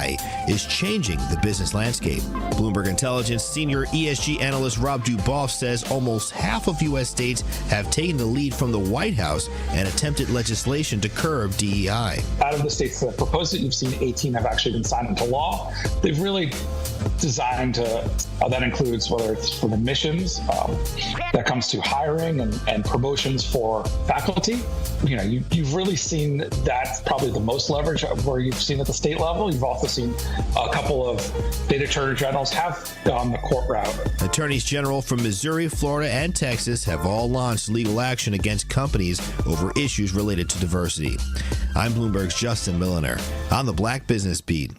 AI is changing the business landscape. Bloomberg Intelligence senior ESG analyst Rob Duboff says almost half of U.S. states have taken the lead from the White House and attempted legislation to curb DEI. Out of the states that proposed it, you've seen 18 have actually been signed into law. They've really designed to, that includes whether it's for admissions, that comes to hiring and promotions for faculty. You know, you've really seen that's probably the most leverage where you've seen at the state level. You've also seen a couple of state attorney generals have gone the court route. Attorneys general from Missouri, Florida, and Texas have all launched legal action against companies over issues related to diversity. I'm Bloomberg's Justin Milliner on the Black Business Beat.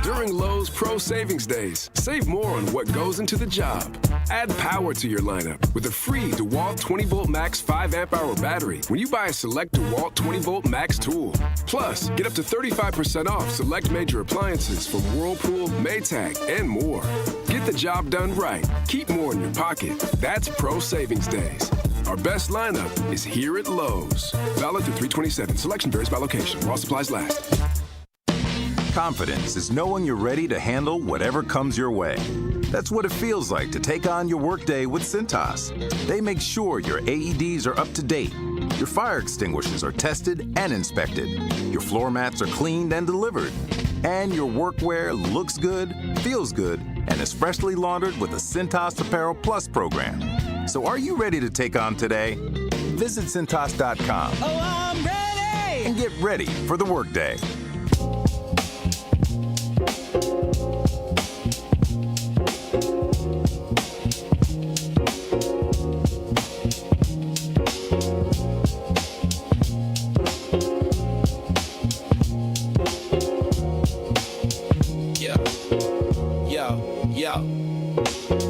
During Lowe's Pro Savings Days, save more on what goes into the job. Add power to your lineup with a free DeWalt 20-volt max 5-amp-hour battery when you buy a select DeWalt 20-volt max tool. Plus, get up to 35% off select major appliances from Whirlpool, Maytag, and more. Get the job done right. Keep more in your pocket. That's Pro Savings Days. Our best lineup is here at Lowe's. Valid through 3/27. Selection varies by location. While supplies last. Confidence is knowing you're ready to handle whatever comes your way. That's what it feels like to take on your workday with Cintas. They make sure your AEDs are up to date, your fire extinguishers are tested and inspected, your floor mats are cleaned and delivered, and your workwear looks good, feels good, and is freshly laundered with the Cintas Apparel Plus program. So are you ready to take on today? Visit Cintas.com. Oh, I'm ready! And get ready for the workday.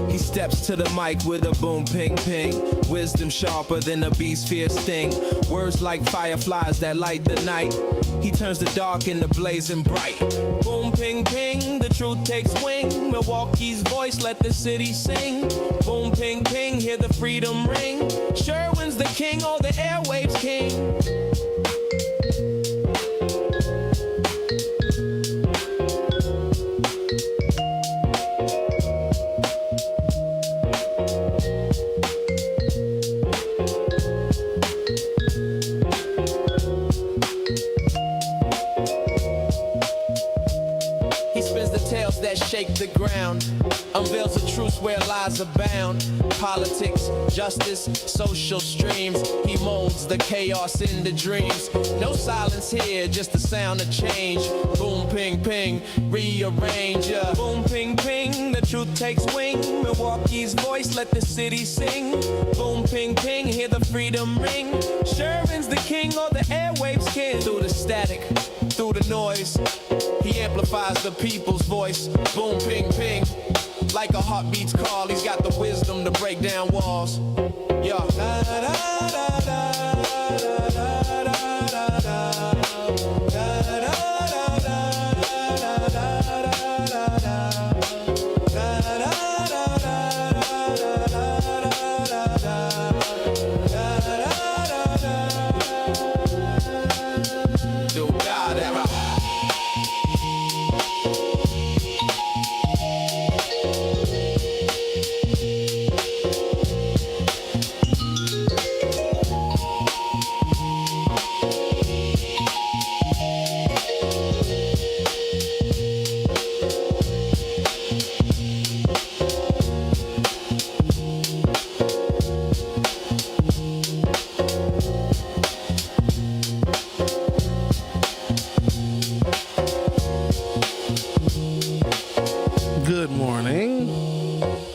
He steps to the mic with a boom, ping, ping. Wisdom sharper than a beast's fierce sting. Words like fireflies that light the night. He turns the dark into blazing bright. Boom, ping, ping, the truth takes wing. Milwaukee's voice, let the city sing. Boom, ping, ping, hear the freedom ring. Sherwin's the king, all the airwaves king. Shake the ground, unveils the truth where lies abound. Politics, justice, social streams. He molds the chaos into dreams. No silence here, just the sound of change. Boom, ping, ping, rearrange. Boom, ping, ping, the truth takes wing. Milwaukee's voice, let the city sing. Boom, ping, ping, hear the freedom ring. Sherwin's the king, all the airwaves king. Through the static, through the noise, he amplifies the people's voice. Boom, ping, ping, like a heartbeat's call. He's got the wisdom to break down walls. Yeah. Da, da, da, da, da, da, da, da, da.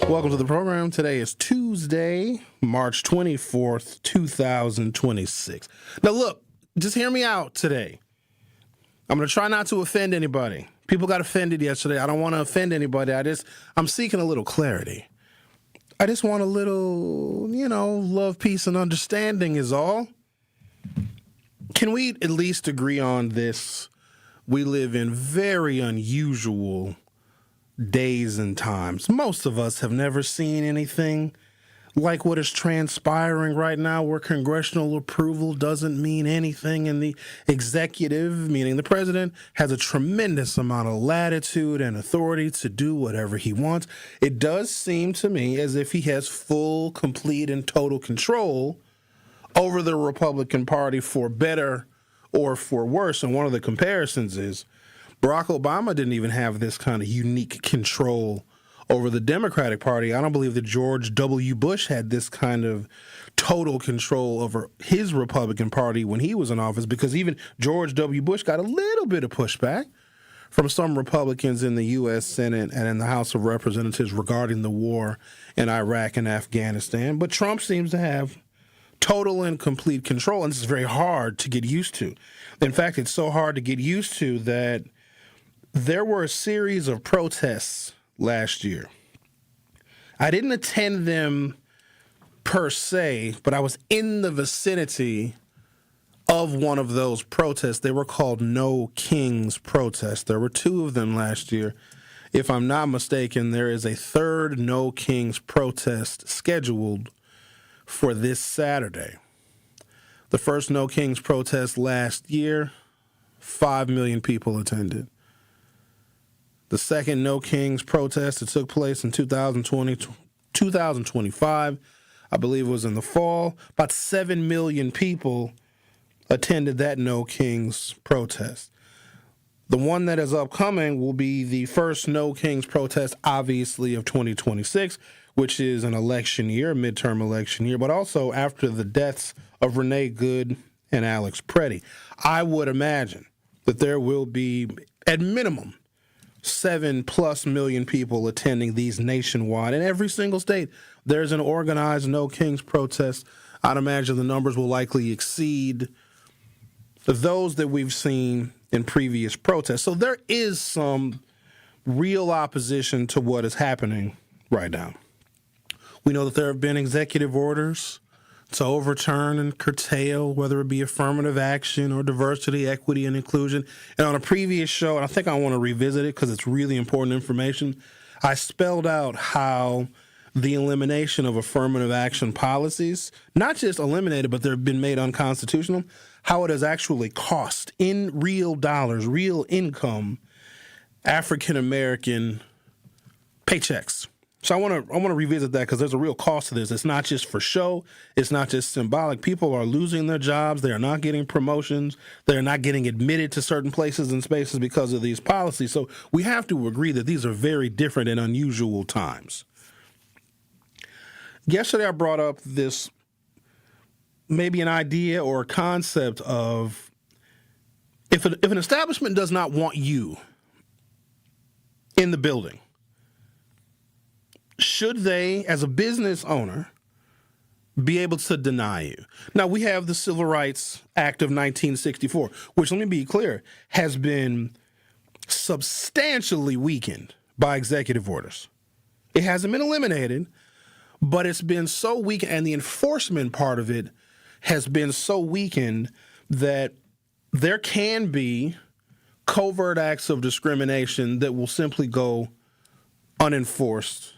Welcome to the program. Today is Tuesday, March 24th, 2026. Now, look, just hear me out today. I'm going to try not to offend anybody. People got offended yesterday. I don't want to offend anybody. I'm seeking a little clarity. I just want a little, love, peace, and understanding is all. Can we at least agree on this? We live in very unusual days and times. Most of us have never seen anything like what is transpiring right now, where congressional approval doesn't mean anything and the executive, meaning the president, has a tremendous amount of latitude and authority to do whatever he wants. It does seem to me as if he has full, complete, and total control over the Republican Party, for better or for worse. And one of the comparisons is Barack Obama didn't even have this kind of unique control over the Democratic Party. I don't believe that George W. Bush had this kind of total control over his Republican Party when he was in office, because even George W. Bush got a little bit of pushback from some Republicans in the U.S. Senate and in the House of Representatives regarding the war in Iraq and Afghanistan. But Trump seems to have total and complete control, and this is very hard to get used to. In fact, it's so hard to get used to that there were a series of protests last year. I didn't attend them per se, but I was in the vicinity of one of those protests. They were called No Kings protests. There were two of them last year. If I'm not mistaken, there is a third No Kings protest scheduled for this Saturday. The first No Kings protest last year, 5 million people attended. The second No Kings protest that took place in 2025, I believe it was in the fall, about 7 million people attended that No Kings protest. The one that is upcoming will be the first No Kings protest, obviously, of 2026, which is an election year, a midterm election year, but also after the deaths of Renee Good and Alex Preddy. I would imagine that there will be, at minimum, 7+ million people attending these nationwide. In every single state, there's an organized No Kings protest. I'd imagine the numbers will likely exceed those that we've seen in previous protests. So there is some real opposition to what is happening right now. We know that there have been executive orders to overturn and curtail, whether it be affirmative action or diversity, equity, and inclusion. And on a previous show, and I think I want to revisit it because it's really important information, I spelled out how the elimination of affirmative action policies, not just eliminated, but they've been made unconstitutional, how it has actually cost, in real dollars, real income, African-American paychecks. So I want to revisit that because there's a real cost to this. It's not just for show. It's not just symbolic. People are losing their jobs. They are not getting promotions. They are not getting admitted to certain places and spaces because of these policies. So we have to agree that these are very different and unusual times. Yesterday I brought up this, maybe an idea or a concept of if an establishment does not want you in the building, should they, as a business owner, be able to deny you? Now, we have the Civil Rights Act of 1964, which, let me be clear, has been substantially weakened by executive orders. It hasn't been eliminated, but it's been so weakened, and the enforcement part of it has been so weakened that there can be covert acts of discrimination that will simply go unenforced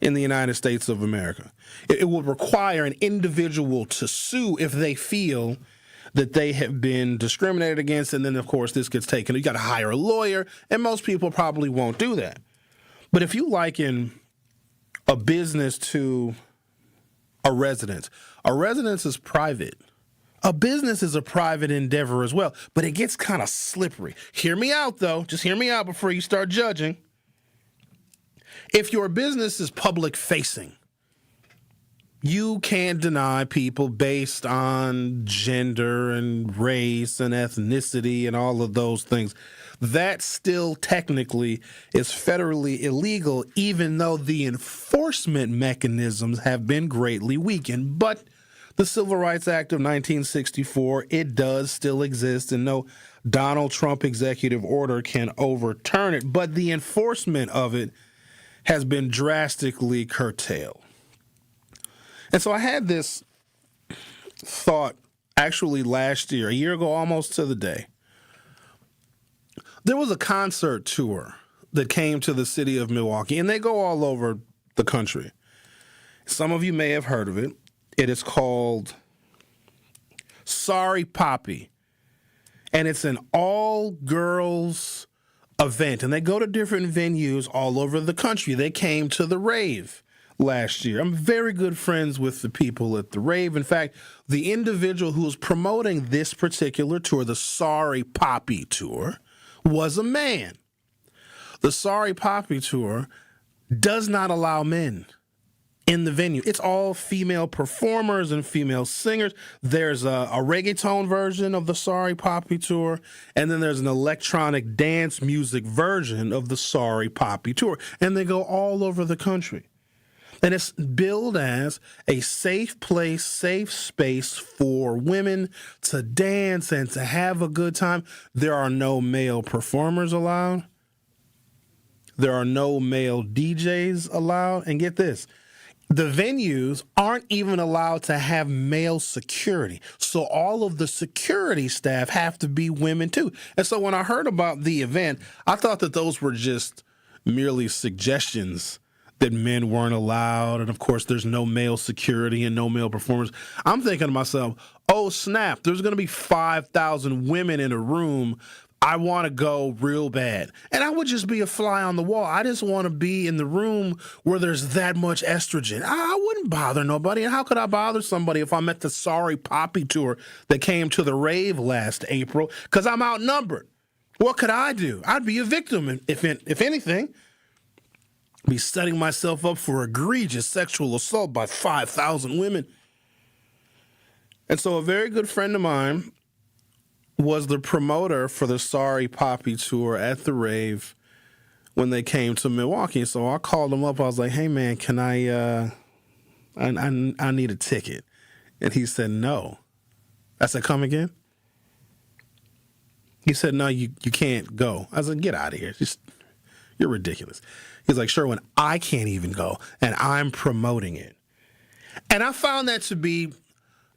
in the United States of America. It will require an individual to sue if they feel that they have been discriminated against, and then, of course, this gets taken. You got to hire a lawyer, and most people probably won't do that. But if you liken a business to a residence is private. A business is a private endeavor as well, but it gets kind of slippery. Hear me out, though. Just hear me out before you start judging. If your business is public facing, you can't deny people based on gender and race and ethnicity and all of those things. That still technically is federally illegal, even though the enforcement mechanisms have been greatly weakened. But the Civil Rights Act of 1964, it does still exist, and no Donald Trump executive order can overturn it. But the enforcement of it has been drastically curtailed. And so I had this thought actually last year, a year ago almost to the day. There was a concert tour that came to the city of Milwaukee, and they go all over the country. Some of you may have heard of it. It is called Sorry Poppy. And it's an all-girls event. And they go to different venues all over the country. They came to the rave last year. I'm very good friends with the people at the rave. In fact, the individual who was promoting this particular tour, the Sorry Poppy Tour, was a man. The Sorry Poppy Tour does not allow men in the venue. It's all female performers and female singers. There's a reggaeton version of the Sorry Poppy Tour, and then there's an electronic dance music version of the Sorry Poppy Tour, and they go all over the country. And it's billed as a safe place, safe space for women to dance and to have a good time. There are no male performers allowed. There are no male DJs allowed. And get this, the venues aren't even allowed to have male security. So all of the security staff have to be women too. And so when I heard about the event, I thought that those were just merely suggestions that men weren't allowed. And of course, there's no male security and no male performers. I'm thinking to myself, oh snap, there's going to be 5,000 women in a room. I want to go real bad. And I would just be a fly on the wall. I just want to be in the room where there's that much estrogen. I wouldn't bother nobody. And how could I bother somebody if I'm at the Sorry Poppy Tour that came to the rave last April? Because I'm outnumbered. What could I do? I'd be a victim, if anything. Be setting myself up for egregious sexual assault by 5,000 women. And so a very good friend of mine was the promoter for the Sorry Poppy Tour at the rave when they came to Milwaukee. So I called him up. I was like, hey, man, can I need a ticket. And he said, no. I said, come again? He said, no, you can't go. I said, get out of here. You're ridiculous. He's like, Sherwin, I can't even go, and I'm promoting it. And I found that to be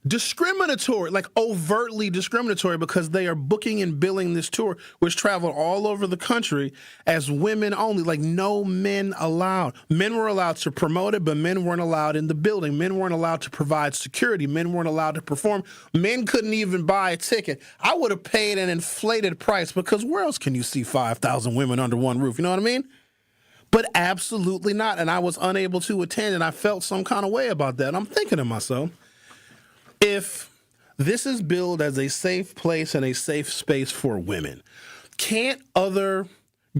discriminatory, like overtly discriminatory, because they are booking and billing this tour, which traveled all over the country, as women only, like no men allowed. Men were allowed to promote it, but men weren't allowed in the building. Men weren't allowed to provide security. Men weren't allowed to perform. Men couldn't even buy a ticket. I would have paid an inflated price, because where else can you see 5,000 women under one roof? You know what I mean? But absolutely not. And I was unable to attend, and I felt some kind of way about that. And I'm thinking to myself, if this is billed as a safe place and a safe space for women, can't other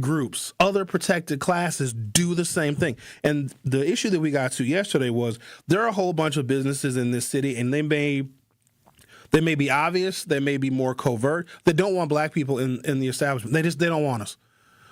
groups, other protected classes do the same thing? And the issue that we got to yesterday was there are a whole bunch of businesses in this city, and they may be obvious, they may be more covert. They don't want black people in the establishment. They don't want us.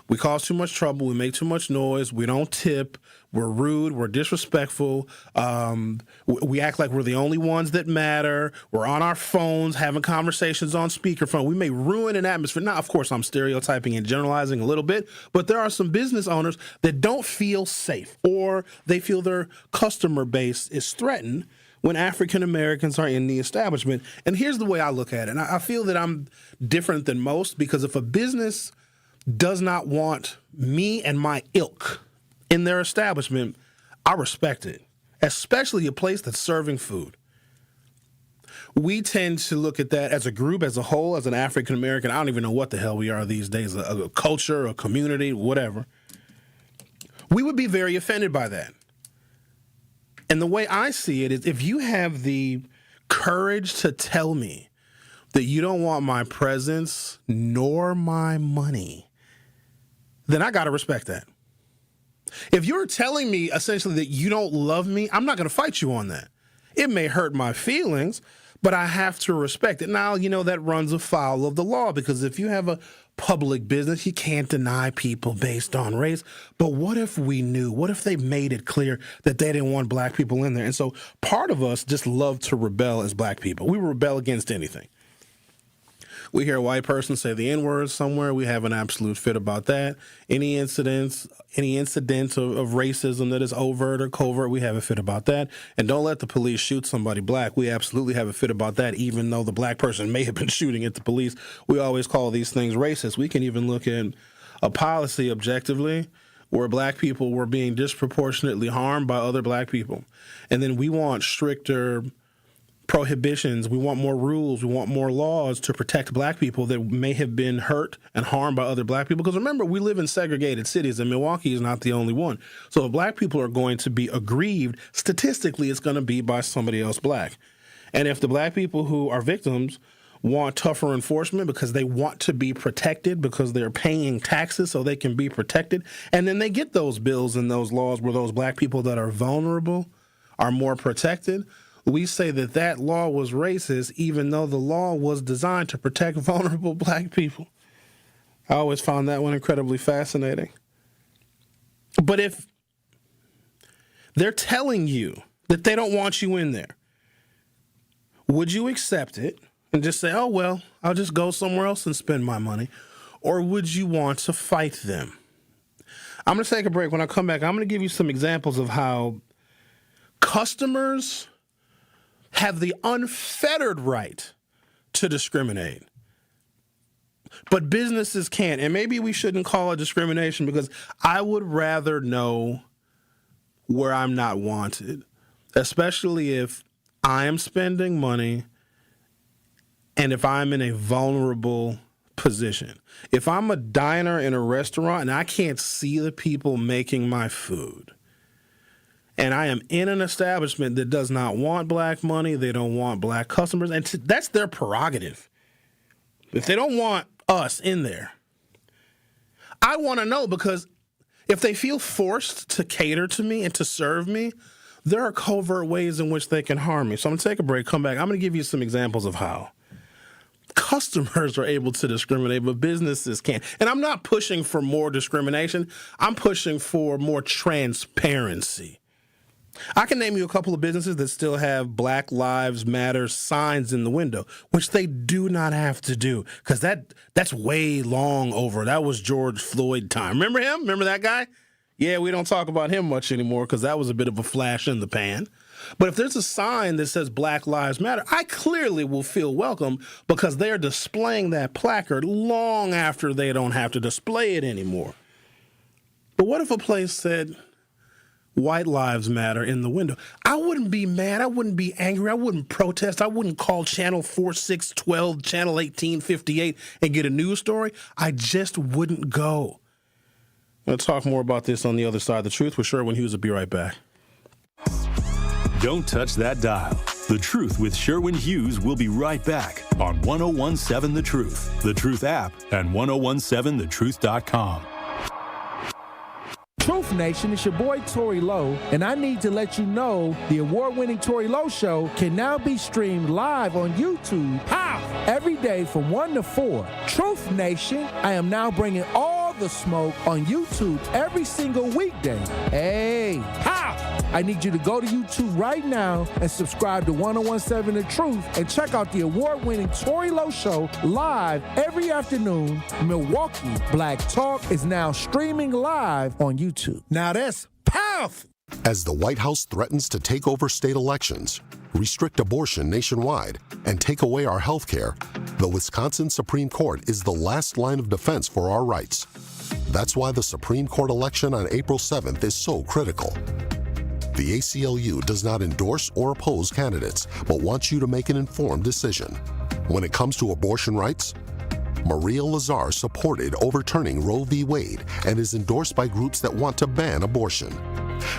We cause too much trouble. We make too much noise. We don't tip. We're rude. We're disrespectful. We act like we're the only ones that matter. We're on our phones having conversations on speakerphone. We may ruin an atmosphere. Now, of course, I'm stereotyping and generalizing a little bit, but there are some business owners that don't feel safe, or they feel their customer base is threatened when African Americans are in the establishment. And here's the way I look at it. And I feel that I'm different than most, because if a business does not want me and my ilk in their establishment, I respect it, especially a place that's serving food. We tend to look at that as a group, as a whole, as an African American. I don't even know what the hell we are these days, a culture, a community, whatever. We would be very offended by that. And the way I see it is, if you have the courage to tell me that you don't want my presence nor my money, then I got to respect that. If you're telling me essentially that you don't love me, I'm not going to fight you on that. It may hurt my feelings, but I have to respect it. Now, that runs afoul of the law, because if you have a public business, you can't deny people based on race. But what if we knew? What if they made it clear that they didn't want black people in there? And so part of us just love to rebel as black people. We rebel against anything. We hear a white person say the N-word somewhere, we have an absolute fit about that. Any incident of racism that is overt or covert, we have a fit about that. And don't let the police shoot somebody black. We absolutely have a fit about that, even though the black person may have been shooting at the police. We always call these things racist. We can even look at a policy objectively where black people were being disproportionately harmed by other black people. And then we want stricter prohibitions. We want more rules. We want more laws to protect black people that may have been hurt and harmed by other black people. Because remember, we live in segregated cities, and Milwaukee is not the only one. So if black people are going to be aggrieved, statistically, it's going to be by somebody else black. And if the black people who are victims want tougher enforcement because they want to be protected, because they're paying taxes so they can be protected, and then they get those bills and those laws where those black people that are vulnerable are more protected, we say that that law was racist, even though the law was designed to protect vulnerable black people. I always found that one incredibly fascinating. But if they're telling you that they don't want you in there, would you accept it and just say, oh, well, I'll just go somewhere else and spend my money? Or would you want to fight them? I'm going to take a break. When I come back, I'm going to give you some examples of how customers have the unfettered right to discriminate, but businesses can't. And maybe we shouldn't call it discrimination, because I would rather know where I'm not wanted, especially if I am spending money and if I'm in a vulnerable position. If I'm a diner in a restaurant and I can't see the people making my food, and I am in an establishment that does not want black money, they don't want black customers, and that's their prerogative. If they don't want us in there, I want to know, because if they feel forced to cater to me and to serve me, there are covert ways in which they can harm me. So I'm going to take a break, come back. I'm going to give you some examples of how customers are able to discriminate, but businesses can't. And I'm not pushing for more discrimination. I'm pushing for more transparency. I can name you a couple of businesses that still have Black Lives Matter signs in the window, which they do not have to do, because that's way long over. That was George Floyd time. Remember him? Remember that guy? Yeah, we don't talk about him much anymore because that was a bit of a flash in the pan. But if there's a sign that says Black Lives Matter, I clearly will feel welcome, because they're displaying that placard long after they don't have to display it anymore. But what if a place said White Lives Matter in the window? I wouldn't be mad. I wouldn't be angry. I wouldn't protest. I wouldn't call Channel 4612, Channel 1858 and get a news story. I just wouldn't go. I'm going to talk more about this on the other side of the truth with Sherwin Hughes. Will be right back. Don't touch that dial. The Truth with Sherwin Hughes will be right back on 1017 The Truth, The Truth app, and 1017thetruth.com. Truth Nation, it's your boy Tory Lowe, and I need to let you know the award-winning Tory Lowe Show can now be streamed live on YouTube. How? Every day from 1 to 4. Truth Nation, I am now bringing all the smoke on YouTube every single weekday. Hey, how? I need you to go to YouTube right now and subscribe to 1017 The Truth and check out the award-winning Tory Lowe Show live every afternoon. Milwaukee Black Talk is now streaming live on YouTube. Now that's powerful. As the White House threatens to take over state elections, restrict abortion nationwide, and take away our health care, the Wisconsin Supreme Court is the last line of defense for our rights. That's why the Supreme Court election on April 7th is so critical. The ACLU does not endorse or oppose candidates, but wants you to make an informed decision. When it comes to abortion rights, Maria Lazar supported overturning Roe v. Wade and is endorsed by groups that want to ban abortion.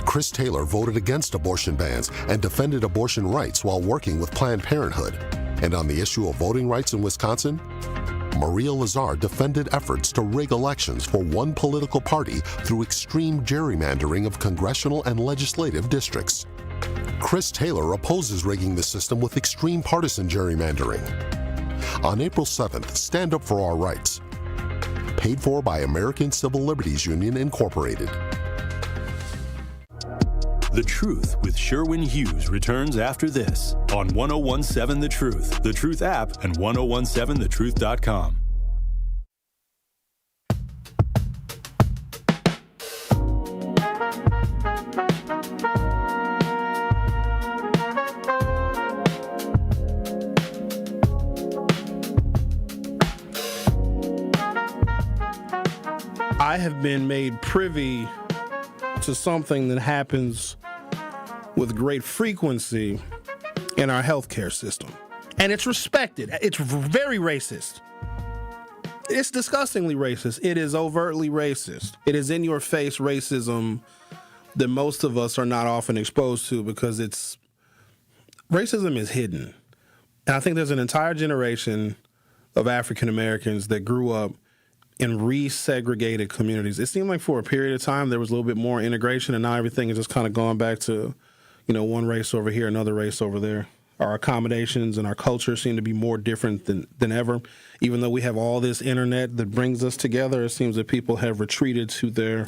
Chris Taylor voted against abortion bans and defended abortion rights while working with Planned Parenthood. And on the issue of voting rights in Wisconsin, Maria Lazar defended efforts to rig elections for one political party through extreme gerrymandering of congressional and legislative districts. Chris Taylor opposes rigging the system with extreme partisan gerrymandering. On April 7th, stand up for our rights. Paid for by American Civil Liberties Union, Incorporated. The Truth with Sherwin Hughes returns after this on 1017 The Truth, The Truth app, and 1017thetruth.com. I have been made privy to something that happens with great frequency in our healthcare system. And it's respected. It's very racist. It's disgustingly racist. It is overtly racist. It is in your face racism that most of us are not often exposed to because racism is hidden. And I think there's an entire generation of African Americans that grew up in resegregated communities. It seemed like for a period of time there was a little bit more integration, and now everything is just kind of going back to, one race over here, another race over there. Our accommodations and our culture seem to be more different than ever. Even though we have all this internet that brings us together, it seems that people have retreated to their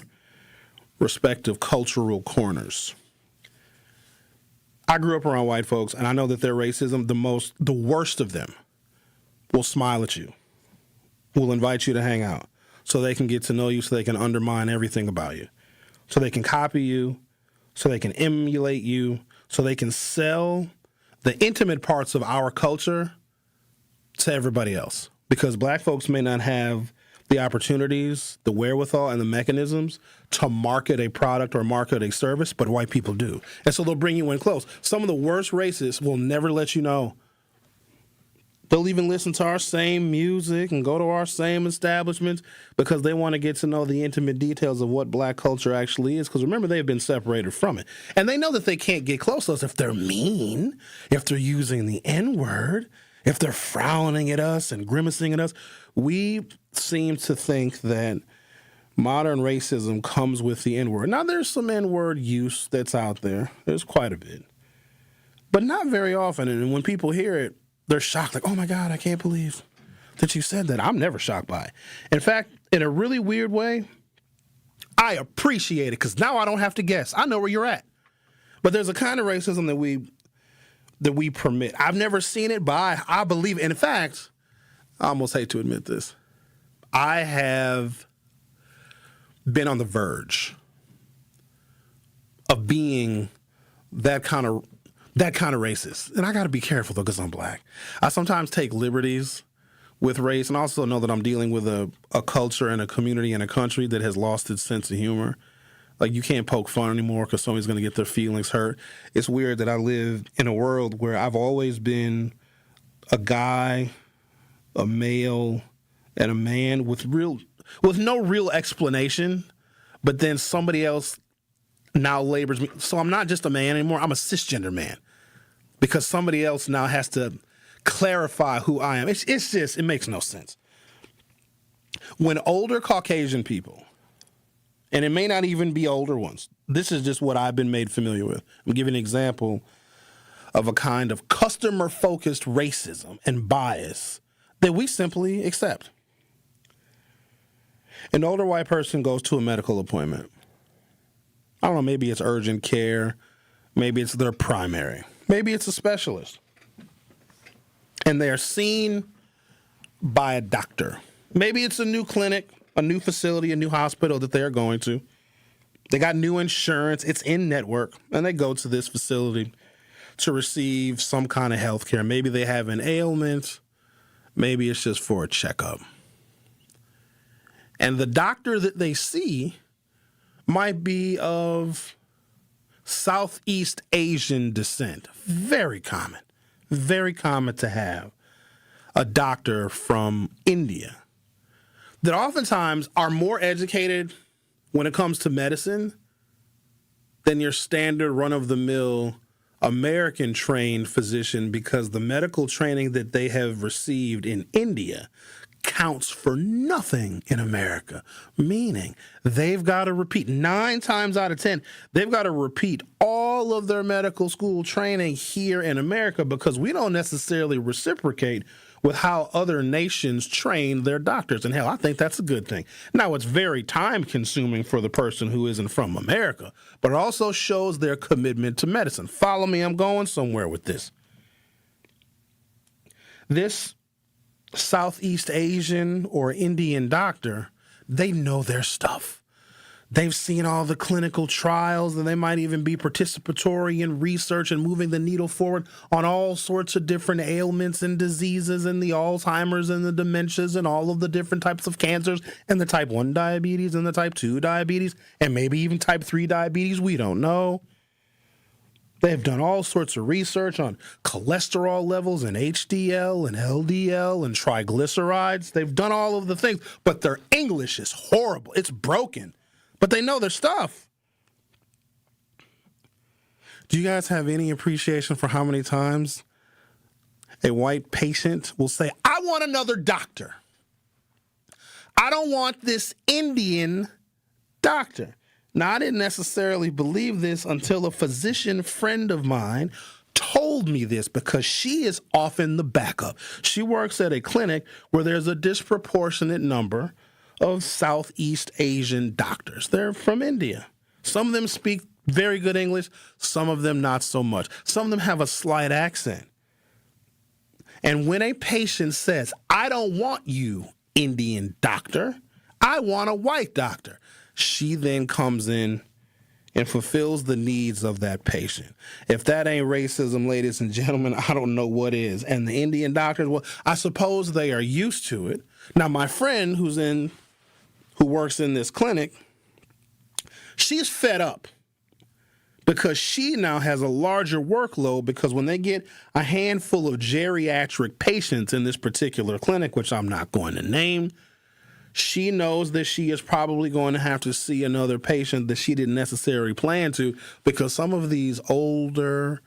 respective cultural corners. I grew up around white folks, and I know that their racism, the worst of them, will smile at you, will invite you to hang out so they can get to know you, so they can undermine everything about you, so they can copy you, so they can emulate you, so they can sell the intimate parts of our culture to everybody else. Because black folks may not have the opportunities, the wherewithal, and the mechanisms to market a product or market a service, but white people do. And so they'll bring you in close. Some of the worst racists will never let you know. They'll even listen to our same music and go to our same establishments because they want to get to know the intimate details of what black culture actually is. Because remember, they've been separated from it. And they know that they can't get close to us if they're mean, if they're using the N-word, if they're frowning at us and grimacing at us. We seem to think that modern racism comes with the N-word. Now, there's some N-word use that's out there. There's quite a bit. But not very often. And when people hear it, they're shocked, like, oh my God, I can't believe that you said that. I'm never shocked by it. In fact, in a really weird way, I appreciate it because now I don't have to guess. I know where you're at. But there's a kind of racism that we permit. I've never seen it, but I believe it. In fact, I almost hate to admit this. I have been on the verge of being that kind of racist. And I got to be careful, though, because I'm black. I sometimes take liberties with race and also know that I'm dealing with a culture and a community and a country that has lost its sense of humor. Like, you can't poke fun anymore because somebody's going to get their feelings hurt. It's weird that I live in a world where I've always been a guy, a male, and a man with no real explanation, but then somebody else now labors me. So I'm not just a man anymore. I'm a cisgender man. Because somebody else now has to clarify who I am. It's just, it makes no sense. When older Caucasian people, and it may not even be older ones, this is just what I've been made familiar with. I'm giving an example of a kind of customer-focused racism and bias that we simply accept. An older white person goes to a medical appointment. I don't know, maybe it's urgent care, maybe it's their primary. Maybe it's a specialist. And they're seen by a doctor. Maybe it's a new clinic, a new facility, a new hospital that they're going to. They got new insurance. It's in network. And they go to this facility to receive some kind of health care. Maybe they have an ailment. Maybe it's just for a checkup. And the doctor that they see might be of Southeast Asian descent. Very common to have a doctor from India that oftentimes are more educated when it comes to medicine than your standard run-of-the-mill American-trained physician, because the medical training that they have received in India counts for nothing in America, meaning they've got to repeat 9 times out of 10, they've got to repeat all of their medical school training here in America because we don't necessarily reciprocate with how other nations train their doctors. And hell, I think that's a good thing. Now, it's very time consuming for the person who isn't from America, but it also shows their commitment to medicine. Follow me, I'm going somewhere with this. This Southeast Asian or Indian doctor, they know their stuff. They've seen all the clinical trials, and they might even be participatory in research and moving the needle forward on all sorts of different ailments and diseases and the Alzheimer's and the dementias and all of the different types of cancers and the type 1 diabetes and the type 2 diabetes and maybe even type 3 diabetes. We don't know. They've done all sorts of research on cholesterol levels and HDL and LDL and triglycerides. They've done all of the things, but their English is horrible. It's broken. But they know their stuff. Do you guys have any appreciation for how many times a white patient will say, I want another doctor. I don't want this Indian doctor. Now, I didn't necessarily believe this until a physician friend of mine told me this, because she is often the backup. She works at a clinic where there's a disproportionate number of Southeast Asian doctors. They're from India. Some of them speak very good English, some of them not so much. Some of them have a slight accent. And when a patient says, I don't want you, Indian doctor, I want a white doctor, she then comes in and fulfills the needs of that patient. If that ain't racism, ladies and gentlemen, I don't know what is. And the Indian doctors, well, I suppose they are used to it. Now, my friend who works in this clinic, she's fed up because she now has a larger workload, because when they get a handful of geriatric patients in this particular clinic, which I'm not going to name, she knows that she is probably going to have to see another patient that she didn't necessarily plan to, because some of these older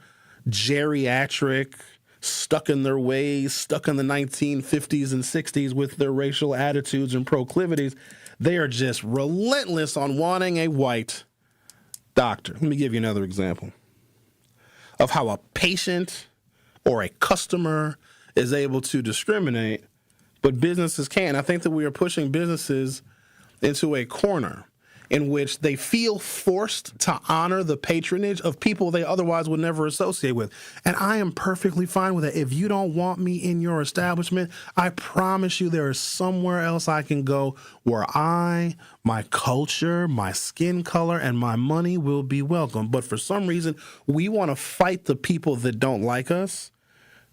geriatric, stuck in their ways, stuck in the 1950s and 60s with their racial attitudes and proclivities, they are just relentless on wanting a white doctor. Let me give you another example of how a patient or a customer is able to discriminate, but businesses can't. I think that we are pushing businesses into a corner in which they feel forced to honor the patronage of people they otherwise would never associate with. And I am perfectly fine with that. If you don't want me in your establishment, I promise you there is somewhere else I can go where my culture, my skin color, and my money will be welcome. But for some reason, we want to fight the people that don't like us,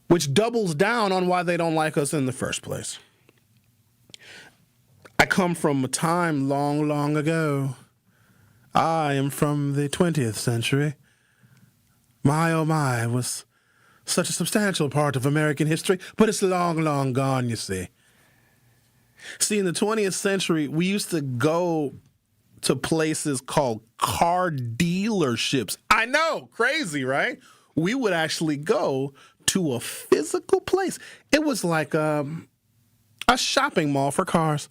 which doubles down on why they don't like us in the first place. I come from a time long, long ago. I am from the 20th century. My, oh my, was such a substantial part of American history, but it's long, long gone, you see. See, in the 20th century, we used to go to places called car dealerships. I know, crazy, right? We would actually go to a physical place. It was like a shopping mall for cars.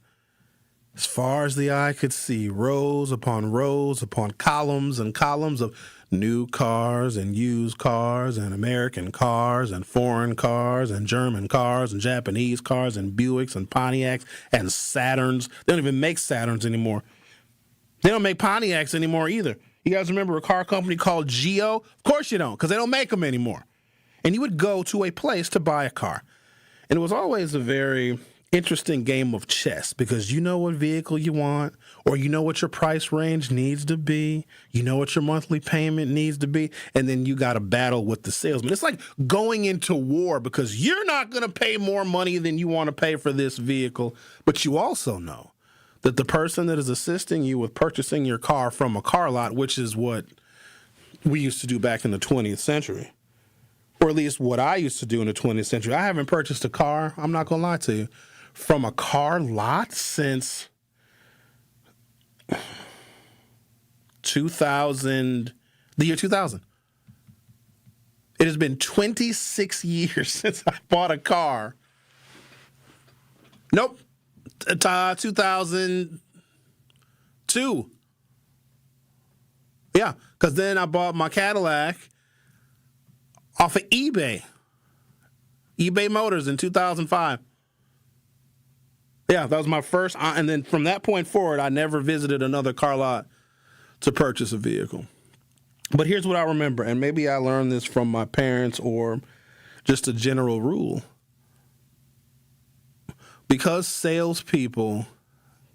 As far as the eye could see, rows upon columns and columns of new cars and used cars and American cars and foreign cars and German cars and Japanese cars and Buicks and Pontiacs and Saturns. They don't even make Saturns anymore. They don't make Pontiacs anymore either. You guys remember a car company called Geo? Of course you don't, because they don't make them anymore. And you would go to a place to buy a car. And it was always a very interesting game of chess, because you know what vehicle you want, or you know what your price range needs to be, you know what your monthly payment needs to be, and then you got to battle with the salesman. It's like going into war, because you're not going to pay more money than you want to pay for this vehicle, but you also know that the person that is assisting you with purchasing your car from a car lot, which is what we used to do back in the 20th century, or at least what I used to do in the 20th century. I haven't purchased a car, I'm not going to lie to you, from a car lot since 2000, the year 2000. It has been 26 years since I bought a car. Nope. 2002. Yeah, because then I bought my Cadillac off of eBay Motors in 2005. Yeah, that was my first. And then from that point forward, I never visited another car lot to purchase a vehicle. But here's what I remember, and maybe I learned this from my parents or just a general rule. Because salespeople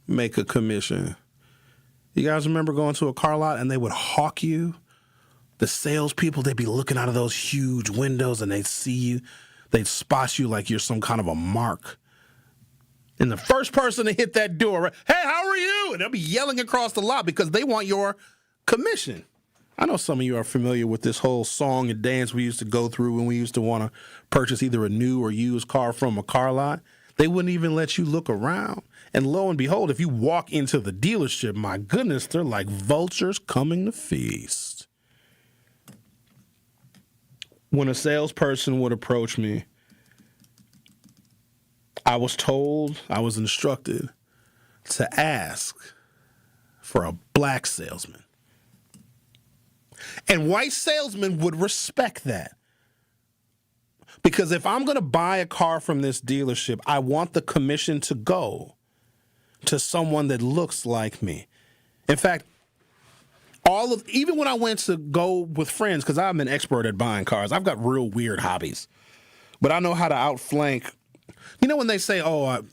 make a commission, You guys remember going to a car lot and they would hawk you? The salespeople, they'd be looking out of those huge windows and they'd see you. They'd spot you like you're some kind of a mark. And the first person to hit that door, right, hey, how are you? And they'll be yelling across the lot because they want your commission. I know some of you are familiar with this whole song and dance we used to go through when we used to want to purchase either a new or used car from a car lot. They wouldn't even let you look around. And lo and behold, if you walk into the dealership, my goodness, they're like vultures coming to feast. When a salesperson would approach me, I was instructed to ask for a black salesman. And white salesmen would respect that. Because if I'm going to buy a car from this dealership, I want the commission to go to someone that looks like me. In fact, even when I went to go with friends, because I'm an expert at buying cars, I've got real weird hobbies, but I know how to outflank. You know when they say,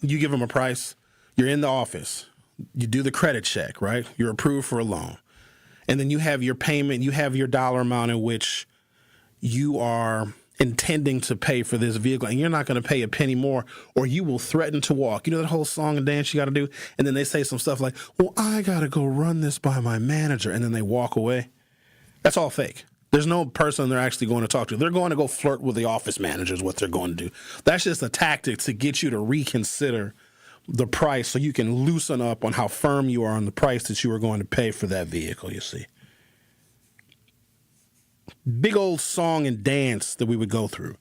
you give them a price, you're in the office, you do the credit check, right? You're approved for a loan. And then you have your payment, you have your dollar amount in which you are intending to pay for this vehicle, and you're not going to pay a penny more, or you will threaten to walk. You know that whole song and dance you got to do? And then they say some stuff like, well, I got to go run this by my manager, and then they walk away. That's all fake. There's no person they're actually going to talk to. They're going to go flirt with the office manager is what they're going to do. That's just a tactic to get you to reconsider the price so you can loosen up on how firm you are on the price that you are going to pay for that vehicle, you see. Big old song and dance that we would go through.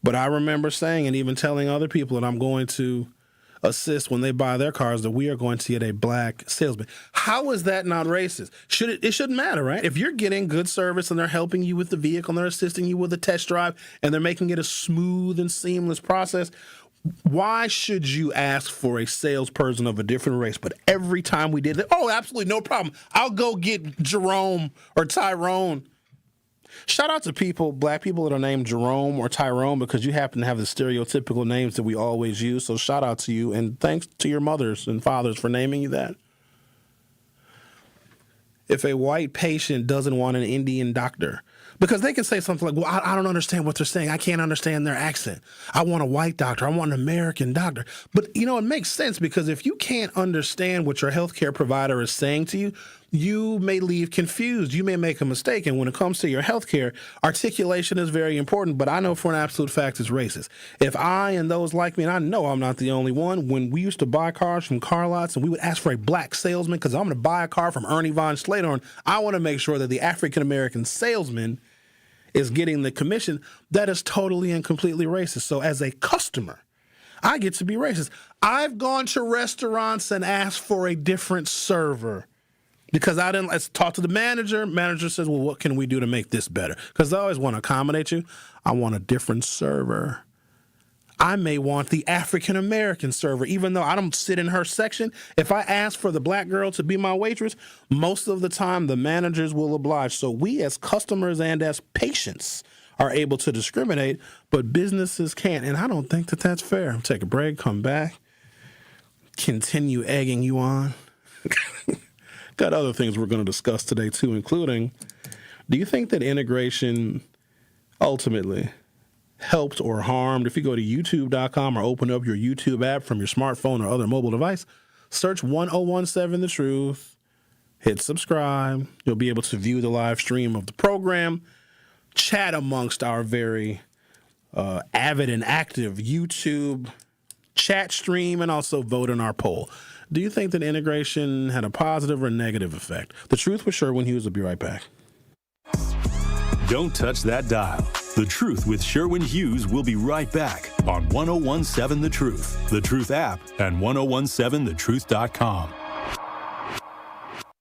But I remember saying and even telling other people that I'm going to assist when they buy their cars that we are going to get a black salesman. How is that not racist? It shouldn't matter, right? If you're getting good service and they're helping you with the vehicle and they're assisting you with the test drive and they're making it a smooth and seamless process, why should you ask for a salesperson of a different race? But every time we did that, absolutely no problem. I'll go get Jerome or Tyrone. Shout out to black people that are named Jerome or Tyrone, because you happen to have the stereotypical names that we always use. So shout out to you, and thanks to your mothers and fathers for naming you that. If a white patient doesn't want an Indian doctor, because they can say something like, well, I don't understand what they're saying. I can't understand their accent. I want a white doctor. I want an American doctor. But, it makes sense, because if you can't understand what your healthcare provider is saying to you, you may leave confused. You may make a mistake. And when it comes to your healthcare, articulation is very important. But I know for an absolute fact it's racist. If I and those like me, and I know I'm not the only one, when we used to buy cars from car lots and we would ask for a black salesman, because I'm going to buy a car from Ernie Von Sladorn, I want to make sure that the African-American salesman is getting the commission. That is totally and completely racist. So as a customer, I get to be racist. I've gone to restaurants and asked for a different server because let's talk to the manager. Manager says, well, what can we do to make this better? Because I always want to accommodate you. I want a different server. I may want the African-American server, even though I don't sit in her section. If I ask for the black girl to be my waitress, most of the time the managers will oblige. So we as customers and as patients are able to discriminate, but businesses can't. And I don't think that that's fair. I'll take a break, come back, continue egging you on. Got other things we're going to discuss today, too, including, do you think that integration ultimately helped or harmed? If you go to youtube.com or open up your YouTube app from your smartphone or other mobile device, search 1017 The Truth, hit subscribe. You'll be able to view the live stream of the program, chat amongst our very avid and active YouTube chat stream, and also vote in our poll. Do you think that integration had a positive or negative effect? The Truth with Sherwin Hughes will be right back. Don't touch that dial. The Truth with Sherwin Hughes will be right back on 1017 The Truth, The Truth app, and 1017thetruth.com.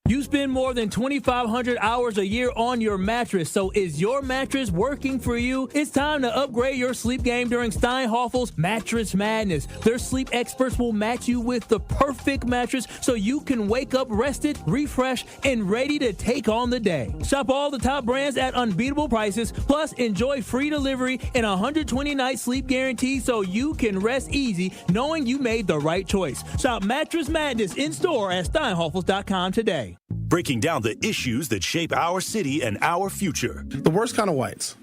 You spend more than 2,500 hours a year on your mattress, so is your mattress working for you? It's time to upgrade your sleep game during Steinhoffel's Mattress Madness. Their sleep experts will match you with the perfect mattress so you can wake up rested, refreshed, and ready to take on the day. Shop all the top brands at unbeatable prices, plus enjoy free delivery and a 120-night sleep guarantee so you can rest easy knowing you made the right choice. Shop Mattress Madness in-store at steinhoffels.com today. breaking down the issues that shape our city and our future. The worst kind of whites,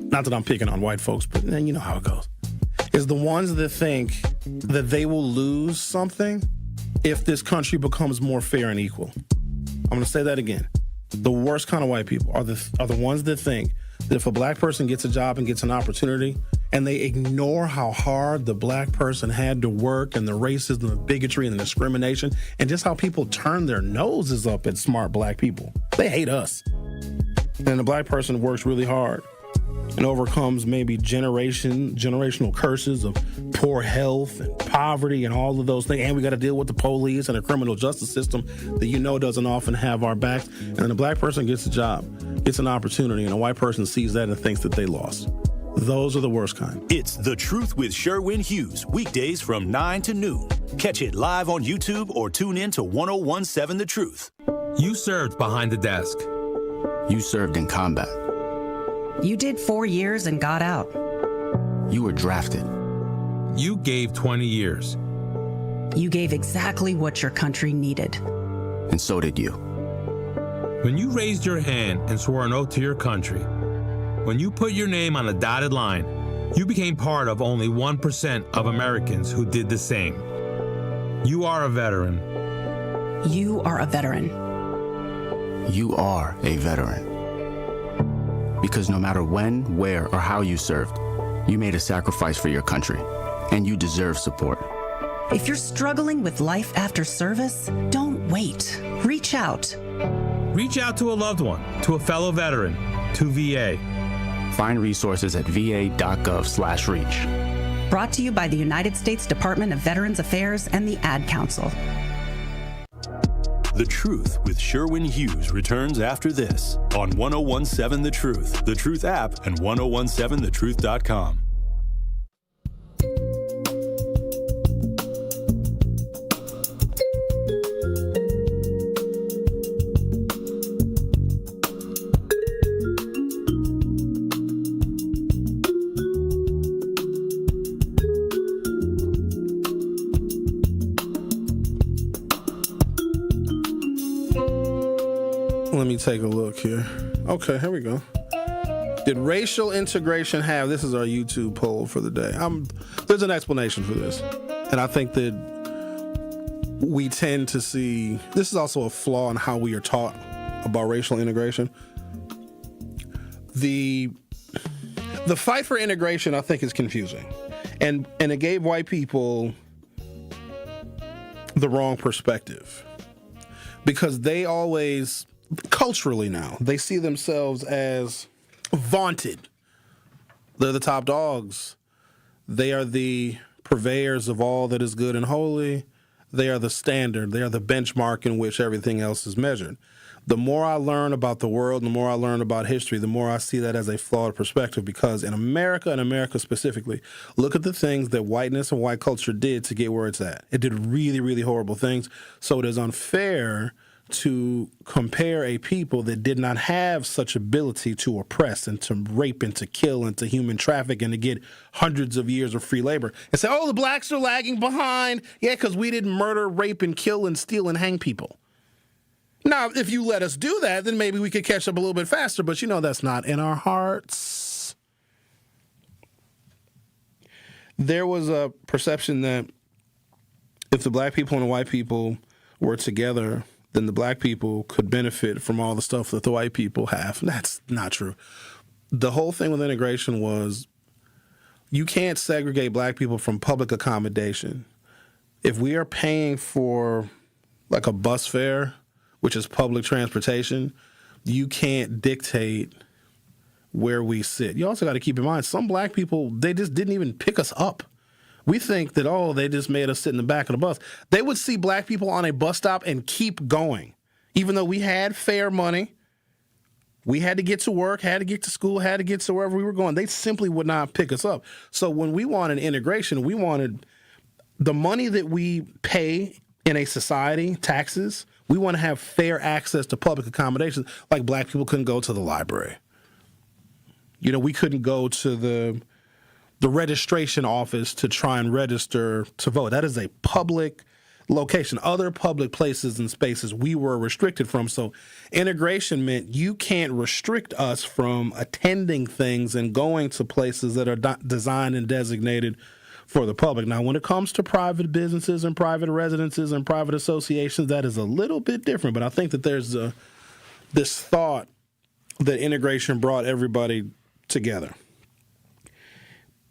not that I'm picking on white folks, but you know how it goes, is the ones that think that they will lose something if this country becomes more fair and equal. I'm going to say that again. The worst kind of white people are the ones that think that if a black person gets a job and gets an opportunity, and they ignore how hard the black person had to work and the racism, the bigotry, and the discrimination, and just how people turn their noses up at smart black people. They hate us. And the black person works really hard and overcomes maybe generational curses of poor health and poverty and all of those things. And we got to deal with the police and the criminal justice system that doesn't often have our backs. And then the black person gets a job, gets an opportunity, and a white person sees that and thinks that they lost. Those are the worst kind. It's The Truth with Sherwin Hughes, weekdays from 9 to noon. Catch it live on YouTube or tune in to 1017 The Truth. You served behind the desk. You served in combat. You did 4 years and got out. You were drafted. You gave 20 years. You gave exactly what your country needed. And so did you. When you raised your hand and swore an oath to your country, when you put your name on a dotted line, you became part of only 1% of Americans who did the same. You are a veteran. You are a veteran. You are a veteran. Because no matter when, where, or how you served, you made a sacrifice for your country, and you deserve support. If you're struggling with life after service, don't wait. Reach out. Reach out to a loved one, to a fellow veteran, to VA. Find resources at va.gov/reach. Brought to you by the United States Department of Veterans Affairs and the Ad Council. The Truth with Sherwin Hughes returns after this on 1017 The Truth, The Truth app, and 1017thetruth.com. Let me take a look here. Okay, here we go. Did racial integration have, this is our YouTube poll for the day. There's an explanation for this. And I think that we tend to see, this is also a flaw in how we are taught about racial integration. The fight for integration, I think, is confusing. And it gave white people the wrong perspective. Because they always, culturally now, they see themselves as vaunted. They're the top dogs. They are the purveyors of all that is good and holy. They are the standard. They are the benchmark in which everything else is measured. The more I learn about the world, the more I learn about history, the more I see that as a flawed perspective, because in America, and America specifically, look at the things that whiteness and white culture did to get where it's at. It did really, really horrible things. So it is unfair to compare a people that did not have such ability to oppress and to rape and to kill and to human traffic and to get hundreds of years of free labor and say, oh, the blacks are lagging behind. Yeah, because we didn't murder, rape, and kill and steal and hang people. Now, if you let us do that, then maybe we could catch up a little bit faster, but that's not in our hearts. There was a perception that if the black people and the white people were together, then the black people could benefit from all the stuff that the white people have. That's not true. The whole thing with integration was you can't segregate black people from public accommodation. If we are paying for like a bus fare, which is public transportation, you can't dictate where we sit. You also got to keep in mind, some black people, they just didn't even pick us up. We think that, they just made us sit in the back of the bus. They would see black people on a bus stop and keep going. Even though we had fare money, we had to get to work, had to get to school, had to get to wherever we were going. They simply would not pick us up. So when we wanted integration, we wanted the money that we pay in a society, taxes, we want to have fair access to public accommodations. Like black people couldn't go to the library. We couldn't go to the registration office to try and register to vote. That is a public, location, other public places and spaces we were restricted from. So integration meant you can't restrict us from attending things and going to places that are designed and designated for the public. Now, when it comes to private businesses and private residences and private associations, that is a little bit different. But I think that there's this thought that integration brought everybody together.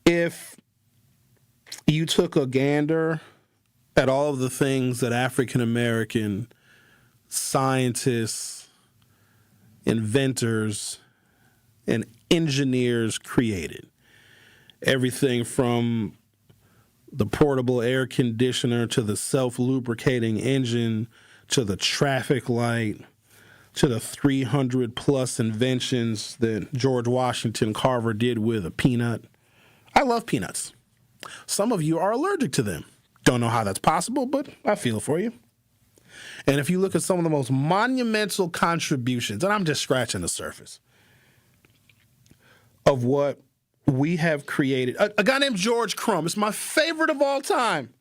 If you took a gander at all of the things that African American scientists, inventors, and engineers created, everything from the portable air conditioner to the self-lubricating engine to the traffic light to the 300 plus inventions that George Washington Carver did with a peanut. I love peanuts. Some of you are allergic to them. Don't know how that's possible, but I feel for you. And if you look at some of the most monumental contributions, and I'm just scratching the surface of what we have created. A guy named George Crumb is my favorite of all time.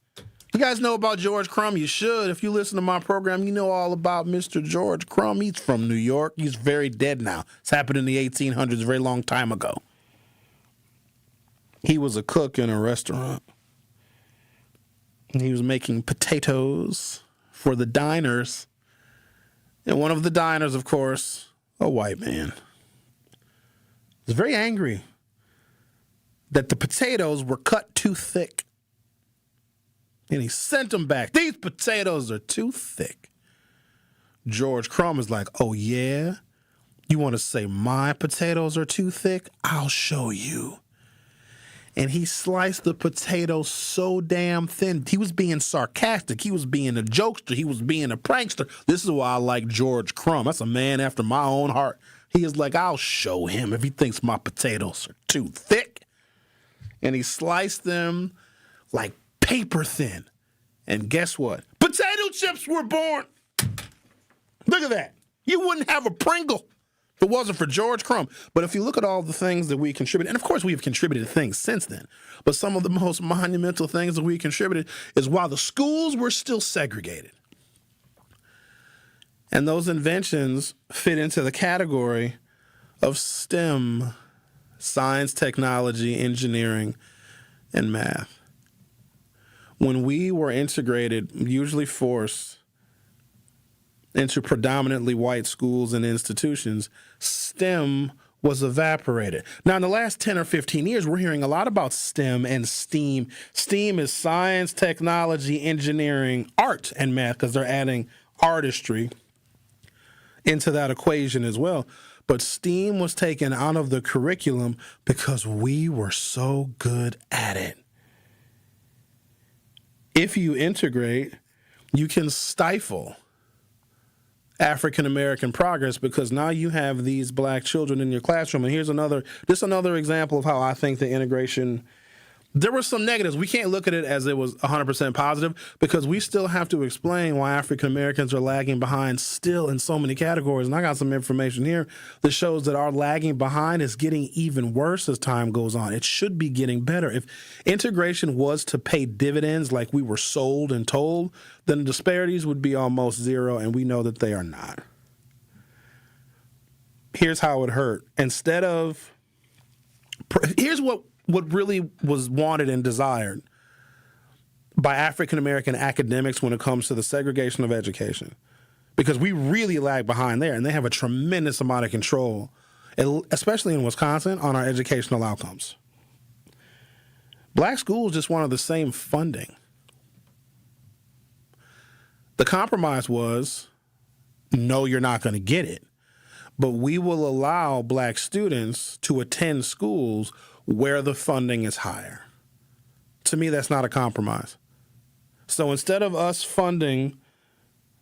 You guys know about George Crumb? You should. If you listen to my program, you know all about Mr. George Crumb. He's from New York. He's very dead now. It's happened in the 1800s, a very long time ago. He was a cook in a restaurant. And he was making potatoes for the diners. And one of the diners, of course, a white man, was very angry that the potatoes were cut too thick. And he sent them back. These potatoes are too thick. George Crumb is like, oh, yeah? You want to say my potatoes are too thick? I'll show you. And he sliced the potato so damn thin. He was being sarcastic. He was being a jokester. He was being a prankster. This is why I like George Crumb. That's a man after my own heart. He is like, I'll show him if he thinks my potatoes are too thick. And he sliced them like paper thin. And guess what? Potato chips were born. Look at that. You wouldn't have a Pringle if it wasn't for George Crumb. But if you look at all the things that we contributed, and of course we have contributed things since then, but some of the most monumental things that we contributed is while the schools were still segregated. And those inventions fit into the category of STEM, science, technology, engineering, and math. When we were integrated, usually forced, into predominantly white schools and institutions, STEM was evaporated. Now, in the last 10 or 15 years, we're hearing a lot about STEM and STEAM. STEAM is science, technology, engineering, art, and math, because they're adding artistry into that equation as well. But STEAM was taken out of the curriculum because we were so good at it. If you integrate, you can stifle African American progress because now you have these black children in your classroom. And here's another example of how I think the integration, there were some negatives. We can't look at it as it was 100% positive because we still have to explain why African Americans are lagging behind still in so many categories. And I got some information here that shows that our lagging behind is getting even worse as time goes on. It should be getting better. If integration was to pay dividends like we were sold and told, then the disparities would be almost zero, and we know that they are not. Here's how it hurt. Here's what really was wanted and desired by African American academics when it comes to the segregation of education, because we really lag behind there, and they have a tremendous amount of control, especially in Wisconsin, on our educational outcomes. Black schools just wanted the same funding. The compromise was, no, you're not going to get it, but we will allow black students to attend schools where the funding is higher. To me, that's not a compromise. So instead of us funding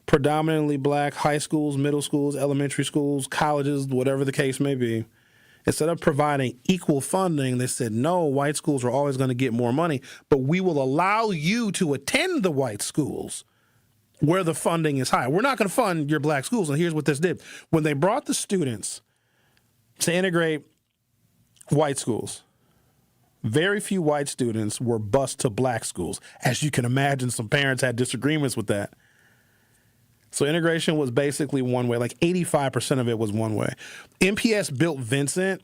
predominantly black high schools, middle schools, elementary schools, colleges, whatever the case may be, instead of providing equal funding, they said, no, white schools are always going to get more money, but we will allow you to attend the white schools where the funding is high. We're not going to fund your black schools. And here's what this did. When they brought the students to integrate white schools, very few white students were bused to black schools. As you can imagine, some parents had disagreements with that. So integration was basically one way, like 85% of it was one way. MPS built Vincent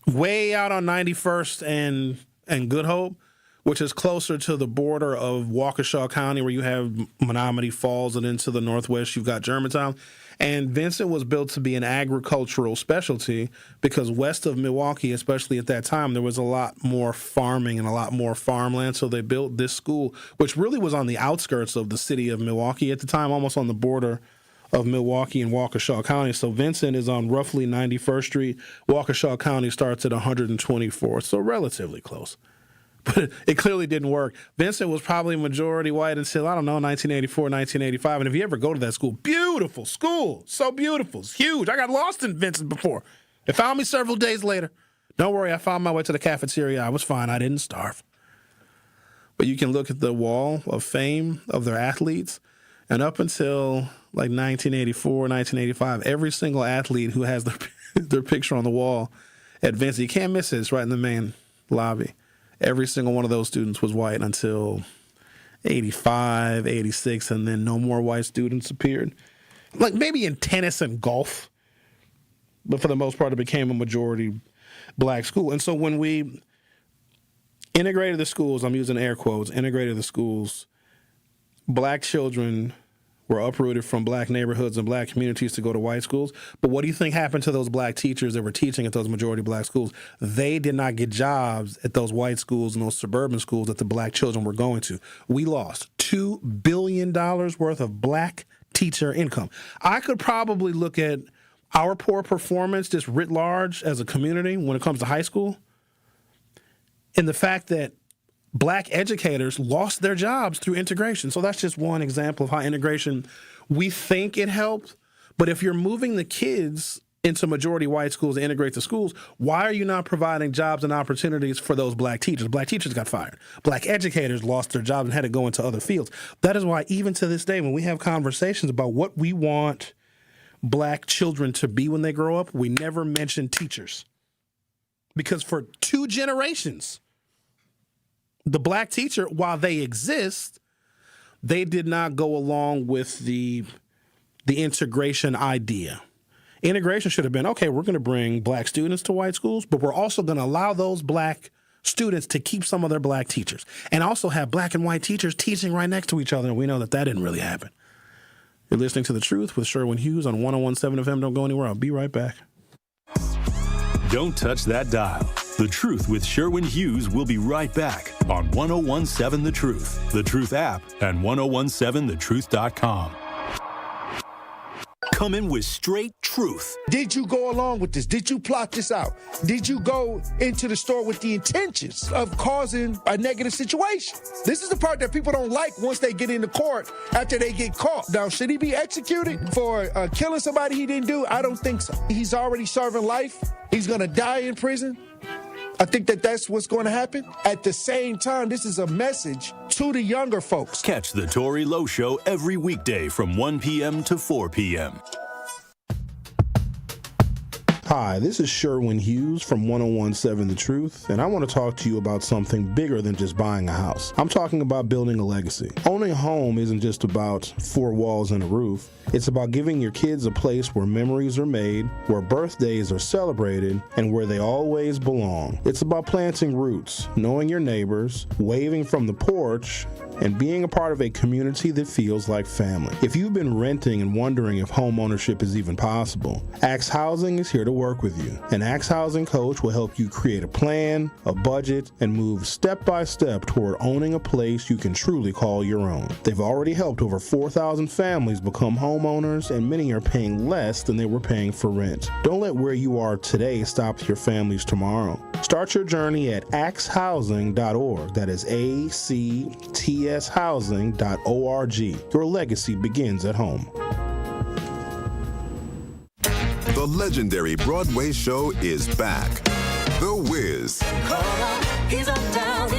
way out on 91st and Good Hope, which is closer to the border of Waukesha County, where you have Menominee Falls, and into the northwest you've got Germantown. And Vincent was built to be an agricultural specialty because west of Milwaukee, especially at that time, there was a lot more farming and a lot more farmland. So they built this school, which really was on the outskirts of the city of Milwaukee at the time, almost on the border of Milwaukee and Waukesha County. So Vincent is on roughly 91st Street. Waukesha County starts at 124th, so relatively close. But it clearly didn't work. Vincent was probably majority white until, 1984, 1985. And if you ever go to that school, beautiful school. So beautiful. It's huge. I got lost in Vincent before. It found me several days later. Don't worry, I found my way to the cafeteria. I was fine. I didn't starve. But you can look at the wall of fame of their athletes. And up until 1984, 1985, every single athlete who has their picture on the wall at Vincent, you can't miss it. It's right in the main lobby. Every single one of those students was white until 85, 86, and then no more white students appeared. Like maybe in tennis and golf, but for the most part, it became a majority black school. And so when we integrated the schools, I'm using air quotes, integrated the schools, black children were uprooted from black neighborhoods and black communities to go to white schools. But what do you think happened to those black teachers that were teaching at those majority black schools? They did not get jobs at those white schools and those suburban schools that the black children were going to. We lost $2 billion worth of black teacher income. I could probably look at our poor performance just writ large as a community when it comes to high school, and the fact that black educators lost their jobs through integration. So that's just one example of how integration, we think it helped. But if you're moving the kids into majority white schools to integrate the schools, why are you not providing jobs and opportunities for those black teachers? Black teachers got fired. Black educators lost their jobs and had to go into other fields. That is why even to this day, when we have conversations about what we want black children to be when they grow up, we never mention teachers. Because for 2 generations, the black teacher, while they exist, they did not go along with the integration idea. Integration should have been, okay, we're going to bring black students to white schools, but we're also going to allow those black students to keep some of their black teachers and also have black and white teachers teaching right next to each other. And we know that didn't really happen. You're listening to The Truth with Sherwin Hughes on 101.7 FM. Don't go anywhere. I'll be right back. Don't touch that dial. The Truth with Sherwin Hughes will be right back on 101.7 The Truth, The Truth app, and 101.7thetruth.com. Coming with straight truth. Did you go along with this? Did you plot this out? Did you go into the store with the intentions of causing a negative situation? This is the part that people don't like once they get into court after they get caught. Now, should he be executed for killing somebody he didn't do? I don't think so. He's already serving life. He's going to die in prison. I think that's what's going to happen. At the same time, this is a message to the younger folks. Catch the Tory Lowe Show every weekday from 1 p.m. to 4 p.m. Hi, this is Sherwin Hughes from 101.7 The Truth, and I want to talk to you about something bigger than just buying a house. I'm talking about building a legacy. Owning a home isn't just about 4 walls and a roof. It's about giving your kids a place where memories are made, where birthdays are celebrated, and where they always belong. It's about planting roots, knowing your neighbors, waving from the porch, and being a part of a community that feels like family. If you've been renting and wondering if home ownership is even possible, Axe Housing is here to work with you. An Axe Housing coach will help you create a plan, a budget, and move step by step toward owning a place you can truly call your own. They've already helped over 4,000 families become homeowners, and many are paying less than they were paying for rent. Don't let where you are today stop your family's tomorrow. Start your journey at axehousing.org. That is ACTShousing.org. Your legacy begins at home. The legendary Broadway show is back. The Wiz. He's on down,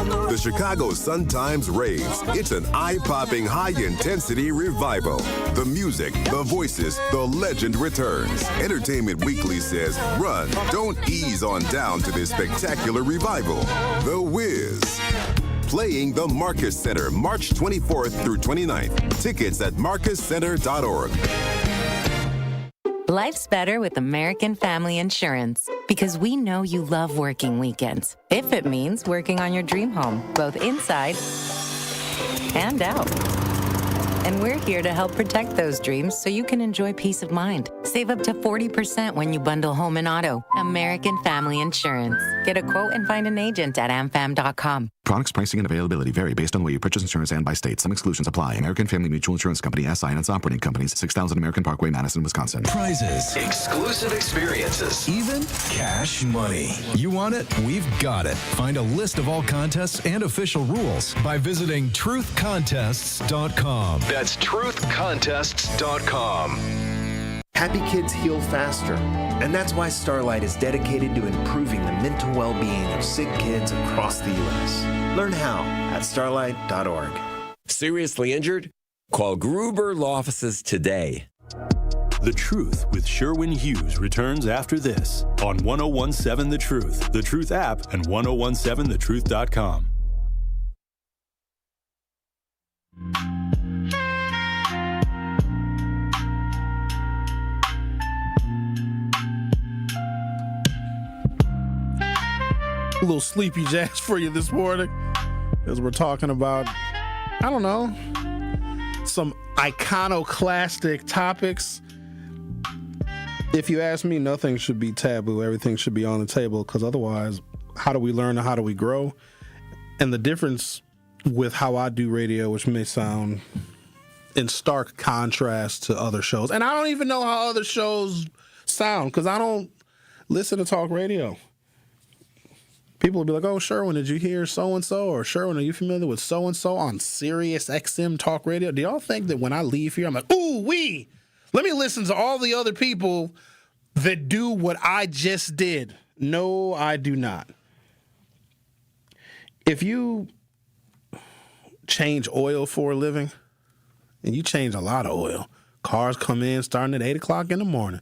The Chicago Sun-Times raves. It's an eye-popping, high-intensity revival. The music, the voices, the legend returns. Entertainment Weekly says, run, don't ease on down to this spectacular revival. The Wiz. Playing the Marcus Center, March 24th through 29th. Tickets at marcuscenter.org. Life's better with American Family Insurance because we know you love working weekends. If it means working on your dream home, both inside and out. And we're here to help protect those dreams so you can enjoy peace of mind. Save up to 40% when you bundle home and auto. American Family Insurance. Get a quote and find an agent at amfam.com. Products, pricing, and availability vary based on the way you purchase insurance and by state. Some exclusions apply. American Family Mutual Insurance Company, SI, and its operating companies, 6000 American Parkway, Madison, Wisconsin. Prizes, exclusive experiences, even cash money. You want it? We've got it. Find a list of all contests and official rules by visiting truthcontests.com. That's truthcontests.com. Happy kids heal faster, and that's why Starlight is dedicated to improving the mental well-being of sick kids across the U.S. Learn how at starlight.org. Seriously injured? Call Gruber Law Offices today. The Truth with Sherwin Hughes returns after this on 1017 The Truth, The Truth app, and 1017thetruth.com. A little sleepy jazz for you this morning as we're talking about, I don't know, some iconoclastic topics. If you ask me, nothing should be taboo. Everything should be on the table, because otherwise, how do we learn and how do we grow? And the difference with how I do radio, which may sound in stark contrast to other shows, and I don't even know how other shows sound because I don't listen to talk radio. People will be like, oh, Sherwin, did you hear so-and-so? Or Sherwin, are you familiar with so-and-so on Sirius XM Talk Radio? Do y'all think that when I leave here, I'm like, ooh, let me listen to all the other people that do what I just did? No, I do not. If you change oil for a living, and you change a lot of oil, cars come in starting at 8 o'clock in the morning.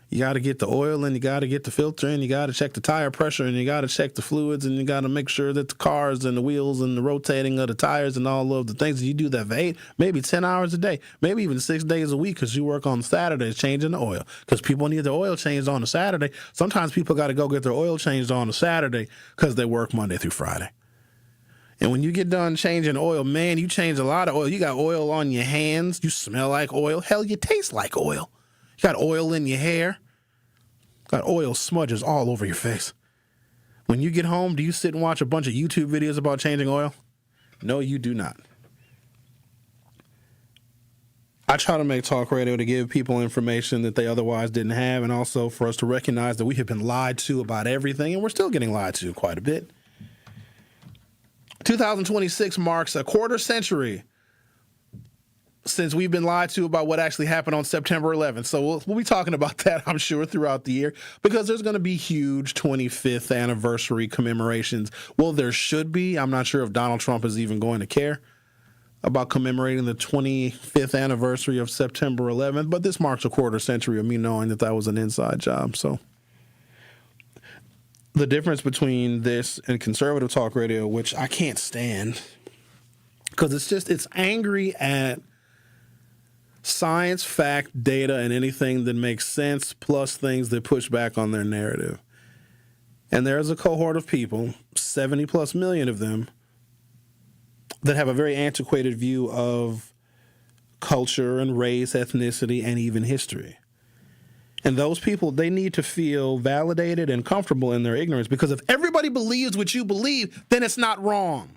You got to get the oil and you got to get the filter and you got to check the tire pressure and you got to check the fluids and you got to make sure that the cars and the wheels and the rotating of the tires and all of the things. You do that for 8, maybe 10 hours a day, maybe even 6 days a week because you work on Saturdays changing the oil because people need their oil changed on a Saturday. Sometimes people got to go get their oil changed on a Saturday because they work Monday through Friday. And when you get done changing oil, man, you change a lot of oil. You got oil on your hands. You smell like oil. Hell, you taste like oil. You got oil in your hair. Got oil smudges all over your face. When you get home, do you sit and watch a bunch of YouTube videos about changing oil? No, you do not. I try to make talk radio to give people information that they otherwise didn't have, and also for us to recognize that we have been lied to about everything, and we're still getting lied to quite a bit. 2026 marks a quarter century since we've been lied to about what actually happened on September 11th. So we'll be talking about that, I'm sure, throughout the year, because there's going to be huge 25th anniversary commemorations. Well, there should be. I'm not sure if Donald Trump is even going to care about commemorating the 25th anniversary of September 11th, but this marks a quarter century of me knowing that that was an inside job. So the difference between this and conservative talk radio, which I can't stand, because it's angry at science, fact, data, and anything that makes sense, plus things that push back on their narrative. And there's a cohort of people, 70 plus million of them, that have a very antiquated view of culture and race, ethnicity, and even history. And those people, they need to feel validated and comfortable in their ignorance, because if everybody believes what you believe, then it's not wrong.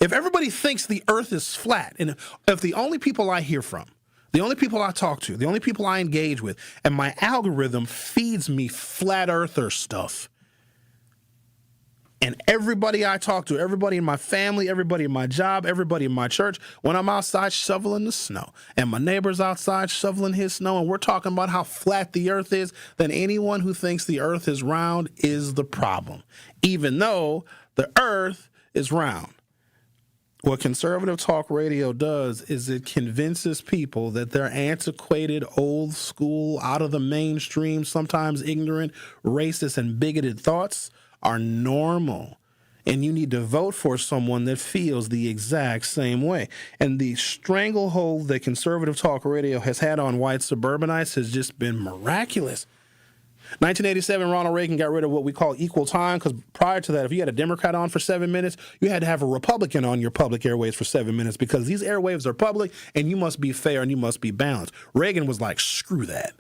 If everybody thinks the earth is flat, and if the only people I hear from, the only people I talk to, the only people I engage with, and my algorithm feeds me flat earther stuff, and everybody I talk to, everybody in my family, everybody in my job, everybody in my church, when I'm outside shoveling the snow, and my neighbor's outside shoveling his snow, and we're talking about how flat the earth is, then anyone who thinks the earth is round is the problem, even though the earth is round. What conservative talk radio does is it convinces people that their antiquated, old school, out of the mainstream, sometimes ignorant, racist, and bigoted thoughts are normal. And you need to vote for someone that feels the exact same way. And the stranglehold that conservative talk radio has had on white suburbanites has just been miraculous. 1987, Ronald Reagan got rid of what we call equal time, because prior to that, if you had a Democrat on for 7 minutes, you had to have a Republican on your public airwaves for 7 minutes, because these airwaves are public and you must be fair and you must be balanced. Reagan was like, screw that.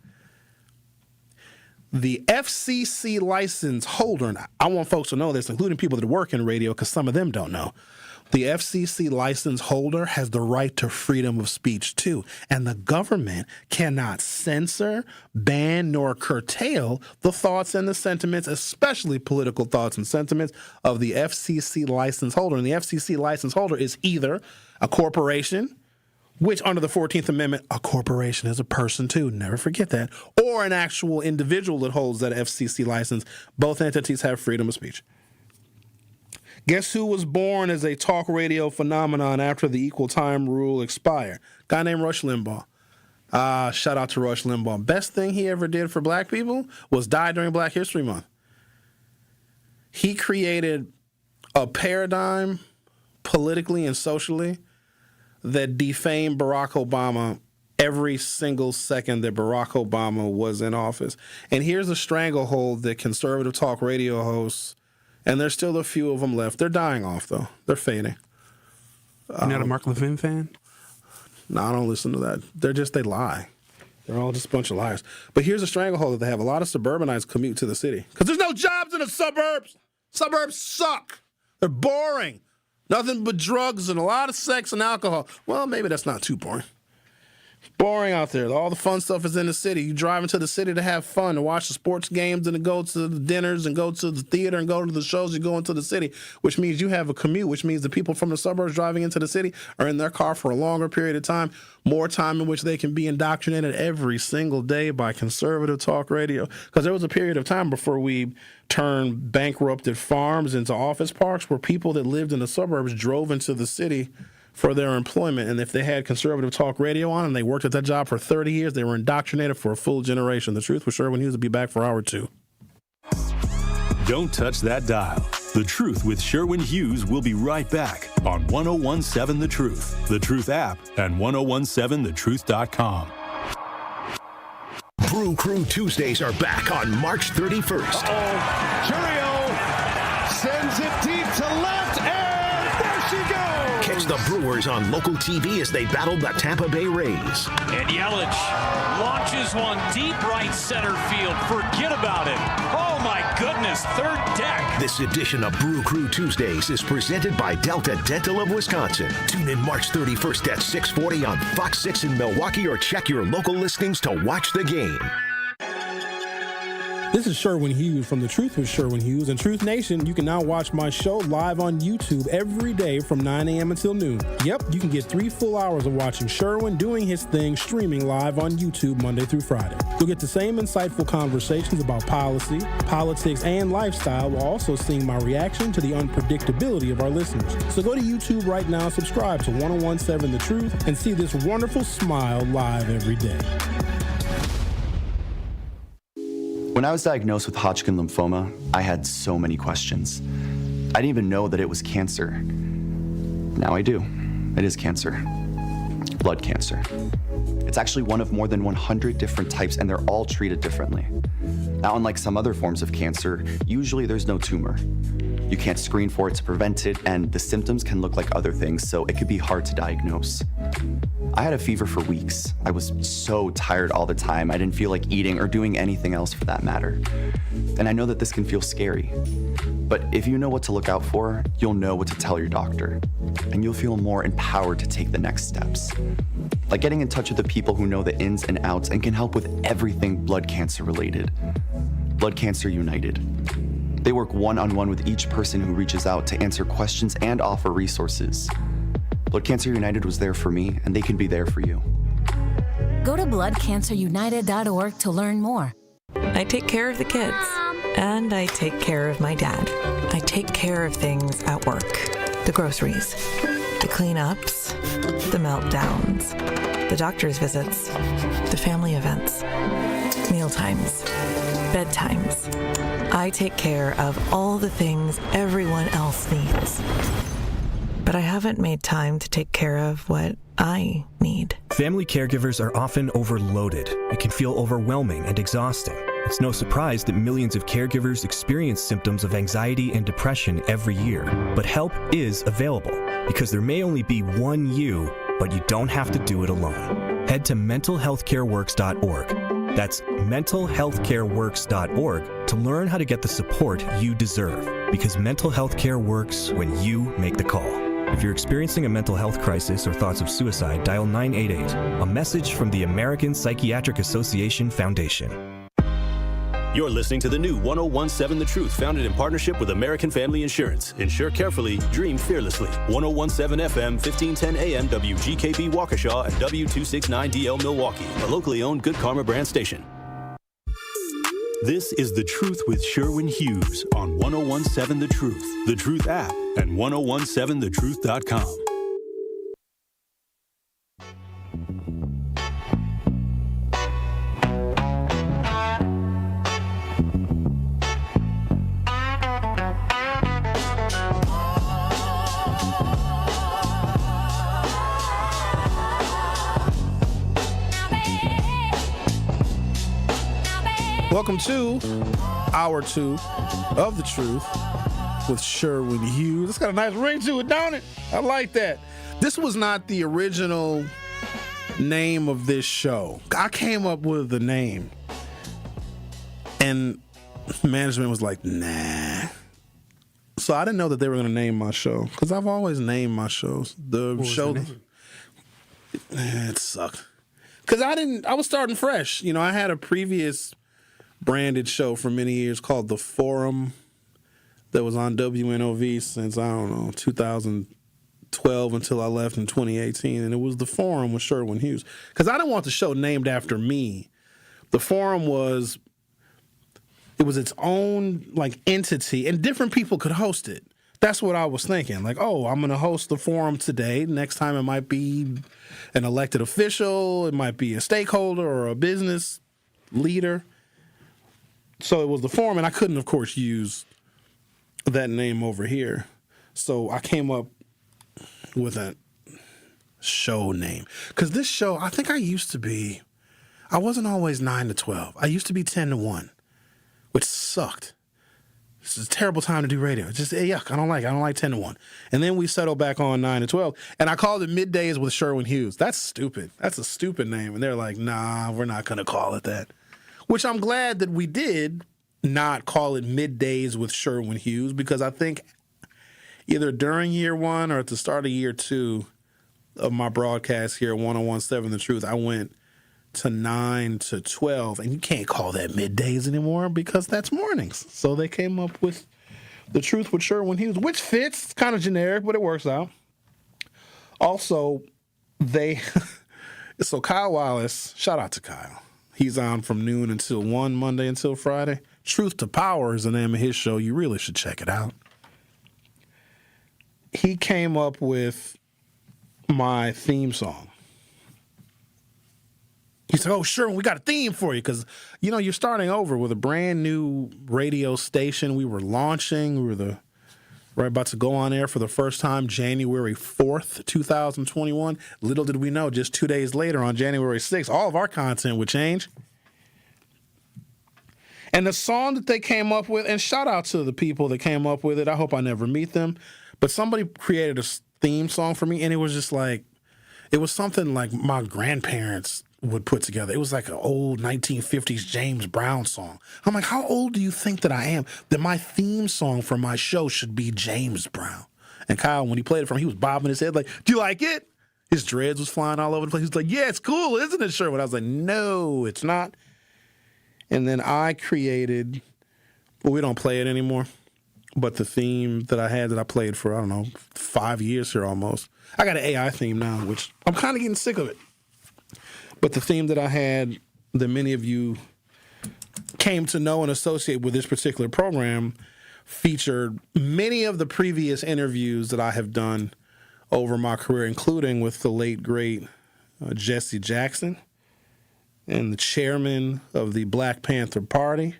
The FCC license holder, and I want folks to know this, including people that work in radio, because some of them don't know. The FCC license holder has the right to freedom of speech, too. And the government cannot censor, ban, nor curtail the thoughts and the sentiments, especially political thoughts and sentiments, of the FCC license holder. And the FCC license holder is either a corporation, which under the 14th Amendment, a corporation is a person, too. Never forget that. Or an actual individual that holds that FCC license. Both entities have freedom of speech. Guess who was born as a talk radio phenomenon after the equal time rule expired? Guy named Rush Limbaugh. Shout out to Rush Limbaugh. Best thing he ever did for black people was die during Black History Month. He created a paradigm politically and socially that defamed Barack Obama every single second that Barack Obama was in office. And here's a stranglehold that conservative talk radio hosts, and there's still a few of them left. They're dying off, though. They're fading. You're not a Mark Levin fan? No, I don't listen to that. They lie. They're all just a bunch of liars. But here's a stranglehold that they have. A lot of suburbanites commute to the city because there's no jobs in the suburbs. Suburbs suck. They're boring. Nothing but drugs and a lot of sex and alcohol. Well, maybe that's not too boring. Boring out there. All the fun stuff is in the city. You drive into the city to have fun, to watch the sports games and to go to the dinners and go to the theater and go to the shows. You go into the city, which means you have a commute, which means the people from the suburbs driving into the city are in their car for a longer period of time, more time in which they can be indoctrinated every single day by conservative talk radio. Because there was a period of time before we turned bankrupted farms into office parks where people that lived in the suburbs drove into the city for their employment. And if they had conservative talk radio on and they worked at that job for 30 years, they were indoctrinated for a full generation. The Truth with Sherwin Hughes will be back for hour 2. Don't touch that dial. The Truth with Sherwin Hughes will be right back on 1017 The Truth, The Truth app, and 1017thetruth.com. Brew Crew Tuesdays are back on March 31st. Churio sends it deep to left, and there she goes. Catch the Brewers on local TV as they battle the Tampa Bay Rays. And Yelich launches one deep right center field. Forget about it. Oh, my goodness. Third deck. This edition of Brew Crew Tuesdays is presented by Delta Dental of Wisconsin. Tune in March 31st at 6:40 on Fox 6 in Milwaukee or check your local listings to watch the game. This is Sherwin Hughes from The Truth with Sherwin Hughes. And Truth Nation, you can now watch my show live on YouTube every day from 9 a.m. until noon. Yep, you can get 3 full hours of watching Sherwin doing his thing streaming live on YouTube Monday through Friday. You'll get the same insightful conversations about policy, politics, and lifestyle while also seeing my reaction to the unpredictability of our listeners. So go to YouTube right now, subscribe to 1017 The Truth, and see this wonderful smile live every day. When I was diagnosed with Hodgkin lymphoma, I had so many questions. I didn't even know that it was cancer. Now I do. It is cancer. Blood cancer. It's actually one of more than 100 different types, and they're all treated differently. Now, unlike some other forms of cancer, usually there's no tumor. You can't screen for it to prevent it, and the symptoms can look like other things, so it could be hard to diagnose. I had a fever for weeks. I was so tired all the time. I didn't feel like eating or doing anything else for that matter. And I know that this can feel scary. But if you know what to look out for, you'll know what to tell your doctor. And you'll feel more empowered to take the next steps. Like getting in touch with the people who know the ins and outs and can help with everything blood cancer related. Blood Cancer United. They work one-on-one with each person who reaches out to answer questions and offer resources. Blood Cancer United was there for me, and they can be there for you. Go to bloodcancerunited.org to learn more. I take care of the kids, and I take care of my dad. I take care of things at work. The groceries, the cleanups, the meltdowns, the doctor's visits, the family events, mealtimes, bedtimes. I take care of all the things everyone else needs. But I haven't made time to take care of what I need. Family caregivers are often overloaded. It can feel overwhelming and exhausting. It's no surprise that millions of caregivers experience symptoms of anxiety and depression every year. But help is available because there may only be one you, but you don't have to do it alone. Head to mentalhealthcareworks.org. That's mentalhealthcareworks.org to learn how to get the support you deserve, because mental health care works when you make the call. If you're experiencing a mental health crisis or thoughts of suicide, dial 988, a message from the American Psychiatric Association Foundation. You're listening to the new 1017 The Truth, founded in partnership with American Family Insurance. Insure carefully, dream fearlessly. 1017 FM, 1510 AM, WGKB Waukesha, and W269DL Milwaukee, a locally owned Good Karma brand station. This is The Truth with Sherwin Hughes on 1017 The Truth, The Truth app, and 1017thetruth.com. Welcome to Hour 2 of The Truth with Sherwin Hughes. It's got a nice ring to it, don't it? I like that. This was not the original name of this show. I came up with the name, and management was like, nah. So I didn't know that they were going to name my show, because I've always named my shows. The show, it sucked. Because I was starting fresh. You know, I had a previous branded show for many years called The Forum that was on WNOV since, 2012 until I left in 2018. And it was The Forum with Sherwin Hughes. Because I didn't want the show named after me. The Forum was its own like entity, and different people could host it. That's what I was thinking. Like, oh, I'm going to host the forum today. Next time it might be an elected official. It might be a stakeholder or a business leader. So it was the forum, and I couldn't, of course, use that name over here. So I came up with a show name. Because this show, I think I wasn't always 9 to 12. I used to be 10 to 1, which sucked. This is a terrible time to do radio. It's just, yuck, I don't like 10 to 1. And then we settled back on 9 to 12, and I called it Middays with Sherwin Hughes. That's stupid. That's a stupid name. And they're like, nah, we're not going to call it that. Which I'm glad that we did not call it Middays with Sherwin Hughes, because I think either during year 1 or at the start of year 2 of my broadcast here at 1017 The Truth, I went to 9 to 12, and you can't call that middays anymore because that's mornings. So they came up with The Truth with Sherwin Hughes, which fits. It's kind of generic, but it works out. Also, so Kyle Wallace, shout out to Kyle. He's on from noon until 1, Monday until Friday. Truth to Power is the name of his show. You really should check it out. He came up with my theme song. He said, oh, sure, we got a theme for you, because, you're starting over with a brand new radio station. We were launching. We were about to go on air for the first time January 4th, 2021. Little did we know, just 2 days later on January 6th, all of our content would change. And the song that they came up with, and shout out to the people that came up with it. I hope I never meet them. But somebody created a theme song for me, and it was just like, it was something like my grandparents would put together. It was like an old 1950s James Brown song. I'm like, how old do you think that I am that my theme song for my show should be James Brown? And Kyle, when he played it for me, he was bobbing his head like, do you like it? His dreads was flying all over the place. He was like, yeah, it's cool, isn't it, Sherwin? I was like, no, it's not. And then I created, we don't play it anymore, but the theme that I had that I played for, 5 years here almost. I got an AI theme now, which I'm kind of getting sick of it. But the theme that I had that many of you came to know and associate with this particular program featured many of the previous interviews that I have done over my career, including with the late, great Jesse Jackson and the chairman of the Black Panther Party,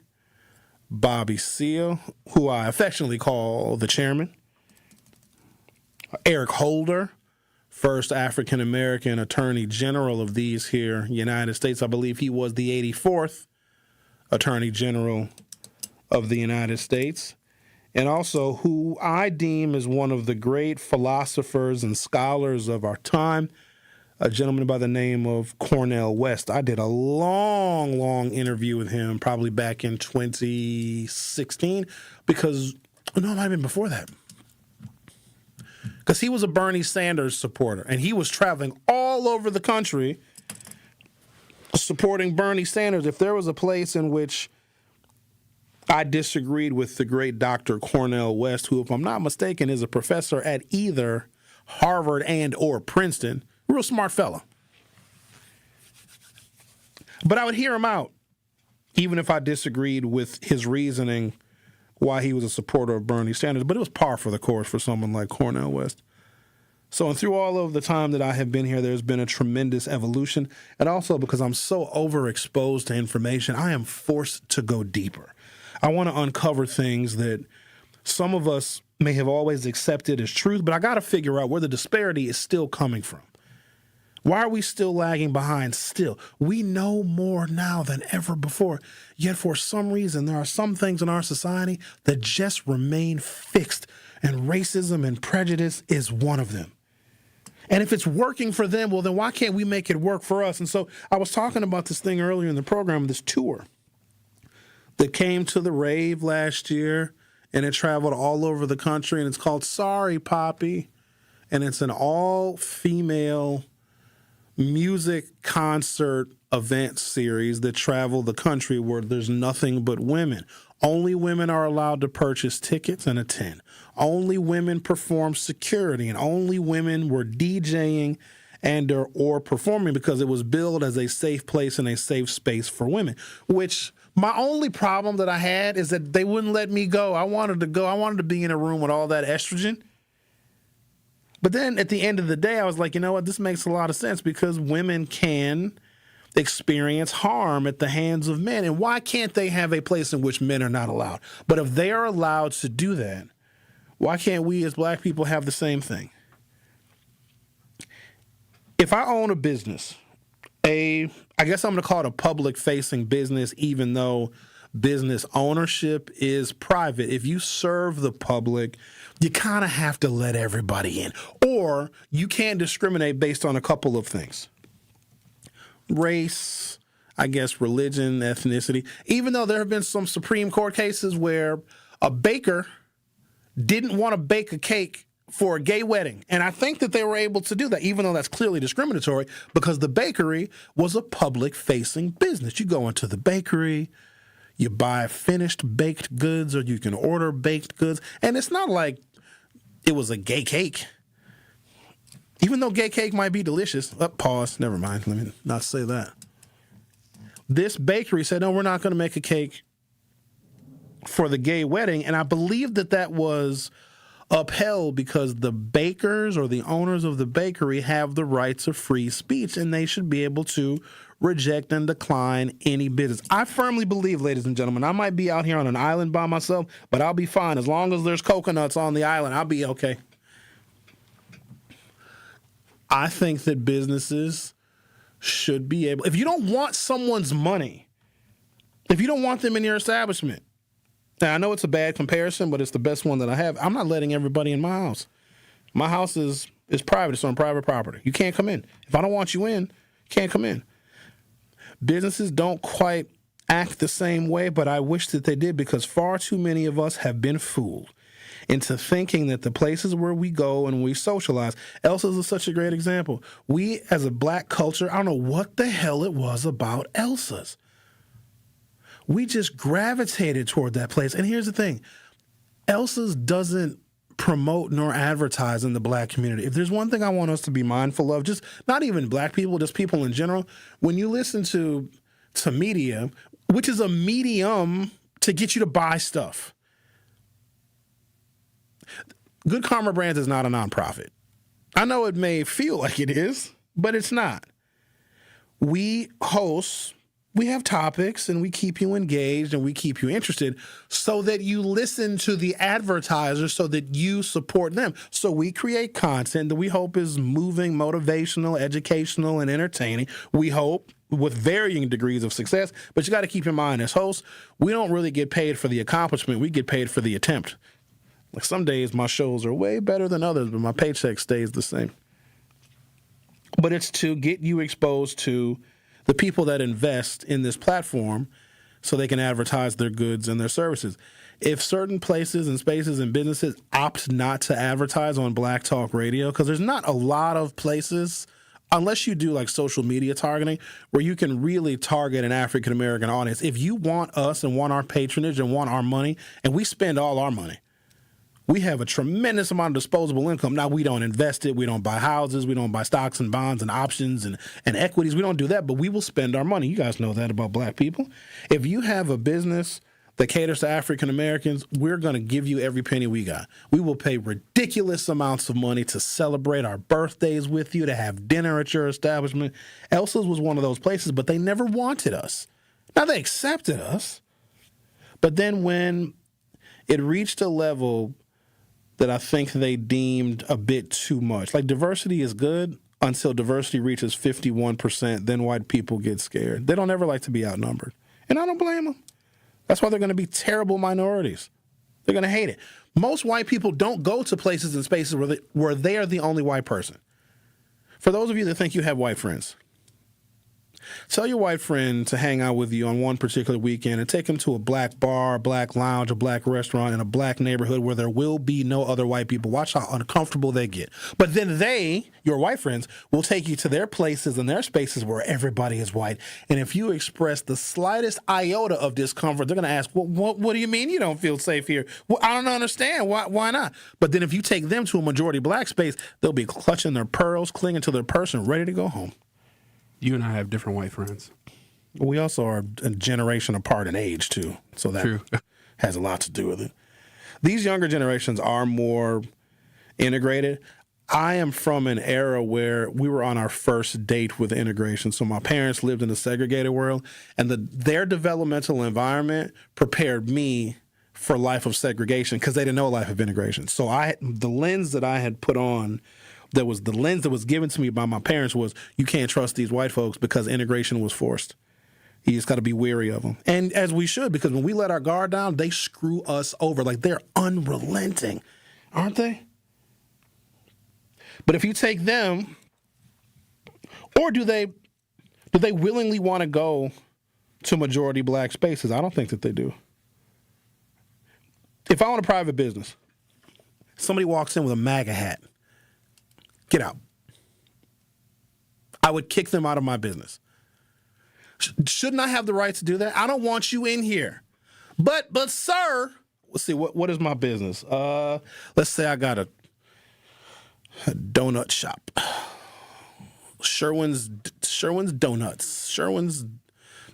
Bobby Seale, who I affectionately call the chairman, Eric Holder, first African-American Attorney General of these here United States. I believe he was the 84th Attorney General of the United States. And also who I deem as one of the great philosophers and scholars of our time, a gentleman by the name of Cornel West. I did a long, long interview with him probably back in 2016 because, no, it might have been before that. Because he was a Bernie Sanders supporter, and he was traveling all over the country supporting Bernie Sanders. If there was a place in which I disagreed with the great Dr. Cornel West, who, if I'm not mistaken, is a professor at either Harvard and or Princeton, real smart fella. But I would hear him out, even if I disagreed with his reasoning why he was a supporter of Bernie Sanders. But it was par for the course for someone like Cornel West. So, and through all of the time that I have been here, there's been a tremendous evolution. And also because I'm so overexposed to information, I am forced to go deeper. I want to uncover things that some of us may have always accepted as truth, but I got to figure out where the disparity is still coming from. Why are we still lagging behind still? We know more now than ever before, yet for some reason there are some things in our society that just remain fixed, and racism and prejudice is one of them. And if it's working for them, well, then why can't we make it work for us? And so I was talking about this thing earlier in the program, this tour that came to the rave last year, and it traveled all over the country, and it's called Sorry, Poppy, and it's an all-female music concert event series that travel the country where there's nothing but women. Only women are allowed to purchase tickets and attend. Only women perform security, and only women were DJing and or performing because it was billed as a safe place and a safe space for women, which my only problem that I had is that they wouldn't let me go. I wanted to go. I wanted to be in a room with all that estrogen. But then at the end of the day, I was like, you know what? This makes a lot of sense because women can experience harm at the hands of men. And why can't they have a place in which men are not allowed? But if they are allowed to do that, why can't we as black people have the same thing? If I own a business, I guess I'm going to call it a public-facing business, even though business ownership is private. If you serve the public, you kind of have to let everybody in. Or you can't discriminate based on a couple of things. Race, I guess religion, ethnicity. Even though there have been some Supreme Court cases where a baker didn't want to bake a cake for a gay wedding. And I think that they were able to do that, even though that's clearly discriminatory, because the bakery was a public-facing business. You go into the bakery, you buy finished baked goods, or you can order baked goods. And it's not like it was a gay cake. Even though gay cake might be delicious. Pause. Never mind. Let me not say that. This bakery said, no, we're not going to make a cake for the gay wedding. And I believe that that was upheld because the bakers or the owners of the bakery have the rights of free speech, and they should be able to reject and decline any business. I firmly believe, ladies and gentlemen, I might be out here on an island by myself, but I'll be fine. As long as there's coconuts on the island, I'll be okay. I think that businesses should be able, if you don't want someone's money, if you don't want them in your establishment, now I know it's a bad comparison, but it's the best one that I have. I'm not letting everybody in my house. My house is private. It's on private property. You can't come in. If I don't want you in, you can't come in. Businesses don't quite act the same way, but I wish that they did because far too many of us have been fooled into thinking that the places where we go and we socialize, Elsa's is such a great example. We, as a black culture, I don't know what the hell it was about Elsa's. We just gravitated toward that place. And here's the thing. Elsa's doesn't promote nor advertise in the black community. If there's one thing I want us to be mindful of, just not even black people, just people in general, when you listen to media, which is a medium to get you to buy stuff, Good Karma Brands is not a nonprofit. I know it may feel like it is, but it's not. We have topics, and we keep you engaged and we keep you interested so that you listen to the advertisers so that you support them. So we create content that we hope is moving, motivational, educational, and entertaining. We hope with varying degrees of success, but you got to keep in mind as hosts, we don't really get paid for the accomplishment. We get paid for the attempt. Like some days my shows are way better than others, but my paycheck stays the same. But it's to get you exposed to the people that invest in this platform so they can advertise their goods and their services. If certain places and spaces and businesses opt not to advertise on Black Talk Radio, because there's not a lot of places, unless you do like social media targeting, where you can really target an African-American audience. If you want us and want our patronage and want our money, and we spend all our money, we have a tremendous amount of disposable income. Now, we don't invest it. We don't buy houses. We don't buy stocks and bonds and options and equities. We don't do that, but we will spend our money. You guys know that about black people. If you have a business that caters to African Americans, we're going to give you every penny we got. We will pay ridiculous amounts of money to celebrate our birthdays with you, to have dinner at your establishment. Elsa's was one of those places, but they never wanted us. Now, they accepted us, but then when it reached a level that I think they deemed a bit too much. Like, diversity is good until diversity reaches 51%, then white people get scared. They don't ever like to be outnumbered. And I don't blame them. That's why they're going to be terrible minorities. They're going to hate it. Most white people don't go to places and spaces where they are the only white person. For those of you that think you have white friends, tell your white friend to hang out with you on one particular weekend and take him to a black bar, a black lounge, a black restaurant in a black neighborhood where there will be no other white people. Watch how uncomfortable they get. But then they, your white friends, will take you to their places and their spaces where everybody is white. And if you express the slightest iota of discomfort, they're going to ask, what do you mean you don't feel safe here? Well, I don't understand. Why not? But then if you take them to a majority black space, they'll be clutching their pearls, clinging to their purse, and ready to go home. You and I have different white friends. We also are a generation apart in age, too. So that has a lot to do with it. These younger generations are more integrated. I am from an era where we were on our first date with integration. So my parents lived in a segregated world, and their developmental environment prepared me for life of segregation because they didn't know a life of integration. So the lens that I had put on, that was the lens that was given to me by my parents, was you can't trust these white folks because integration was forced. You just got to be wary of them. And as we should, because when we let our guard down, they screw us over. Like, they're unrelenting, aren't they? But if you take them, or do they willingly want to go to majority black spaces? I don't think that they do. If I own a private business, somebody walks in with a MAGA hat, get out. I would kick them out of my business. Shouldn't I have the right to do that? I don't want you in here. But sir, let's see, what is my business? Let's say I got a donut shop. Sherwin's Donuts. Sherwin's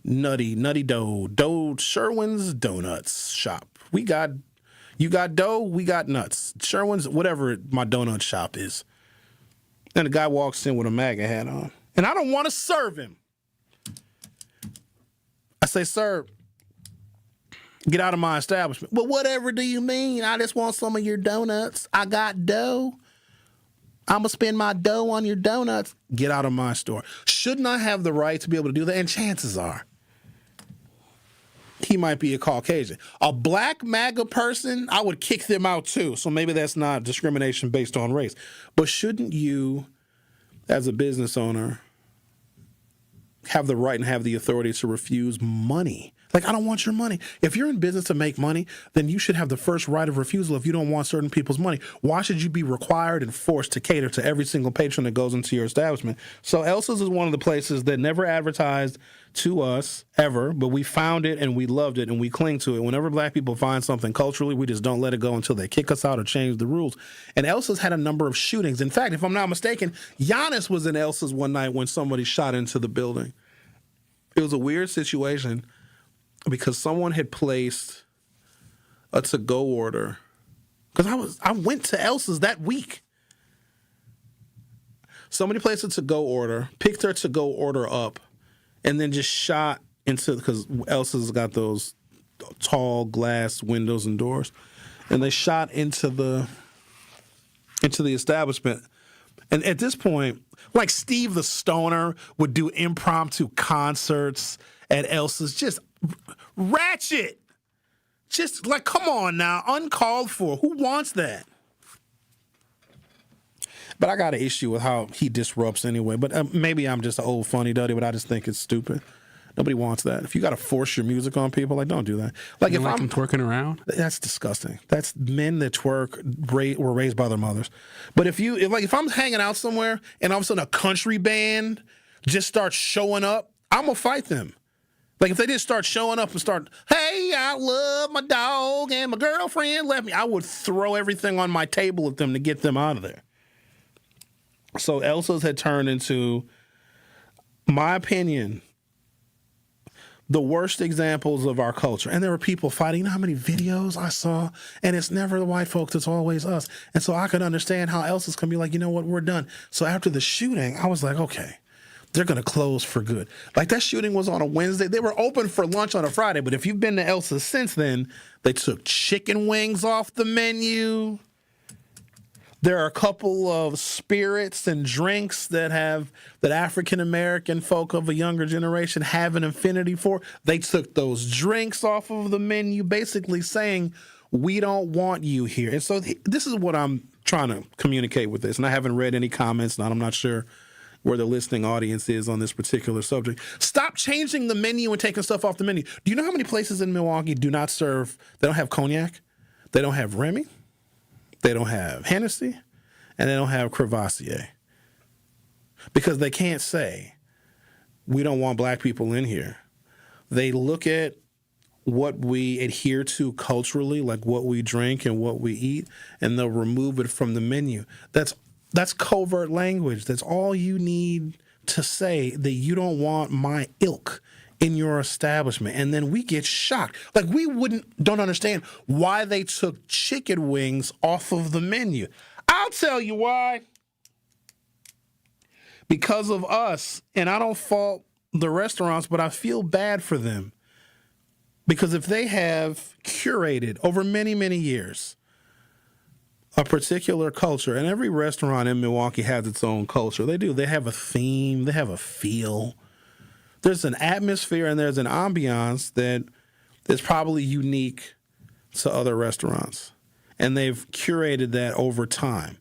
Nutty Dough. Sherwin's Donuts shop. You got dough, we got nuts. Sherwin's, whatever my donut shop is. And the guy walks in with a MAGA hat on. And I don't want to serve him. I say, sir, get out of my establishment. Well, whatever do you mean? I just want some of your donuts. I got dough. I'm going to spend my dough on your donuts. Get out of my store. Shouldn't I have the right to be able to do that? And chances are, he might be a Caucasian. A black MAGA person, I would kick them out too. So maybe that's not discrimination based on race. But shouldn't you, as a business owner, have the right and have the authority to refuse money? Like, I don't want your money. If you're in business to make money, then you should have the first right of refusal if you don't want certain people's money. Why should you be required and forced to cater to every single patron that goes into your establishment? So Elsa's is one of the places that never advertised to us ever, but we found it and we loved it and we cling to it. Whenever black people find something culturally, we just don't let it go until they kick us out or change the rules. And Elsa's had a number of shootings. In fact, if I'm not mistaken, Giannis was in Elsa's one night when somebody shot into the building. It was a weird situation because someone had placed a to-go order Because I went to Elsa's that week. Somebody placed a to-go order, picked their to-go order up, and then just shot into, because Elsa's got those tall glass windows and doors, and they shot into the establishment. And at this point, like Steve the Stoner would do impromptu concerts at Elsa's, just ratchet. Just like, come on now, uncalled for. Who wants that? But I got an issue with how he disrupts anyway. But maybe I'm just an old funny duddy, but I just think it's stupid. Nobody wants that. If you got to force your music on people, like, don't do that. Like, you if like I'm them twerking around, that's disgusting. That's men that twerk were raised by their mothers. But if I'm hanging out somewhere and all of a sudden a country band just starts showing up, I'm gonna fight them. Like, if they just start showing up and start, hey, I love my dog and my girlfriend left me, I would throw everything on my table at them to get them out of there. So Elsa's had turned into, my opinion, the worst examples of our culture. And there were people fighting. You know how many videos I saw? And it's never the white folks, it's always us. And so I could understand how Elsa's can be like, you know what, we're done. So after the shooting, I was like, okay, they're going to close for good. Like, that shooting was on a Wednesday. They were open for lunch on a Friday. But if you've been to Elsa's since then, they took chicken wings off the menu. There are a couple of spirits and drinks that African-American folk of a younger generation have an affinity for. They took those drinks off of the menu, basically saying, we don't want you here. And so this is what I'm trying to communicate with this. And I haven't read any comments, and I'm not sure where the listening audience is on this particular subject. Stop changing the menu and taking stuff off the menu. Do you know how many places in Milwaukee they don't have cognac, they don't have Remy, they don't have Hennessy, and they don't have Crevassier? Because they can't say, we don't want black people in here. They look at what we adhere to culturally, like what we drink and what we eat, and they'll remove it from the menu. That's covert language. That's all you need to say, that you don't want my ilk in your establishment. And then we get shocked. Like, we don't understand why they took chicken wings off of the menu. I'll tell you why. Because of us. And I don't fault the restaurants, but I feel bad for them. Because if they have curated over many, many years a particular culture, and every restaurant in Milwaukee has its own culture. They do. They have a theme. They have a feel. There's an atmosphere and there's an ambiance that is probably unique to other restaurants. And they've curated that over time.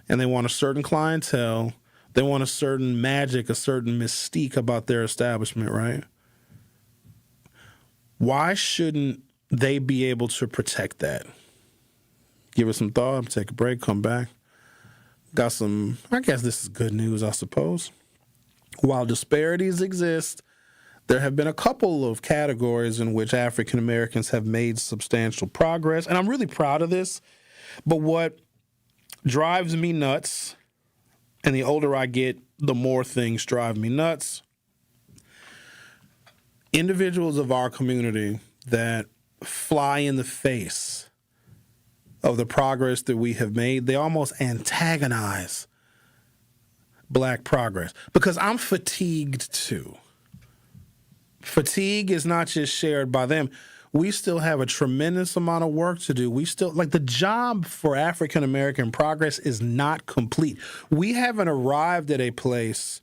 And they want a certain clientele. They want a certain magic, a certain mystique about their establishment, right? Why shouldn't they be able to protect that? Give it some thought, take a break, come back. Got some, I guess this is good news, I suppose. While disparities exist, there have been a couple of categories in which African Americans have made substantial progress, and I'm really proud of this. But what drives me nuts, and the older I get, the more things drive me nuts, individuals of our community that fly in the face of the progress that we have made, they almost antagonize black progress. Because I'm fatigued too. Fatigue is not just shared by them. We still have a tremendous amount of work to do. We still, like, the job for African American progress is not complete. We haven't arrived at a place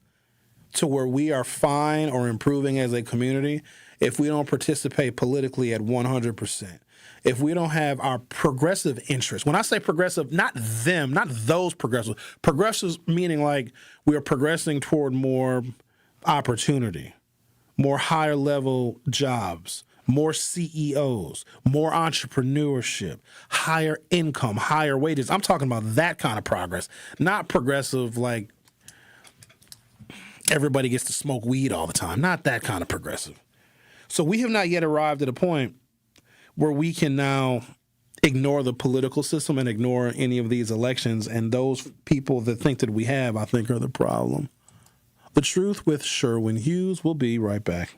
to where we are fine or improving as a community if we don't participate politically at 100%. If we don't have our progressive interests. When I say progressive, not them, not those progressives. Progressives meaning like we are progressing toward more opportunity, more higher level jobs, more CEOs, more entrepreneurship, higher income, higher wages. I'm talking about that kind of progress, not progressive like everybody gets to smoke weed all the time. Not that kind of progressive. So we have not yet arrived at a point where we can now ignore the political system and ignore any of these elections. And those people that think that we have, I think, are the problem. The Truth with Sherwin Hughes. Will be right back.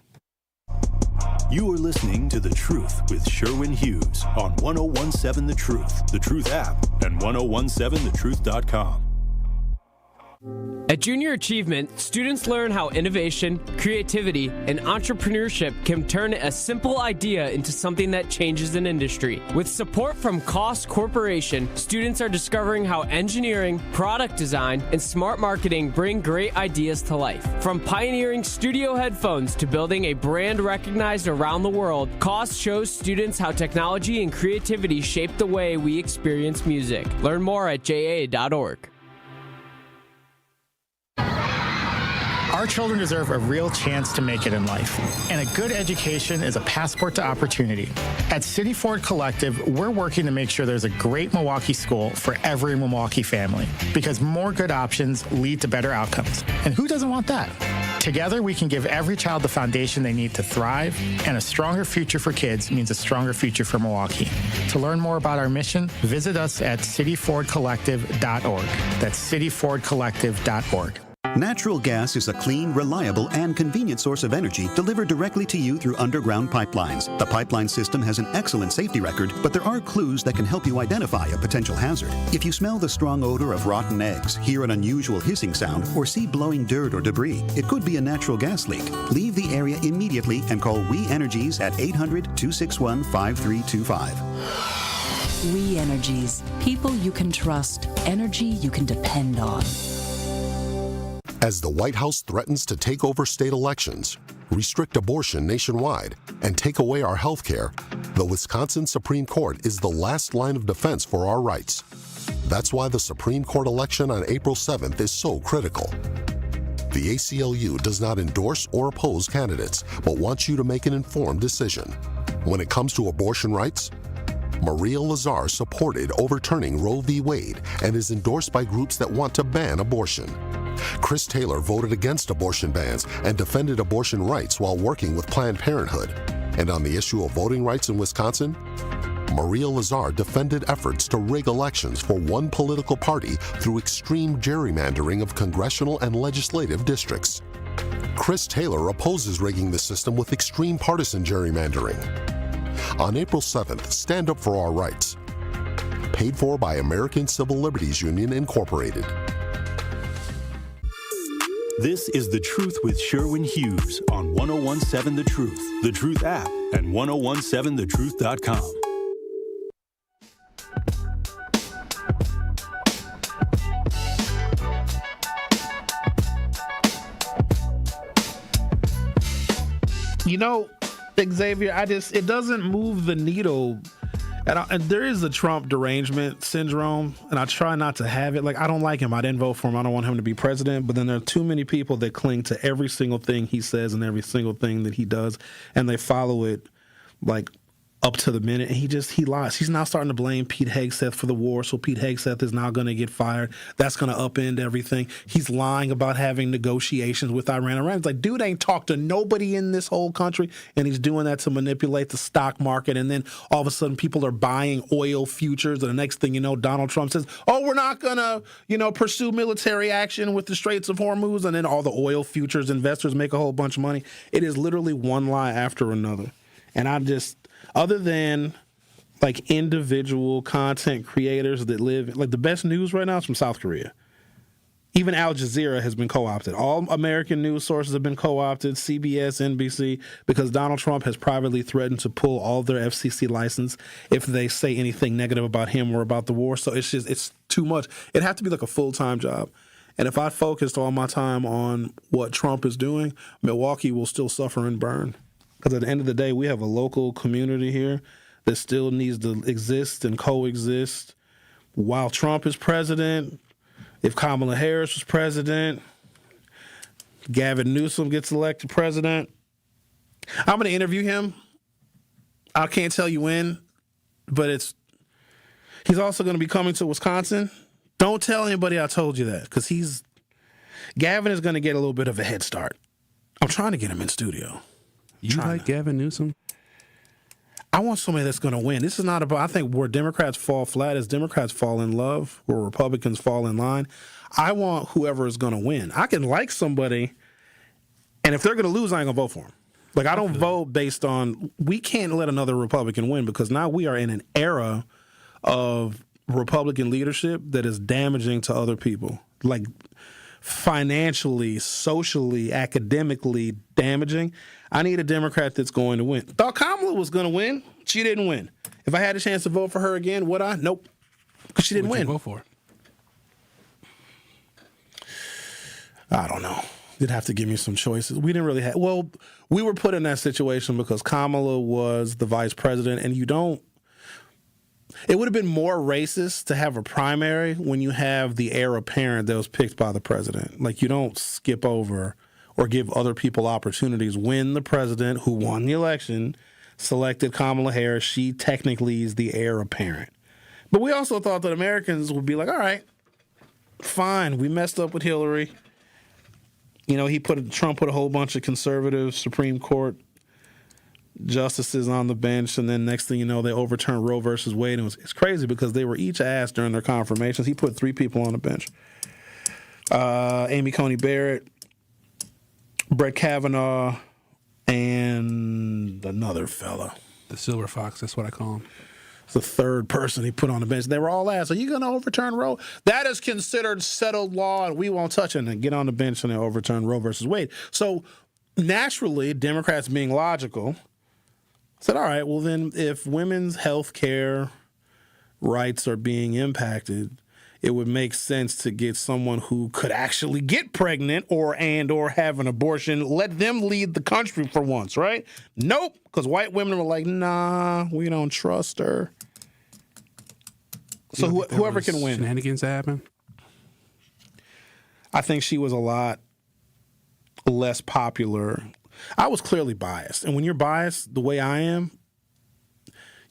You are listening to The Truth with Sherwin Hughes on 1017 The Truth, The Truth app, and 1017thetruth.com. At Junior Achievement, students learn how innovation, creativity, and entrepreneurship can turn a simple idea into something that changes an industry. With support from Cost Corporation, students are discovering how engineering, product design, and smart marketing bring great ideas to life. From pioneering studio headphones to building a brand recognized around the world, Cost shows students how technology and creativity shape the way we experience music. Learn more at ja.org. Our children deserve a real chance to make it in life, and a good education is a passport to opportunity. At City Ford Collective, we're working to make sure there's a great Milwaukee school for every Milwaukee family, because more good options lead to better outcomes. And who doesn't want that? Together, we can give every child the foundation they need to thrive, and a stronger future for kids means a stronger future for Milwaukee. To learn more about our mission, visit us at cityfordcollective.org. That's cityfordcollective.org. Natural gas is a clean, reliable, and convenient source of energy delivered directly to you through underground pipelines. The pipeline system has an excellent safety record, but there are clues that can help you identify a potential hazard. If you smell the strong odor of rotten eggs, hear an unusual hissing sound, or see blowing dirt or debris, it could be a natural gas leak. Leave the area immediately and call We Energies at 800-261-5325. We Energies. People you can trust. Energy you can depend on. As the White House threatens to take over state elections, restrict abortion nationwide, and take away our health care, the Wisconsin Supreme Court is the last line of defense for our rights. That's why the Supreme Court election on April 7th is so critical. The ACLU does not endorse or oppose candidates, but wants you to make an informed decision. When it comes to abortion rights, Maria Lazar supported overturning Roe v. Wade and is endorsed by groups that want to ban abortion. Chris Taylor voted against abortion bans and defended abortion rights while working with Planned Parenthood. And on the issue of voting rights in Wisconsin, Maria Lazar defended efforts to rig elections for one political party through extreme gerrymandering of congressional and legislative districts. Chris Taylor opposes rigging the system with extreme partisan gerrymandering. On April 7th, stand up for our rights. Paid for by American Civil Liberties Union, Incorporated. This is The Truth with Sherwin Hughes on 1017 The Truth, The Truth app, and 1017thetruth.com. You know, Xavier, it doesn't move the needle. And there is a Trump derangement syndrome, and I try not to have it. Like, I don't like him. I didn't vote for him. I don't want him to be president. But then there are too many people that cling to every single thing he says and every single thing that he does, and they follow it like up to the minute, and he lies. He's now starting to blame Pete Hegseth for the war, so Pete Hegseth is now going to get fired. That's going to upend everything. He's lying about having negotiations with Iran. Iran's like, dude ain't talked to nobody in this whole country, and he's doing that to manipulate the stock market, and then all of a sudden people are buying oil futures, and the next thing you know, Donald Trump says, oh, we're not going to, pursue military action with the Straits of Hormuz, and then all the oil futures investors make a whole bunch of money. It is literally one lie after another. And other than like individual content creators that live, like the best news right now is from South Korea. Even Al Jazeera has been co-opted. All American news sources have been co-opted, CBS, NBC, because Donald Trump has privately threatened to pull all their FCC license if they say anything negative about him or about the war. So it's too much. It'd have to be like a full-time job. And if I focused all my time on what Trump is doing, Milwaukee will still suffer and burn. Because at the end of the day, we have a local community here that still needs to exist and coexist. While Trump is president, if Kamala Harris was president, Gavin Newsom gets elected president, I'm going to interview him. I can't tell you when, but he's also going to be coming to Wisconsin. Don't tell anybody I told you that, because Gavin is going to get a little bit of a head start. I'm trying to get him in studio. You like Gavin Newsom? I want somebody that's going to win. This is not about, I think where Democrats fall flat is Democrats fall in love, where Republicans fall in line. I want whoever is going to win. I can like somebody, and if they're going to lose, I ain't going to vote for them. Like, I don't vote based on, we can't let another Republican win because now we are in an era of Republican leadership that is damaging to other people. Like, financially, socially, academically damaging. I need a Democrat that's going to win. Thought Kamala was going to win. She didn't win. If I had a chance to vote for her again, would I? Nope. Because she didn't win. Vote for? I don't know. You'd have to give me some choices. We didn't really have. Well, we were put in that situation because Kamala was the vice president, and you don't. It would have been more racist to have a primary when you have the heir apparent that was picked by the president. Like, you don't skip over or give other people opportunities. When the president who won the election selected Kamala Harris, she technically is the heir apparent. But we also thought that Americans would be like, all right, fine, we messed up with Hillary. You know, Trump put a whole bunch of conservative Supreme Court justices on the bench, and then next thing you know, they overturned Roe versus Wade. And it's crazy because they were each asked during their confirmations. He put 3 people on the bench. Amy Coney Barrett, Brett Kavanaugh, and another fella. The Silver Fox, that's what I call him. It's the third person he put on the bench. They were all asked, are you going to overturn Roe? That is considered settled law, and we won't touch it. And then get on the bench and they overturn Roe versus Wade. So naturally, Democrats being logical said, all right, well then if women's health care rights are being impacted, it would make sense to get someone who could actually get pregnant or have an abortion. Let them lead the country for once, right? Nope, because white women were like, nah, we don't trust her. So whoever can win. Shenanigans happen? I think she was a lot less popular. I was clearly biased. And when you're biased the way I am,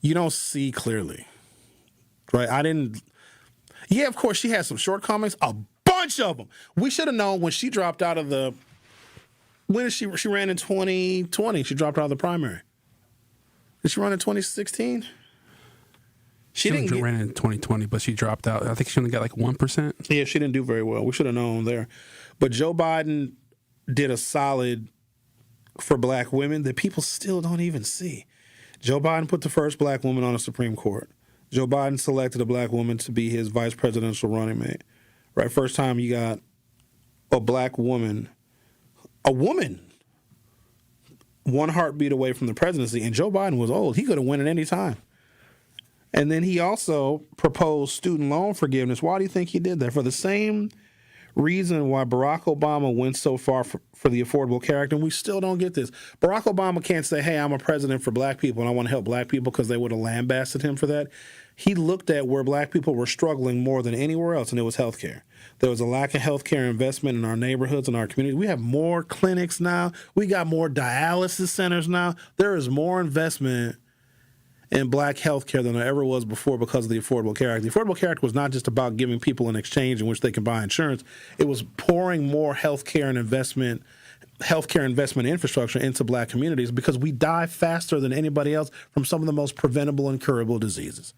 you don't see clearly, right? Yeah, of course, she had some shortcomings, a bunch of them. We should have known when she dropped out of the, when did she ran in 2020, she dropped out of the primary. Did she run in 2016? She ran in 2020, but she dropped out. I think she only got like 1%. Yeah, she didn't do very well. We should have known there. But Joe Biden did a solid for black women that people still don't even see. Joe Biden put the first black woman on the Supreme Court. Joe Biden selected a black woman to be his vice presidential running mate. Right, first time you got a black woman, one heartbeat away from the presidency, and Joe Biden was old. He could have won at any time. And then he also proposed student loan forgiveness. Why do you think he did that? For the same reason why Barack Obama went so far for the Affordable Care Act, and we still don't get this. Barack Obama can't say, hey, I'm a president for black people and I want to help black people, because they would have lambasted him for that. He looked at where black people were struggling more than anywhere else, and it was health care. There was a lack of health care investment in our neighborhoods and our communities. We have more clinics now. We got more dialysis centers now. There is more investment in black health care than there ever was before because of the Affordable Care Act. The Affordable Care Act was not just about giving people an exchange in which they can buy insurance. It was pouring more healthcare investment infrastructure into black communities because we die faster than anybody else from some of the most preventable and curable diseases.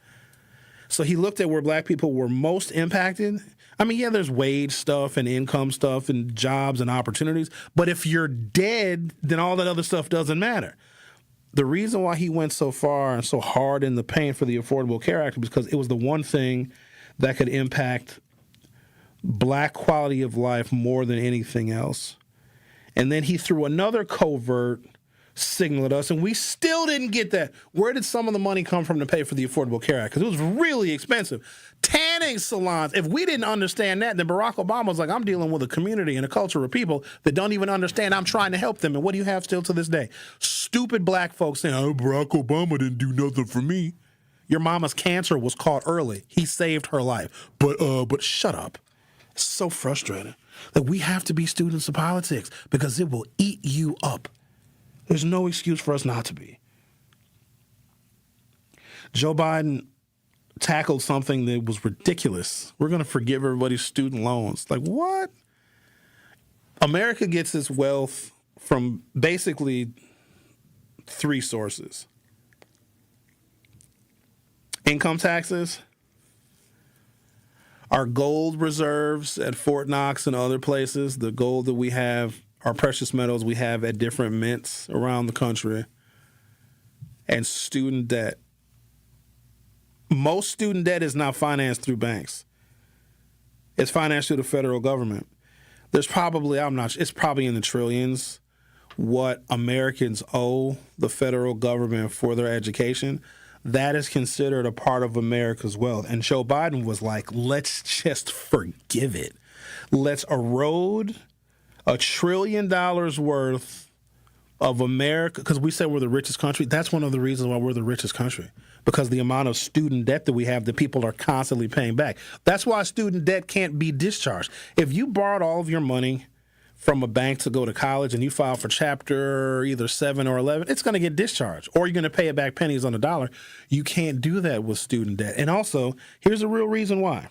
So he looked at where black people were most impacted. I mean, yeah, there's wage stuff and income stuff and jobs and opportunities, but if you're dead, then all that other stuff doesn't matter. The reason why he went so far and so hard in the paint for the Affordable Care Act was because it was the one thing that could impact black quality of life more than anything else. And then he threw another covert signal at us, and we still didn't get that. Where did some of the money come from to pay for the Affordable Care Act? Because it was really expensive. Tanning salons. If we didn't understand that, then Barack Obama was like, I'm dealing with a community and a culture of people that don't even understand I'm trying to help them. And what do you have still to this day? Stupid black folks saying, oh, Barack Obama didn't do nothing for me. Your mama's cancer was caught early. He saved her life. But shut up. It's so frustrating. Like, we have to be students of politics because it will eat you up. There's no excuse for us not to be. Joe Biden tackled something that was ridiculous. We're going to forgive everybody's student loans. Like, what? America gets its wealth from basically 3 sources. Income taxes, our gold reserves at Fort Knox and other places, the gold that we have our precious metals we have at different mints around the country, and student debt. Most student debt is not financed through banks. It's financed through the federal government. There's probably, it's probably in the trillions what Americans owe the federal government for their education. That is considered a part of America's wealth. And Joe Biden was like, let's just forgive it. Let's erode $1 trillion worth of America, because we say we're the richest country. That's one of the reasons why we're the richest country, because the amount of student debt that we have that people are constantly paying back. That's why student debt can't be discharged. If you borrowed all of your money from a bank to go to college and you file for chapter either 7 or 11, it's going to get discharged, or you're going to pay it back pennies on the dollar. You can't do that with student debt. And also, here's the real reason why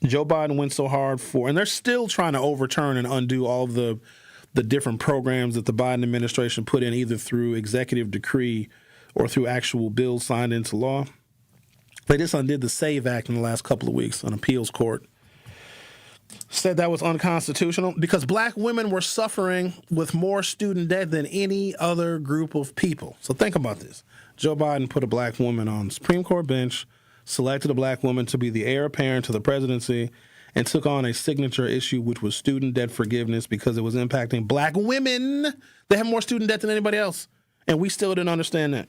Joe Biden went so hard for, and they're still trying to overturn and undo all of the different programs that the Biden administration put in, either through executive decree or through actual bills signed into law. They just undid the SAVE Act in the last couple of weeks. An appeals court said that was unconstitutional because black women were suffering with more student debt than any other group of people. So think about this. Joe Biden put a black woman on the Supreme Court bench, selected a black woman to be the heir apparent to the presidency, and took on a signature issue, which was student debt forgiveness, because it was impacting black women. They have more student debt than anybody else, and we still didn't understand that.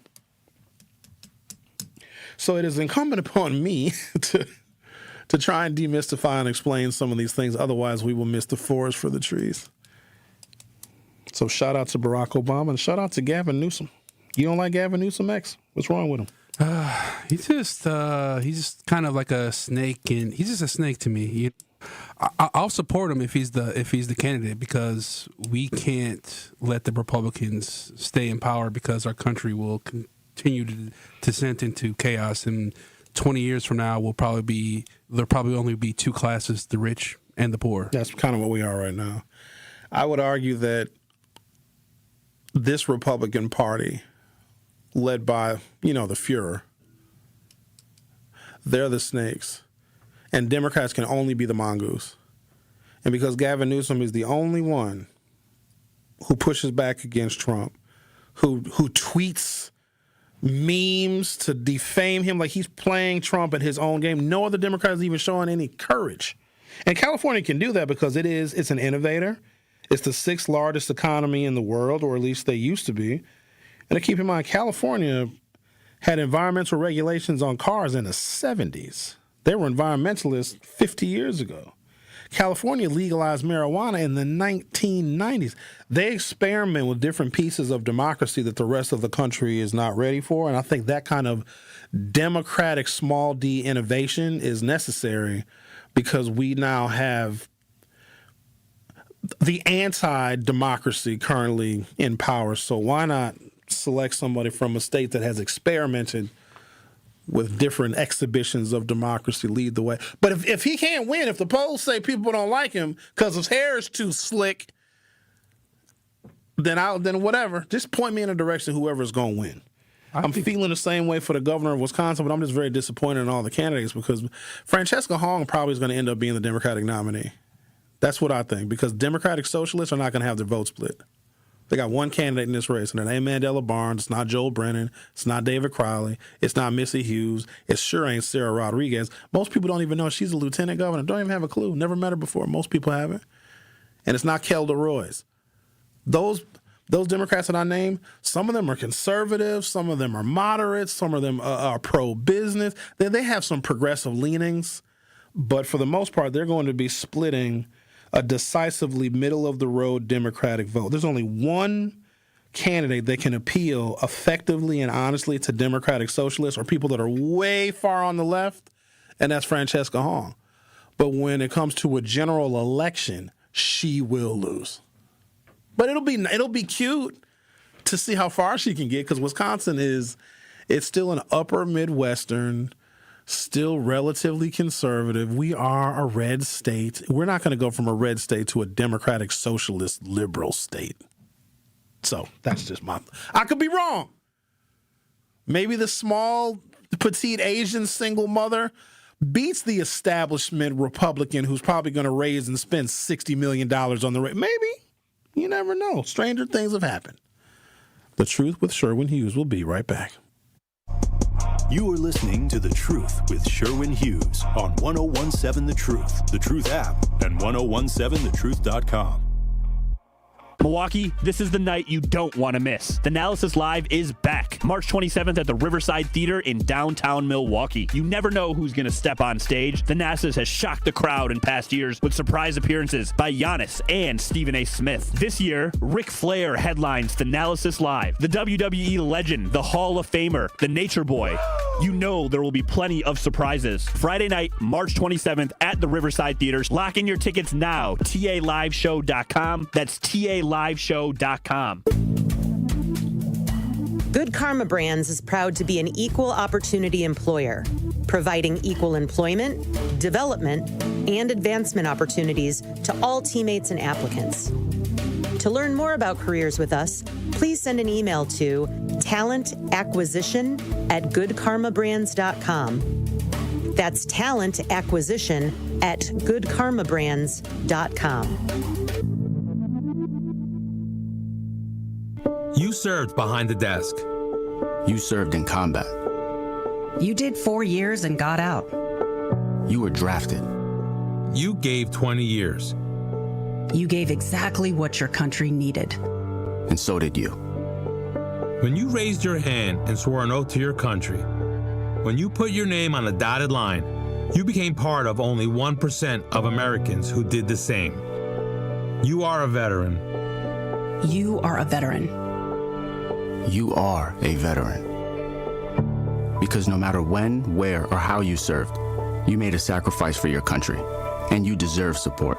So it is incumbent upon me to try and demystify and explain some of these things. Otherwise, we will miss the forest for the trees. So shout out to Barack Obama and shout out to Gavin Newsom. You don't like Gavin Newsom, X? What's wrong with him? He's just kind of like a snake, and he's just a snake to me. I'll support him if he's the candidate, because we can't let the Republicans stay in power, because our country will continue to descend into chaos. And 20 years from now, there'll probably only be two classes: the rich and the poor. That's kind of what we are right now. I would argue that this Republican Party, led by, the Fuhrer, they're the snakes. And Democrats can only be the mongoose. And because Gavin Newsom is the only one who pushes back against Trump, who tweets memes to defame him like he's playing Trump at his own game, no other Democrat is even showing any courage. And California can do that because it's an innovator. It's the 6th largest economy in the world, or at least they used to be. And to keep in mind, California had environmental regulations on cars in the 70s. They were environmentalists 50 years ago. California legalized marijuana in the 1990s. They experiment with different pieces of democracy that the rest of the country is not ready for. And I think that kind of democratic small d innovation is necessary, because we now have the anti-democracy currently in power. So why not select somebody from a state that has experimented with different exhibitions of democracy, lead the way? But if he can't win, if the polls say people don't like him because his hair is too slick, then whatever. Just point me in a direction whoever's going to win. I'm feeling the same way for the governor of Wisconsin, but I'm just very disappointed in all the candidates, because Francesca Hong probably is going to end up being the Democratic nominee. That's what I think, because Democratic socialists are not going to have their vote split. They got one candidate in this race, and it ain't Mandela Barnes, it's not Joel Brennan, it's not David Crowley, it's not Missy Hughes, it sure ain't Sarah Rodriguez. Most people don't even know she's a lieutenant governor, don't even have a clue, never met her before. Most people haven't. And it's not Kelda Royce. Those Democrats that I named, some of them are conservative, some of them are moderates, some of them are pro-business. They have some progressive leanings, but for the most part, they're going to be splitting a decisively middle-of-the-road Democratic vote. There's only one candidate that can appeal effectively and honestly to Democratic socialists or people that are way far on the left, and that's Francesca Hong. But when it comes to a general election, she will lose. But it'll be cute to see how far she can get, because Wisconsin it's still an upper Midwestern, still relatively conservative. We are a red state. We're not going to go from a red state to a democratic, socialist, liberal state. So that's just I could be wrong. Maybe the small, petite Asian single mother beats the establishment Republican who's probably going to raise and spend $60 million on the rate. Maybe. You never know. Stranger things have happened. The Truth with Sherwin Hughes will be right back. You are listening to The Truth with Sherwin Hughes on 1017 The Truth app, and 1017thetruth.com. Milwaukee, this is the night you don't want to miss. The Analysis Live is back, March 27th at the Riverside Theater in downtown Milwaukee. You never know who's going to step on stage. The Analysis has shocked the crowd in past years with surprise appearances by Giannis and Stephen A. Smith. This year, Ric Flair headlines The Analysis Live. The WWE legend, the Hall of Famer, the Nature Boy. You know there will be plenty of surprises. Friday night, March 27th at the Riverside Theaters. Lock in your tickets now. TALiveshow.com. That's TALiveshow.com. Good Karma Brands is proud to be an equal opportunity employer, providing equal employment, development, and advancement opportunities to all teammates and applicants. To learn more about careers with us, please send an email to talentacquisition@goodkarmabrands.com. That's talentacquisition@goodkarmabrands.com. You served behind the desk. You served in combat. You did 4 years and got out. You were drafted. You gave 20 years. You gave exactly what your country needed. And so did you. When you raised your hand and swore an oath to your country, when you put your name on a dotted line, you became part of only 1% of Americans who did the same. You are a veteran. You are a veteran. You are a veteran. Because no matter when, where, or how you served, you made a sacrifice for your country, and you deserve support.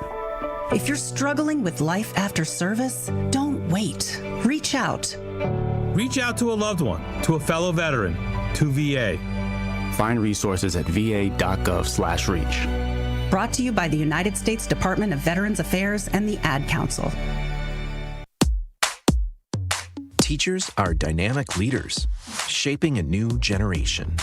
If you're struggling with life after service, don't wait. Reach out. Reach out to a loved one, to a fellow veteran, to VA. Find resources at va.gov/reach. Brought to you by the United States Department of Veterans Affairs and the Ad Council. Teachers are dynamic leaders, shaping a new generation.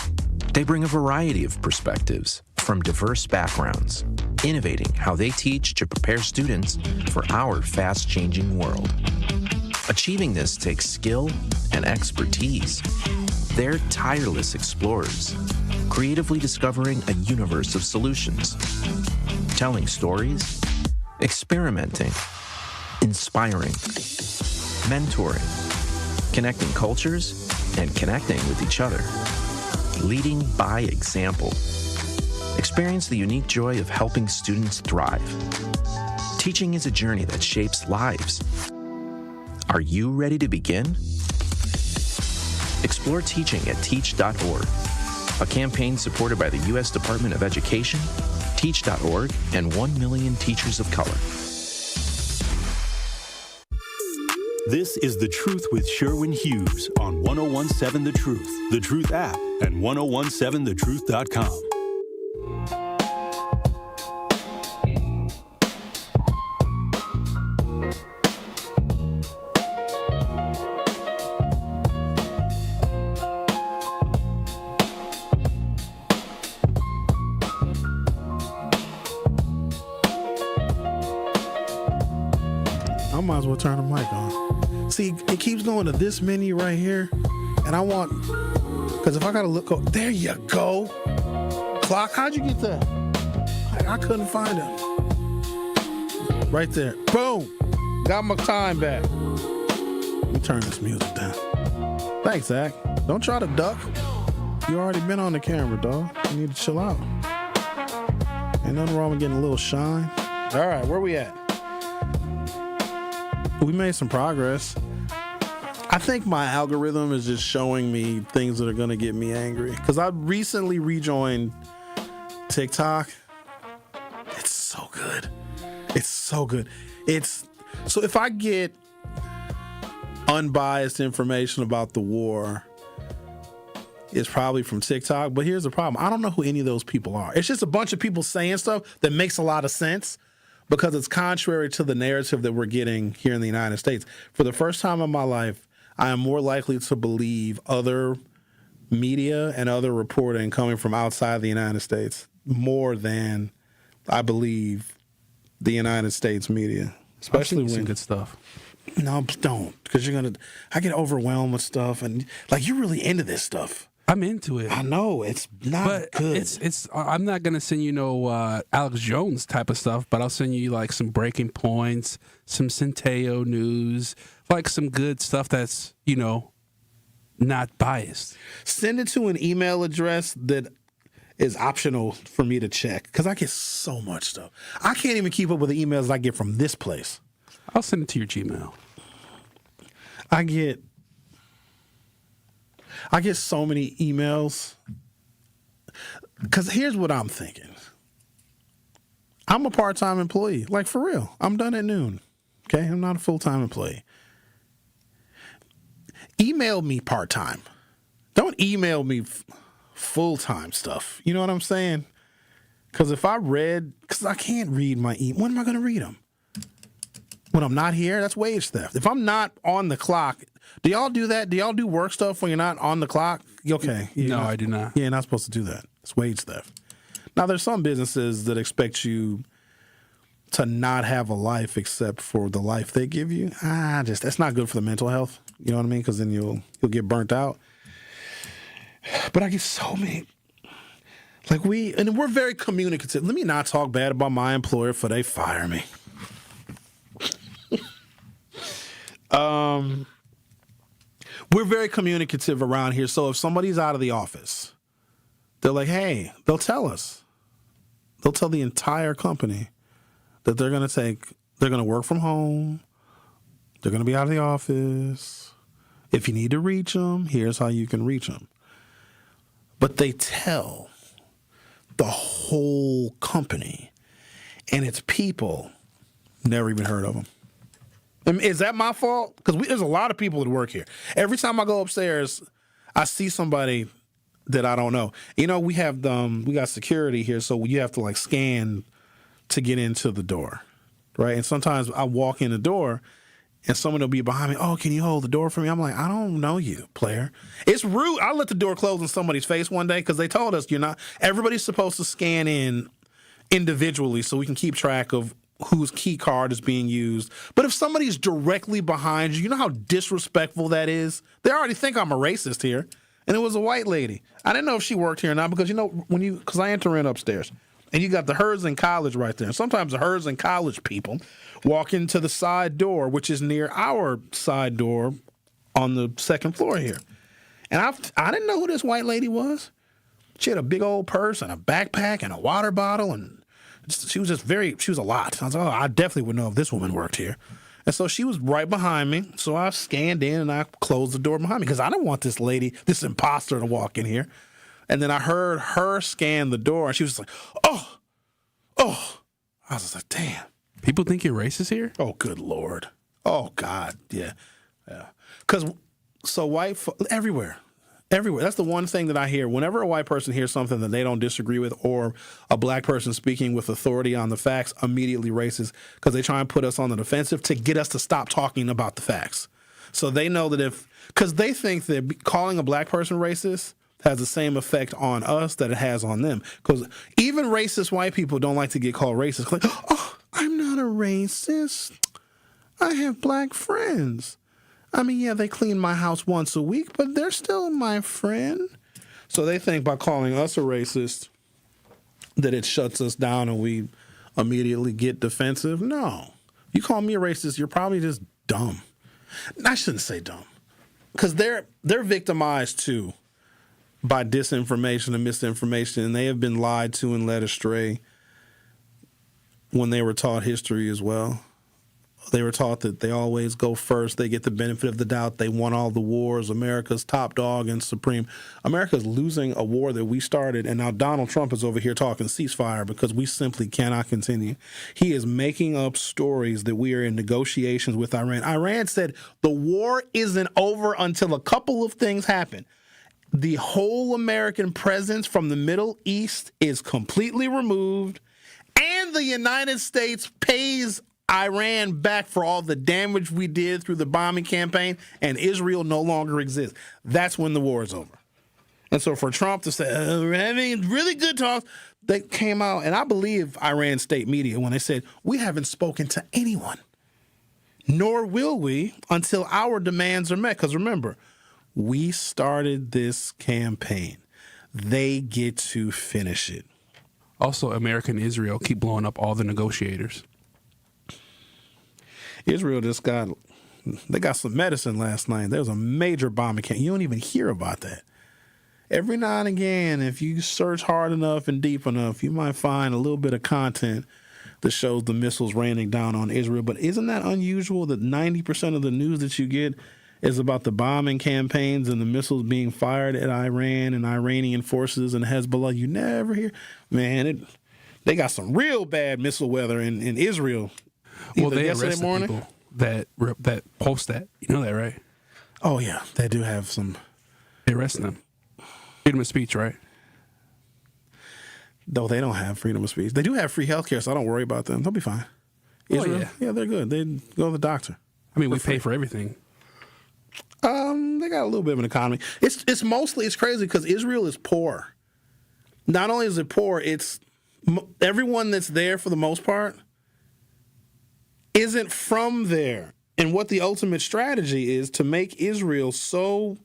They bring a variety of perspectives from diverse backgrounds, innovating how they teach to prepare students for our fast-changing world. Achieving this takes skill and expertise. They're tireless explorers, creatively discovering a universe of solutions, telling stories, experimenting, inspiring, mentoring, connecting cultures, and connecting with each other. Leading by example. Experience the unique joy of helping students thrive. Teaching is a journey that shapes lives. Are you ready to begin? Explore teaching at teach.org, a campaign supported by the U.S. Department of Education, teach.org, and 1 million teachers of color. This is The Truth with Sherwin Hughes on 1017 The Truth app, and 1017thetruth.com. I might as well turn the mic on. See, it keeps going to this menu right here, and I want, because if I gotta look, there you go. Clock, how'd you get that? I couldn't find it. Right there. Boom. Got my time back. Let me turn this music down. Thanks, Zach. Don't try to duck. You already been on the camera, dog. You need to chill out. Ain't nothing wrong with getting a little shine. All right, where we at? We made some progress. I think my algorithm is just showing me things that are going to get me angry. Because I recently rejoined TikTok. It's so good. It's so good. So if I get unbiased information about the war, it's probably from TikTok. But here's the problem. I don't know who any of those people are. It's just a bunch of people saying stuff that makes a lot of sense, because it's contrary to the narrative that we're getting here in the United States. For the first time in my life, I am more likely to believe other media and other reporting coming from outside the United States more than I believe the United States media. especially when some good stuff. No, don't, because I get overwhelmed with stuff, and like you're really into this stuff. I'm into it. I know it's not good. It's. I'm not gonna send you Alex Jones type of stuff, but I'll send you like some breaking points, some Centeo news, like some good stuff that's not biased. Send it to an email address that is optional for me to check, because I get so much stuff. I can't even keep up with the emails I get from this place. I'll send it to your Gmail. I get so many emails, because here's what I'm thinking. I'm a part-time employee, like for real. I'm done at noon. Okay, I'm not a full-time employee. Email me part-time. Don't email me full-time stuff. You know what I'm saying? Because because I can't read my email. When am I going to read them? When I'm not here? That's wage theft. If I'm not on the clock, do y'all do that? Do y'all do work stuff when you're not on the clock? Okay. No, I do not. Yeah, you're not supposed to do that. It's wage theft. Now, there's some businesses that expect you to not have a life except for the life they give you. That's not good for the mental health. You know what I mean? Because then you'll get burnt out. But I get so many. And we're very communicative. Let me not talk bad about my employer for they fire me. We're very communicative around here. So if somebody's out of the office, they're like, hey, they'll tell us. They'll tell the entire company that they're going to work from home. They're going to be out of the office. If you need to reach them, here's how you can reach them. But they tell the whole company, and it's people never even heard of them. Is that my fault? Because there's a lot of people that work here. Every time I go upstairs, I see somebody that I don't know. We have we got security here, so you have to scan to get into the door, right? And sometimes I walk in the door, and someone will be behind me. Oh, can you hold the door for me? I'm like, I don't know you, player. It's rude. I let the door close in somebody's face one day because they told us everybody's supposed to scan in individually so we can keep track of whose key card is being used. But if somebody's directly behind you, you know how disrespectful that is? They already think I'm a racist here. And it was a white lady. I didn't know if she worked here or not because, because I enter in upstairs. And you got the Hers in college right there. And sometimes the Hers in college people walk into the side door, which is near our side door on the second floor here. And I didn't know who this white lady was. She had a big old purse and a backpack and a water bottle, and she was a lot. I was like, I definitely would know if this woman worked here. And so she was right behind me. So I scanned in and I closed the door behind me because I didn't want this imposter to walk in here. And then I heard her scan the door, and she was like, oh. I was just like, damn. People think you're racist here? Oh, good Lord. Oh, God. Yeah. Because white everywhere. That's the one thing that I hear. Whenever a white person hears something that they don't disagree with, or a black person speaking with authority on the facts, immediately racist, because they try and put us on the defensive to get us to stop talking about the facts. So they know that because they think that calling a black person racist has the same effect on us that it has on them. Because even racist white people don't like to get called racist. Like, oh, I'm not a racist. I have black friends. I mean, yeah, they clean my house once a week, but they're still my friend. So they think by calling us a racist that it shuts us down and we immediately get defensive. No. You call me a racist, you're probably just dumb. I shouldn't say dumb. Because they're victimized, too, by disinformation and misinformation, and they have been lied to and led astray when they were taught history as well. They were taught that they always go first. They get the benefit of the doubt. They won all the wars. America's top dog and supreme. America's losing a war that we started, and now Donald Trump is over here talking ceasefire because we simply cannot continue. He is making up stories that we are in negotiations with Iran. Iran said the war isn't over until a couple of things happen. The whole American presence from the Middle East is completely removed, and the United States pays Iran back for all the damage we did through the bombing campaign, and Israel no longer exists. That's when the war is over. And so for Trump to say, we're having really good talks, they came out, and I believe Iran state media when they said, we haven't spoken to anyone nor will we until our demands are met. Because remember, we started this campaign. They get to finish it. Also, America and Israel keep blowing up all the negotiators. Israel they got some medicine last night. There was a major bombing camp. You don't even hear about that. Every now and again, if you search hard enough and deep enough, you might find a little bit of content that shows the missiles raining down on Israel. But isn't that unusual that 90% of the news that you get is about the bombing campaigns and the missiles being fired at Iran and Iranian forces and Hezbollah? You never hear. Man, they got some real bad missile weather in Israel. Well, they arrested people that post that. You know that, right? Oh, yeah. They do have some. They arrested them. Freedom of speech, right? No, they don't have freedom of speech. They do have free health care, so I don't worry about them. They'll be fine. Israel, yeah, they're good. They go to the doctor. I mean, we pay for everything. They got a little bit of an economy. It's crazy because Israel is poor. Not only is it poor, it's everyone that's there for the most part isn't from there. And what the ultimate strategy is to make Israel so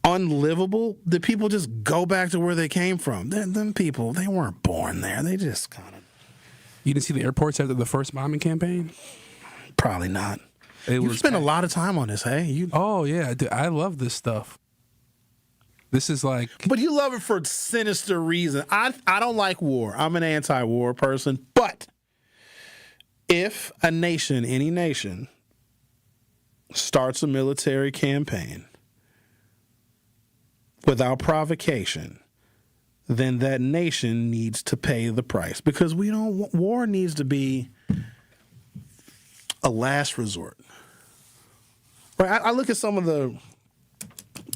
unlivable that people just go back to where they came from. Them people, they weren't born there. They just kind of. You didn't see the airports after the first bombing campaign? Probably not. You spend a lot of time on this, hey? Oh, yeah. Dude, I love this stuff. This is like... But you love it for sinister reasons. I don't like war. I'm an anti-war person. But if a nation, any nation, starts a military campaign without provocation, then that nation needs to pay the price. Because war needs to be a last resort. Right? I look at some of the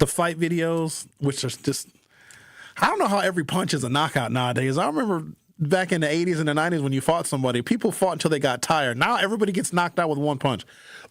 fight videos, which are just, I don't know how every punch is a knockout nowadays. I remember back in the 80s and the 90s when you fought somebody, people fought until they got tired. Now everybody gets knocked out with one punch.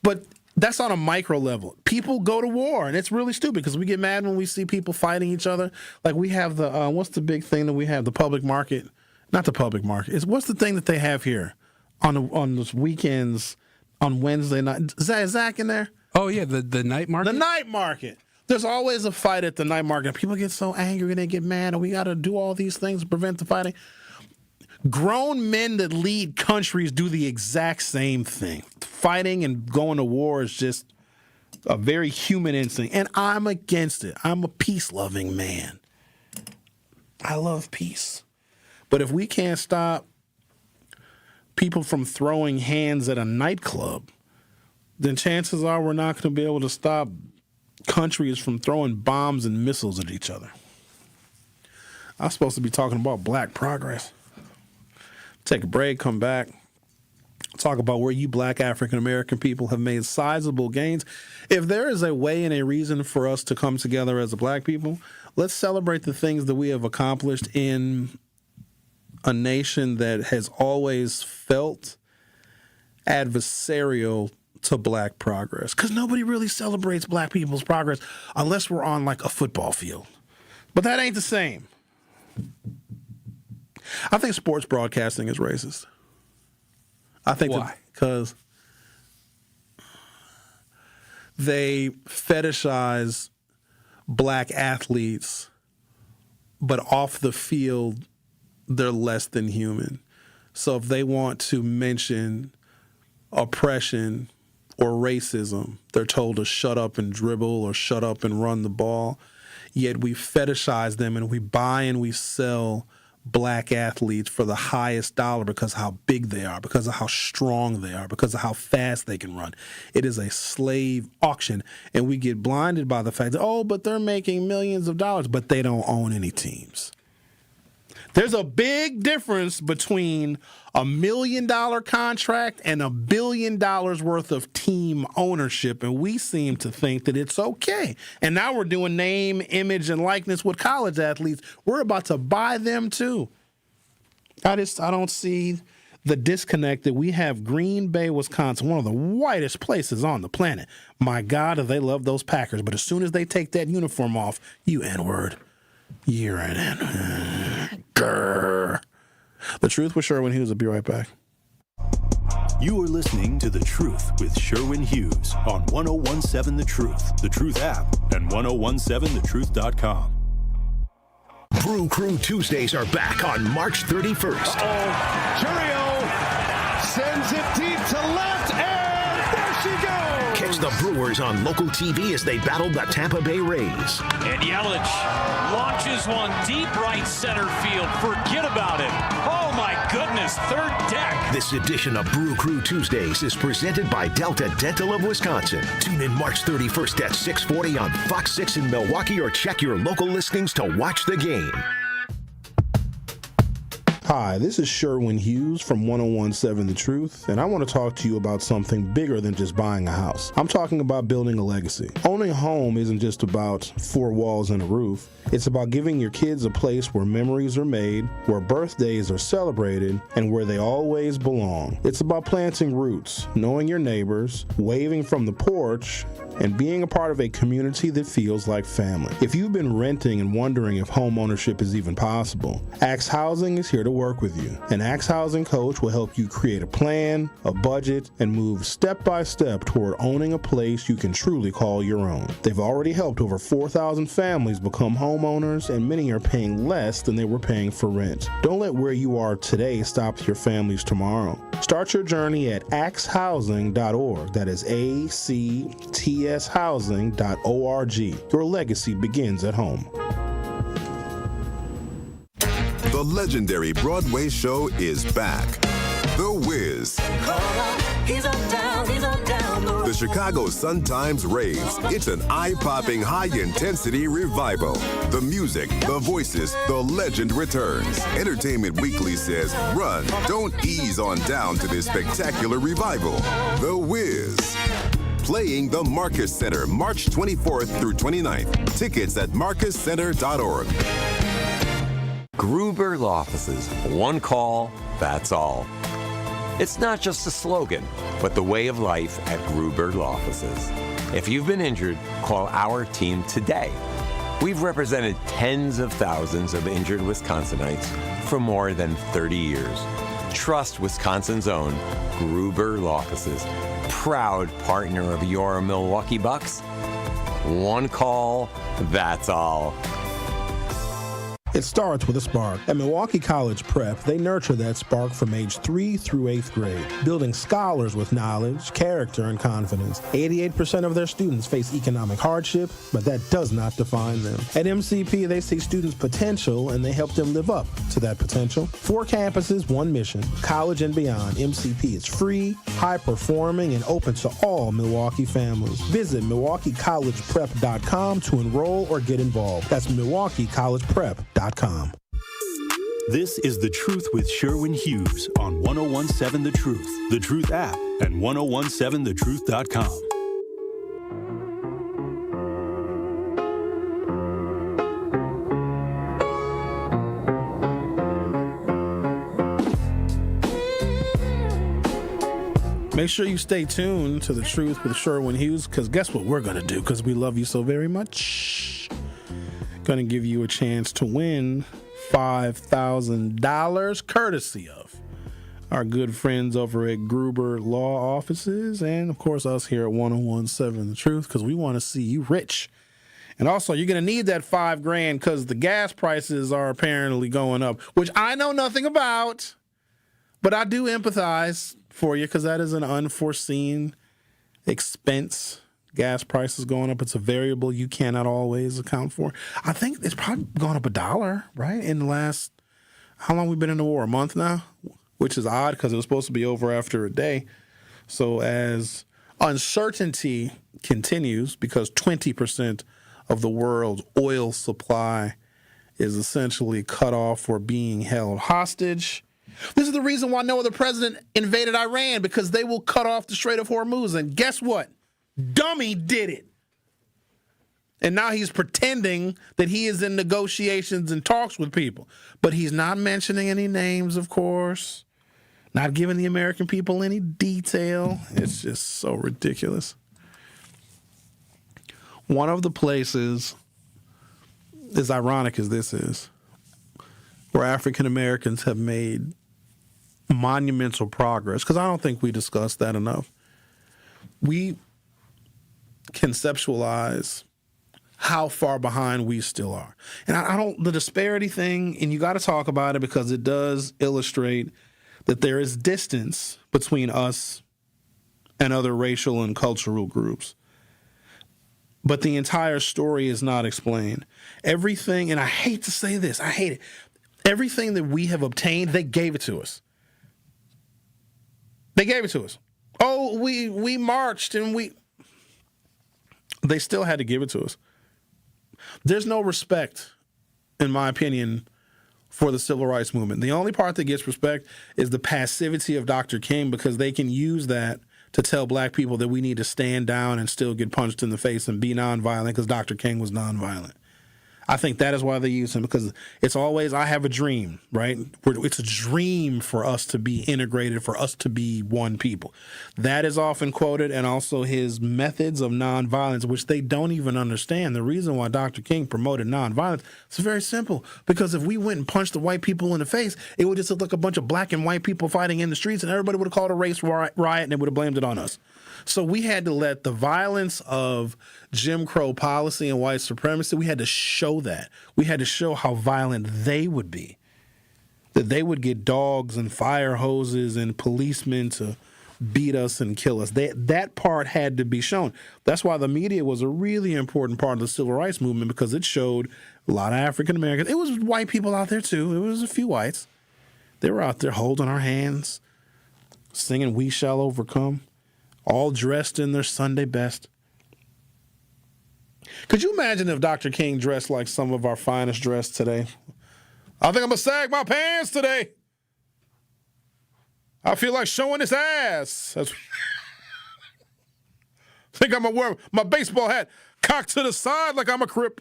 But that's on a micro level. People go to war, and it's really stupid because we get mad when we see people fighting each other. Like we have the, what's the big thing that we have? The public market. Not the public market. What's the thing that they have here on those weekends on Wednesday night? Is Zach in there? Oh, yeah, the night market? The night market. There's always a fight at the night market. People get so angry and they get mad, and we got to do all these things to prevent the fighting. Grown men that lead countries do the exact same thing. Fighting and going to war is just a very human instinct, and I'm against it. I'm a peace-loving man. I love peace. But if we can't stop people from throwing hands at a nightclub, then chances are we're not going to be able to stop countries from throwing bombs and missiles at each other. I'm supposed to be talking about black progress. Take a break, come back, talk about where you black African-American people have made sizable gains. If there is a way and a reason for us to come together as a black people, let's celebrate the things that we have accomplished in a nation that has always felt adversarial to black progress. Because nobody really celebrates black people's progress unless we're on like a football field. But that ain't the same. I think sports broadcasting is racist. I think why? Because they fetishize black athletes, but off the field, they're less than human. So if they want to mention oppression or racism, they're told to shut up and dribble or shut up and run the ball. Yet we fetishize them and we buy and we sell black athletes for the highest dollar because of how big they are, because of how strong they are, because of how fast they can run. It is a slave auction, and we get blinded by the fact that, but they're making millions of dollars, but they don't own any teams. There's a big difference between $1 million contract and $1 billion worth of team ownership, and we seem to think that it's okay. And now we're doing name, image, and likeness with college athletes. We're about to buy them too. I don't see the disconnect that we have. Green Bay, Wisconsin, one of the whitest places on the planet. My God, do they love those Packers. But as soon as they take that uniform off, you N-word. You're an N. Grr. The Truth with Sherwin Hughes will be right back. You are listening to The Truth with Sherwin Hughes on 1017 The Truth, The Truth app, and 1017thetruth.com. Brew Crew Tuesdays are back on March 31st. Curio sends it deep to left, and there she goes. Catch the Brewers on local TV as they battle the Tampa Bay Rays. And Yelich launches one deep right center field. Forget about it. Oh, my goodness. Third deck. This edition of Brew Crew Tuesdays is presented by Delta Dental of Wisconsin. Tune in March 31st at 6:40 on Fox 6 in Milwaukee or check your local listings to watch the game. Hi, this is Sherwin Hughes from 1017 The Truth, and I want to talk to you about something bigger than just buying a house. I'm talking about building a legacy. Owning a home isn't just about four walls and a roof. It's about giving your kids a place where memories are made, where birthdays are celebrated, and where they always belong. It's about planting roots, knowing your neighbors, waving from the porch, and being a part of a community that feels like family. If you've been renting and wondering if home ownership is even possible, Axe Housing is here to work with you. An Axe Housing coach will help you create a plan, a budget, and move step by step toward owning a place you can truly call your own. They've already helped over 4,000 families become homeowners, and many are paying less than they were paying for rent. Don't let where you are today stop your families tomorrow. Start your journey at axehousing.org. That is ACTShousing.org. Your legacy begins at home. The legendary Broadway show is back. The Wiz. The Chicago Sun-Times raves. It's an eye-popping, high-intensity revival. The music, the voices, the legend returns. Entertainment Weekly says, run, don't ease on down to this spectacular revival. The Wiz. Playing the Marcus Center, March 24th through 29th. Tickets at marcuscenter.org. Gruber Law Offices. One call, that's all. It's not just a slogan, but the way of life at Gruber Law Offices. If you've been injured, call our team today. We've represented tens of thousands of injured Wisconsinites for more than 30 years. Trust Wisconsin's own Gruber Law Offices, proud partner of your Milwaukee Bucks. One call, that's all. It starts with a spark. At Milwaukee College Prep, they nurture that spark from age 3 through 8th grade, building scholars with knowledge, character, and confidence. 88% of their students face economic hardship, but that does not define them. At MCP, they see students' potential, and they help them live up to that potential. 4 campuses, 1 mission, college and beyond. MCP is free, high-performing, and open to all Milwaukee families. Visit MilwaukeeCollegePrep.com to enroll or get involved. That's MilwaukeeCollegePrep.com. This is The Truth with Sherwin Hughes on 1017 The Truth, The Truth app, and 1017thetruth.com. Make sure you stay tuned to The Truth with Sherwin Hughes, because guess what we're going to do, because we love you so very much. Going to give you a chance to win $5,000 courtesy of our good friends over at Gruber Law Offices, and of course us here at 1017 The Truth, because we want to see you rich. And also, you're going to need that $5,000 because the gas prices are apparently going up, which I know nothing about, but I do empathize for you because that is an unforeseen expense. Gas prices going up. It's a variable you cannot always account for. I think it's probably gone up $1, right? In the last, how long we've been in the war? A month now? Which is odd because it was supposed to be over after a day. So as uncertainty continues, because 20% of the world's oil supply is essentially cut off or being held hostage. This is the reason why no other president invaded Iran, because they will cut off the Strait of Hormuz. And guess what? Dummy did it. And now he's pretending that he is in negotiations and talks with people. But he's not mentioning any names, of course. Not giving the American people any detail. It's just so ridiculous. One of the places, as ironic as this is, where African Americans have made monumental progress, because I don't think we discussed that enough. We conceptualize how far behind we still are. And I don't, the disparity thing, and you got to talk about it because it does illustrate that there is distance between us and other racial and cultural groups. But the entire story is not explained. Everything, and I hate to say this, I hate it. Everything that we have obtained, they gave it to us. They gave it to us. Oh, we marched and they still had to give it to us. There's no respect, in my opinion, for the civil rights movement. The only part that gets respect is the passivity of Dr. King, because they can use that to tell black people that we need to stand down and still get punched in the face and be nonviolent, because Dr. King was nonviolent. I think that is why they use him, because it's always, I have a dream, right? It's a dream for us to be integrated, for us to be one people. That is often quoted, and also his methods of nonviolence, which they don't even understand. The reason why Dr. King promoted nonviolence is very simple, because if we went and punched the white people in the face, it would just look like a bunch of black and white people fighting in the streets, and everybody would have called a race riot, and they would have blamed it on us. So we had to let the violence of Jim Crow policy and white supremacy, we had to show that. We had to show how violent they would be. That they would get dogs and fire hoses and policemen to beat us and kill us. That part had to be shown. That's why the media was a really important part of the civil rights movement, because it showed a lot of African Americans. It was white people out there too. It was a few whites. They were out there holding our hands, singing "We Shall Overcome," all dressed in their Sunday best. Could you imagine if Dr. King dressed like some of our finest dressed today? I think I'm going to sag my pants today. I feel like showing this ass. I think I'm going to wear my baseball hat cocked to the side like I'm a Crip.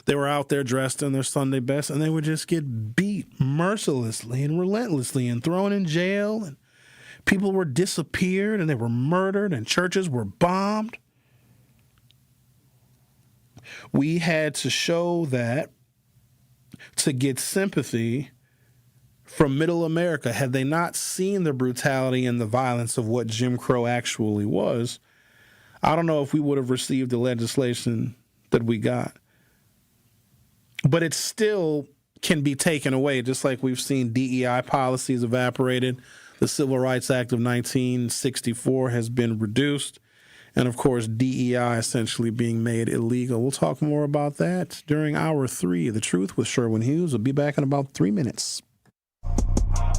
They were out there dressed in their Sunday best, and they would just get beat mercilessly and relentlessly and thrown in jail, and people were disappeared, and they were murdered, and churches were bombed. We had to show that to get sympathy from middle America. Had they not seen the brutality and the violence of what Jim Crow actually was, I don't know if we would have received the legislation that we got. But it still can be taken away, just like we've seen DEI policies evaporated. The Civil Rights Act of 1964 has been reduced. And, of course, DEI essentially being made illegal. We'll talk more about that during Hour 3 of The Truth with Sherwin Hughes. We'll be back in about 3 minutes.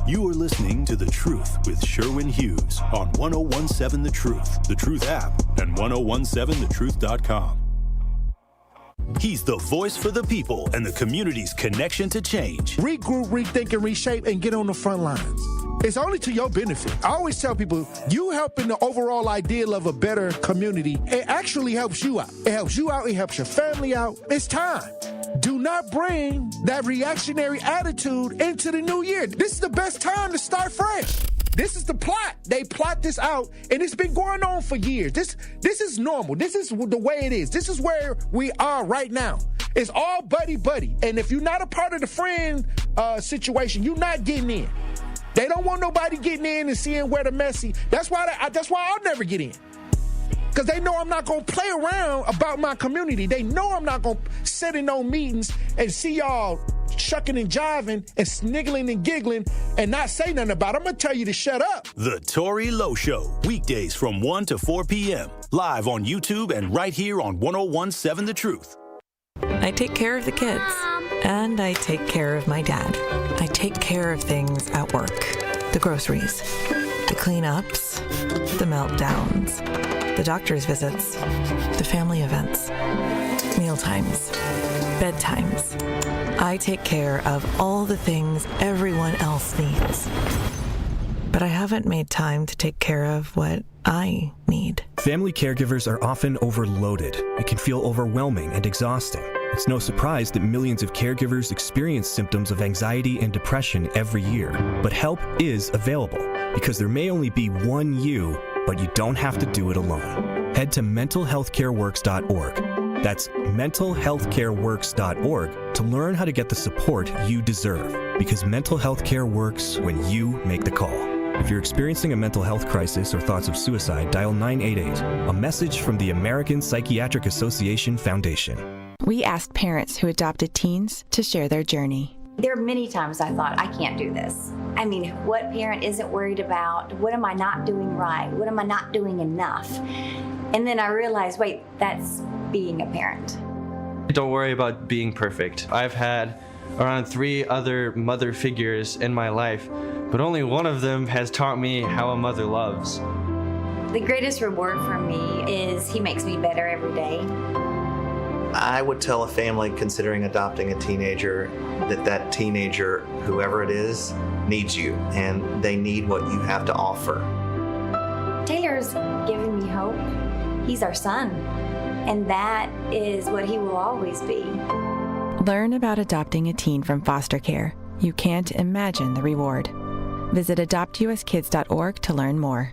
You are listening to The Truth with Sherwin Hughes on 1017 The Truth app, and 1017thetruth.com. He's the voice for the people and the community's connection to change. Regroup, rethink, and reshape, and get on the front lines. It's only to your benefit. I always tell people, you helping the overall ideal of a better community, it actually helps you out. It helps you out. It helps your family out. It's time. Do not bring that reactionary attitude into the new year. This is the best time to start fresh. This is the plot. They plot this out, and it's been going on for years. This is normal. This is the way it is. This is where we are right now. It's all buddy-buddy. And if you're not a part of the friend situation, you're not getting in. They don't want nobody getting in and seeing where the messy. That's why I'll never get in. Because they know I'm not going to play around about my community. They know I'm not going to sit in no meetings and see y'all shucking and jiving and sniggling and giggling and not say nothing about it. I'm going to tell you to shut up. The Tory Lowe Show, weekdays from 1 to 4 p.m. Live on YouTube and right here on 1017 The Truth. I take care of the kids, and I take care of my dad. I take care of things at work. The groceries, the cleanups, the meltdowns, the doctor's visits, the family events, mealtimes, bedtimes. I take care of all the things everyone else needs. But I haven't made time to take care of what I need. Family caregivers are often overloaded. It can feel overwhelming and exhausting. It's no surprise that millions of caregivers experience symptoms of anxiety and depression every year. But help is available, because there may only be one you, but you don't have to do it alone. Head to mentalhealthcareworks.org. That's mentalhealthcareworks.org to learn how to get the support you deserve, because mental health care works when you make the call. If you're experiencing a mental health crisis or thoughts of suicide, dial 988, a message from the American Psychiatric Association Foundation. We asked parents who adopted teens to share their journey. There are many times I thought, I can't do this. I mean, what parent isn't worried about? What am I not doing right? What am I not doing enough? And then I realized, wait, that's being a parent. Don't worry about being perfect. I've had around 3 other mother figures in my life, but only one of them has taught me how a mother loves. The greatest reward for me is he makes me better every day. I would tell a family considering adopting a teenager that teenager, whoever it is, needs you, and they need what you have to offer. Taylor's given me hope. He's our son, and that is what he will always be. Learn about adopting a teen from foster care. You can't imagine the reward. Visit adoptuskids.org to learn more.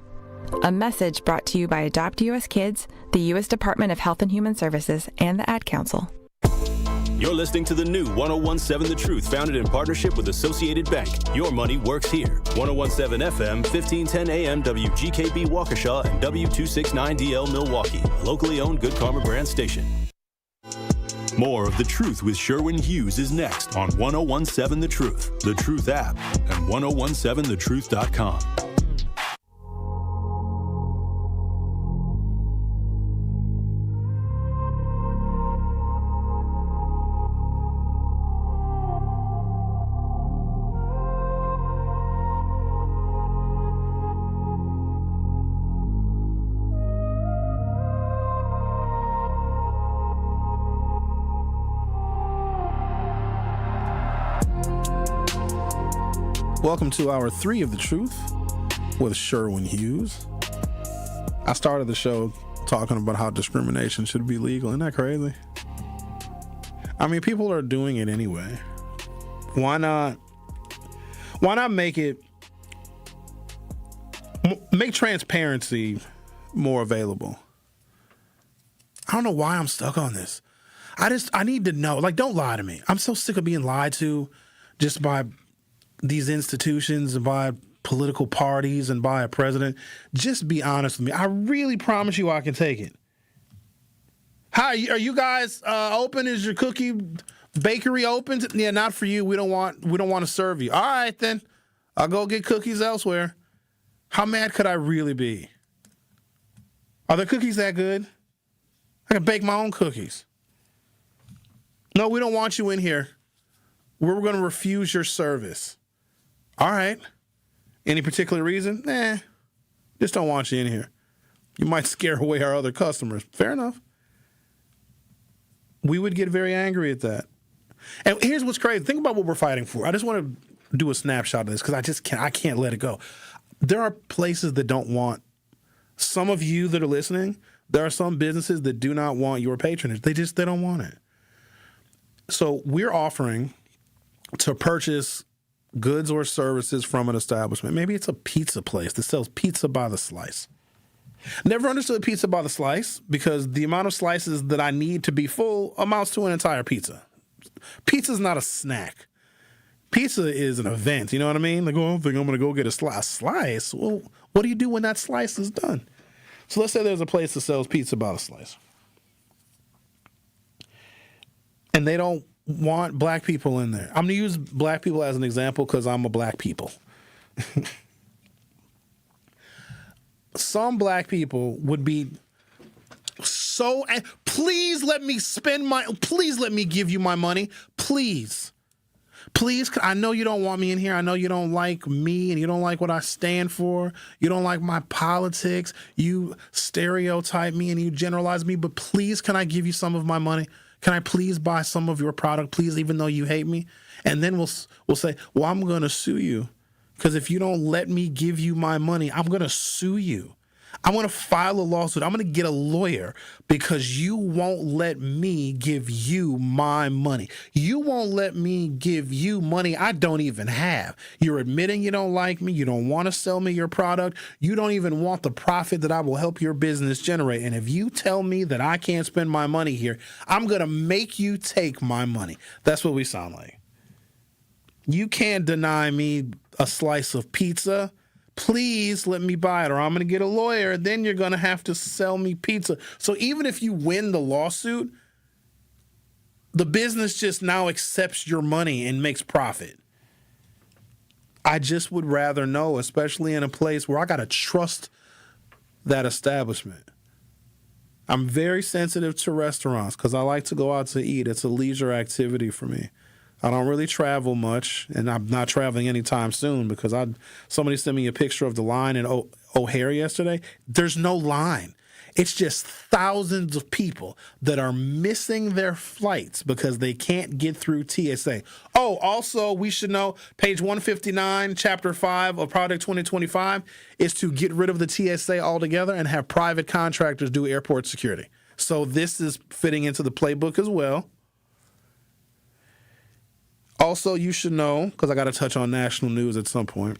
A message brought to you by Adopt US Kids, the U.S. Department of Health and Human Services, and the Ad Council. You're listening to the new 1017 The Truth, founded in partnership with Associated Bank. Your money works here. 1017 FM, 1510 AM, WGKB Waukesha, and W269DL Milwaukee, a locally owned Good Karma brand station. More of The Truth with Sherwin Hughes is next on 1017 The Truth, The Truth app, and 1017thetruth.com. Welcome to hour 3 of The Truth with Sherwin Hughes. I started the show talking about how discrimination should be legal. Isn't that crazy? I mean, people are doing it anyway. Why not make transparency more available? I don't know why I'm stuck on this. I need to know. Like, don't lie to me. I'm so sick of being lied to just by these institutions and by political parties and by a president. Just be honest with me. I really promise you I can take it. Hi, are you guys open? Is your cookie bakery open? Yeah, not for you. We don't want to serve you. All right, then. I'll go get cookies elsewhere. How mad could I really be? Are the cookies that good? I can bake my own cookies. No, we don't want you in here. We're going to refuse your service. All right. Any particular reason? Just don't want you in here. You might scare away our other customers. Fair enough. We would get very angry at that. And here's what's crazy. Think about what we're fighting for. I just want to do a snapshot of this because I can't let it go. There are places that don't want some of you that are listening. There are some businesses that do not want your patronage. They don't want it. So we're offering to purchase goods or services from an establishment. Maybe it's a pizza place that sells pizza by the slice. Never understood pizza by the slice because the amount of slices that I need to be full amounts to an entire pizza. Pizza's not a snack. Pizza is an event, you know what I mean? Like, I don't think I'm going to go get a slice. Well, what do you do when that slice is done? So let's say there's a place that sells pizza by the slice. And they don't want black people in there. I'm going to use black people as an example because I'm a black people. Some black people would be so, please let me give you my money. Please, I know you don't want me in here. I know you don't like me and you don't like what I stand for. You don't like my politics. You stereotype me and you generalize me, but please, can I give you some of my money? Can I please buy some of your product, please, even though you hate me? And then we'll say, well, I'm going to sue you because if you don't let me give you my money, I'm going to sue you. I'm going to file a lawsuit. I'm going to get a lawyer because you won't let me give you my money. You won't let me give you money I don't even have. You're admitting you don't like me. You don't want to sell me your product. You don't even want the profit that I will help your business generate. And if you tell me that I can't spend my money here, I'm going to make you take my money. That's what we sound like. You can't deny me a slice of pizza. Please let me buy it, or I'm going to get a lawyer. Then you're going to have to sell me pizza. So even if you win the lawsuit, the business just now accepts your money and makes profit. I just would rather know, especially in a place where I got to trust that establishment. I'm very sensitive to restaurants because I like to go out to eat. It's a leisure activity for me. I don't really travel much, and I'm not traveling anytime soon because somebody sent me a picture of the line in O'Hare yesterday. There's no line. It's just thousands of people that are missing their flights because they can't get through TSA. Oh, also, we should know, page 159, chapter 5 of Project 2025 is to get rid of the TSA altogether and have private contractors do airport security. So this is fitting into the playbook as well. Also, you should know, because I got to touch on national news at some point,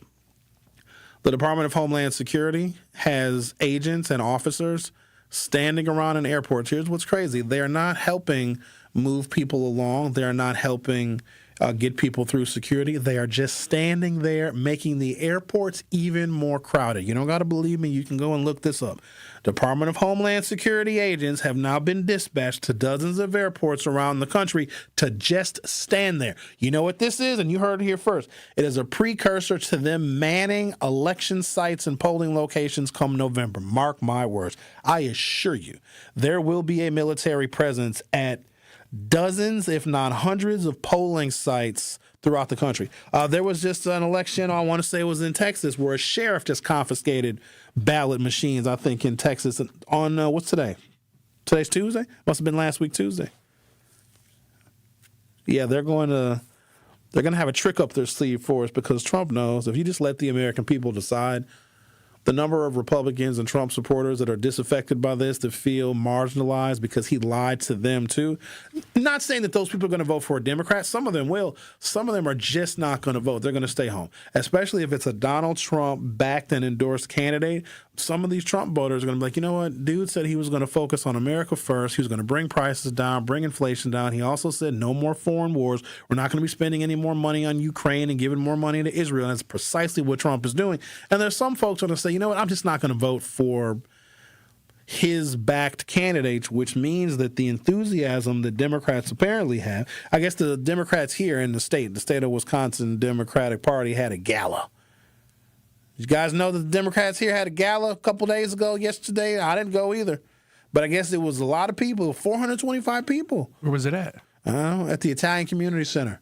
the Department of Homeland Security has agents and officers standing around in airports. Here's what's crazy. They are not helping move people along. They are not helping get people through security. They are just standing there making the airports even more crowded. You don't got to believe me. You can go and look this up. Department of Homeland Security agents have now been dispatched to dozens of airports around the country to just stand there. You know what this is? And you heard it here first. It is a precursor to them manning election sites and polling locations come November. Mark my words. I assure you, there will be a military presence at dozens, if not hundreds, of polling sites throughout the country. There was just an election, I want to say it was in Texas, where a sheriff just confiscated ballot machines, I think, in Texas on, what's today? Today's Tuesday? Must have been last week Tuesday. Yeah, they're going to have a trick up their sleeve for us because Trump knows if you just let the American people decide, the number of Republicans and Trump supporters that are disaffected by this, that feel marginalized because he lied to them too. Not saying that those people are going to vote for a Democrat. Some of them will. Some of them are just not going to vote. They're going to stay home, especially if it's a Donald Trump-backed and endorsed candidate. Some of these Trump voters are going to be like, you know what? Dude said he was going to focus on America first. He was going to bring prices down, bring inflation down. He also said no more foreign wars. We're not going to be spending any more money on Ukraine and giving more money to Israel. And that's precisely what Trump is doing. And there's some folks who are going to say, you know what? I'm just not going to vote for his backed candidates, which means that the enthusiasm that Democrats apparently have, I guess the Democrats here in the state of Wisconsin Democratic Party had a gala. You guys know that the Democrats here had a gala a couple days ago, yesterday. I didn't go either. But I guess it was a lot of people, 425 people. Where was it at? At the Italian Community Center.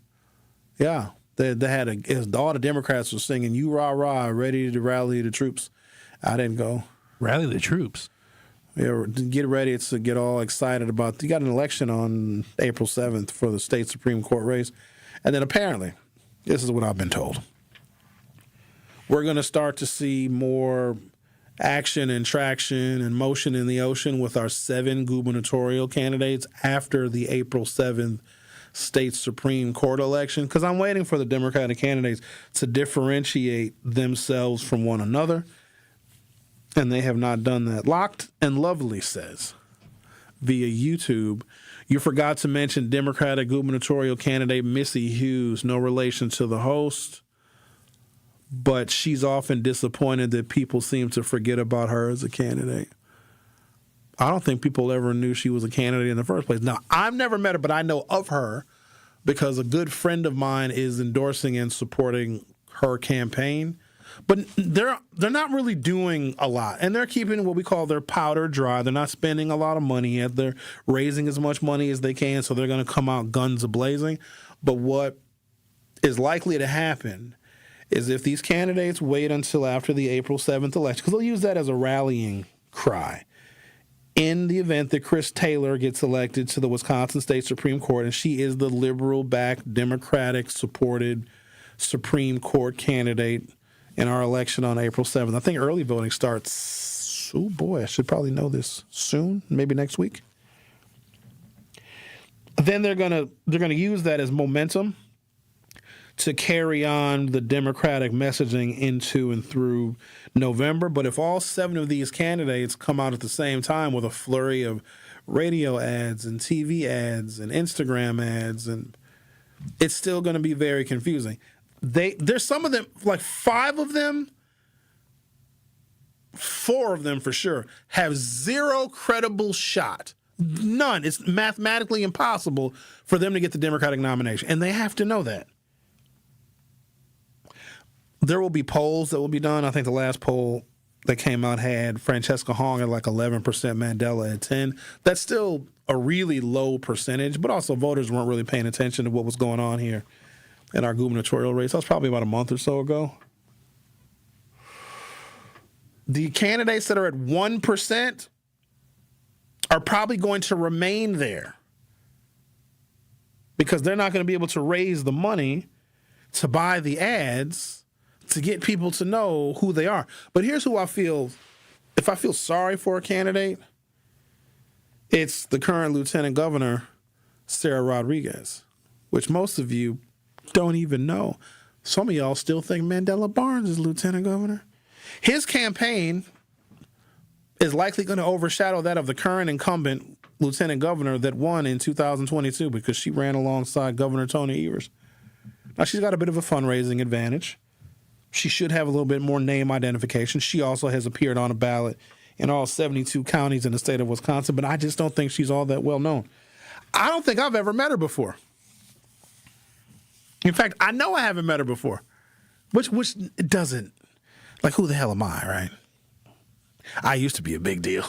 Yeah. They had all the Democrats were singing, "You rah rah, ready to rally the troops." I didn't go. Rally the troops? Yeah, get ready to get all excited about. You got an election on April 7th for the state Supreme Court race. And then apparently, this is what I've been told, we're going to start to see more action and traction and motion in the ocean with our 7 gubernatorial candidates after the April 7th state Supreme Court election, because I'm waiting for the Democratic candidates to differentiate themselves from one another, and they have not done that. Locked and Lovely says via YouTube, you forgot to mention Democratic gubernatorial candidate Missy Hughes, no relation to the host, but she's often disappointed that people seem to forget about her as a candidate. I don't think people ever knew she was a candidate in the first place. Now, I've never met her, but I know of her because a good friend of mine is endorsing and supporting her campaign. But they're not really doing a lot, and they're keeping what we call their powder dry. They're not spending a lot of money yet. They're raising as much money as they can, so they're going to come out guns a-blazing. But what is likely to happen is if these candidates wait until after the April 7th election, because they'll use that as a rallying cry, in the event that Chris Taylor gets elected to the Wisconsin State Supreme Court, and she is the liberal-backed, Democratic-supported Supreme Court candidate in our election on April 7th. I think early voting starts Oh boy, I should probably know this soon, maybe next week. Then they're gonna use that as momentum to carry on the Democratic messaging into and through November. But if all 7 of these candidates come out at the same time with a flurry of radio ads and TV ads and Instagram ads, and it's still going to be very confusing. There's some of them, like 4 of them for sure, have zero credible shot. None. It's mathematically impossible for them to get the Democratic nomination, and they have to know that. There will be polls that will be done. I think the last poll that came out had Francesca Hong at like 11%, Mandela at 10%. That's still a really low percentage, but also voters weren't really paying attention to what was going on here in our gubernatorial race. That was probably about a month or so ago. The candidates that are at 1% are probably going to remain there because they're not going to be able to raise the money to buy the ads to get people to know who they are. But here's who I feel, if I feel sorry for a candidate, it's the current Lieutenant Governor, Sarah Rodriguez, which most of you don't even know. Some of y'all still think Mandela Barnes is Lieutenant Governor. His campaign is likely going to overshadow that of the current incumbent Lieutenant Governor that won in 2022 because she ran alongside Governor Tony Evers. Now, she's got a bit of a fundraising advantage. She should have a little bit more name identification. She also has appeared on a ballot in all 72 counties in the state of Wisconsin, but I just don't think she's all that well known. I don't think I've ever met her before. In fact, I know I haven't met her before, which doesn't, like, who the hell am I, right? I used to be a big deal.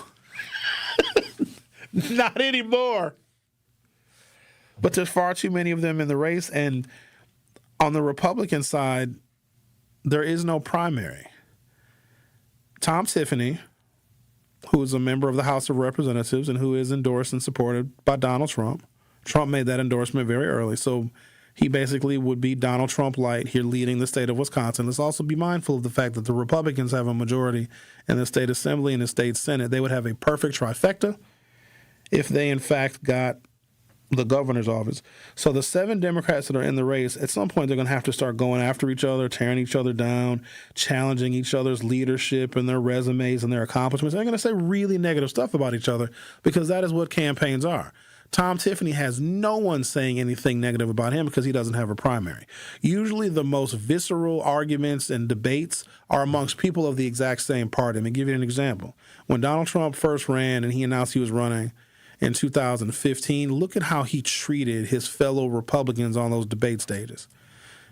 Not anymore. But there's far too many of them in the race, and on the Republican side, there is no primary. Tom Tiffany, who is a member of the House of Representatives and who is endorsed and supported by Donald Trump. Trump made that endorsement very early, so he basically would be Donald Trump light here leading the state of Wisconsin. Let's also be mindful of the fact that the Republicans have a majority in the state assembly and the state senate. They would have a perfect trifecta if they, in fact, got the governor's office. So the 7 Democrats that are in the race, at some point they're going to have to start going after each other, tearing each other down, challenging each other's leadership and their resumes and their accomplishments. They're going to say really negative stuff about each other because that is what campaigns are. Tom Tiffany has no one saying anything negative about him because he doesn't have a primary. Usually the most visceral arguments and debates are amongst people of the exact same party. Let me give you an example. When Donald Trump first ran and he announced he was running in 2015, look at how he treated his fellow Republicans on those debate stages.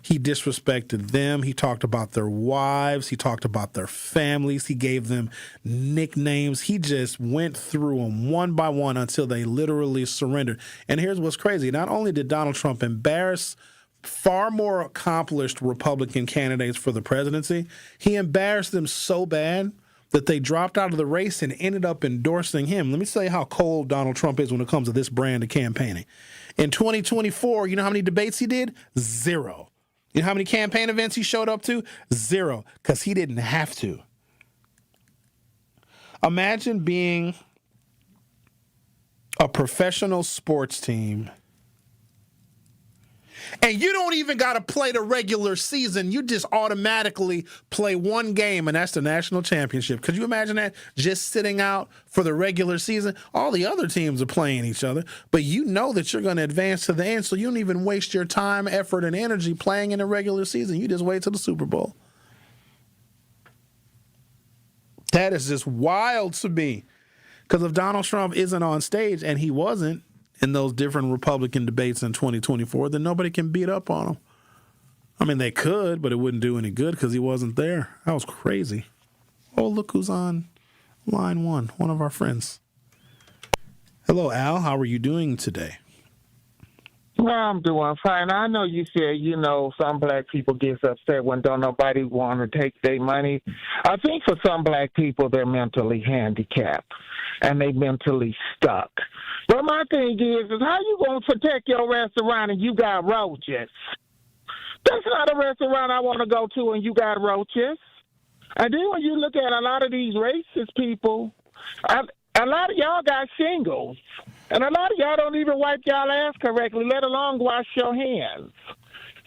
He disrespected them. He talked about their wives. He talked about their families. He gave them nicknames. He just went through them one by one until they literally surrendered. And here's what's crazy. Not only did Donald Trump embarrass far more accomplished Republican candidates for the presidency, he embarrassed them so bad that they dropped out of the race and ended up endorsing him. Let me tell you how cold Donald Trump is when it comes to this brand of campaigning. In 2024, you know how many debates he did? 0. You know how many campaign events he showed up to? 0, because he didn't have to. Imagine being a professional sports team and you don't even got to play the regular season. You just automatically play one game, and that's the national championship. Could you imagine that? Just sitting out for the regular season. All the other teams are playing each other, but you know that you're going to advance to the end, so you don't even waste your time, effort, and energy playing in the regular season. You just wait till the Super Bowl. That is just wild to me. Because if Donald Trump isn't on stage, and he wasn't in those different Republican debates in 2024, then nobody can beat up on him. I mean, they could, but it wouldn't do any good because he wasn't there. That was crazy. Oh, look who's on line one of our friends. Hello, Al. How are you doing today? Well, I'm doing fine. I know you said, some black people get upset when don't nobody want to take their money. I think for some black people, they're mentally handicapped and they mentally stuck. But my thing is how you going to protect your restaurant and you got roaches? That's not a restaurant I want to go to and you got roaches. And then when you look at a lot of these racist people, a lot of y'all got shingles. And a lot of y'all don't even wipe y'all ass correctly, let alone wash your hands.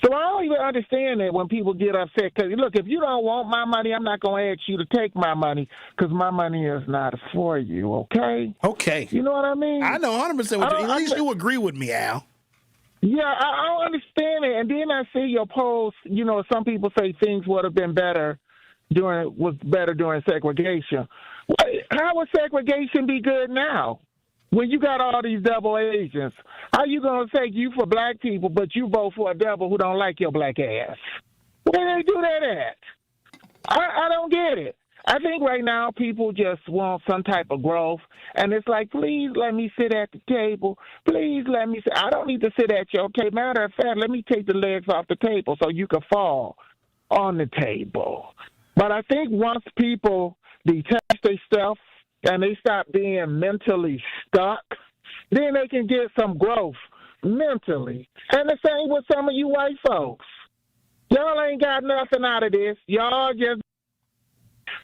So I don't even understand that when people get upset. Because, look, if you don't want my money, I'm not going to ask you to take my money because my money is not for you, okay? Okay. You know what I mean? I know 100% what you, at least you agree with me, Al. Yeah, I don't understand it. And then I see your post, you know, some people say things would have been better during segregation. How would segregation be good now? When you got all these double agents, how you going to say you for black people, but you vote for a devil who don't like your black ass? Where they do that at? I don't get it. I think right now people just want some type of growth, and it's like, please let me sit at the table. Please let me sit. I don't need to sit at your table. Matter of fact, let me take the legs off the table so you can fall on the table. But I think once people detach their stuff, and they stop being mentally stuck, then they can get some growth mentally. And the same with some of you white folks. Y'all ain't got nothing out of this. Y'all just,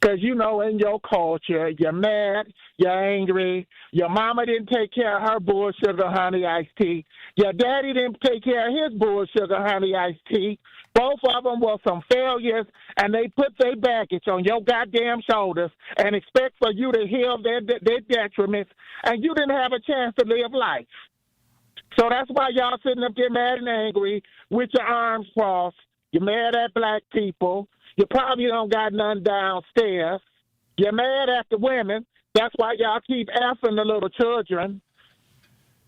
because, you know, in your culture, you're mad, you're angry, your mama didn't take care of her bull sugar honey iced tea, your daddy didn't take care of his bull sugar honey iced tea. Both of them were some failures, and they put their baggage on your goddamn shoulders and expect for you to heal their detriments, and you didn't have a chance to live life. So that's why y'all sitting up there mad and angry with your arms crossed. You're mad at black people. You probably don't got none downstairs. You're mad at the women. That's why y'all keep effing the little children.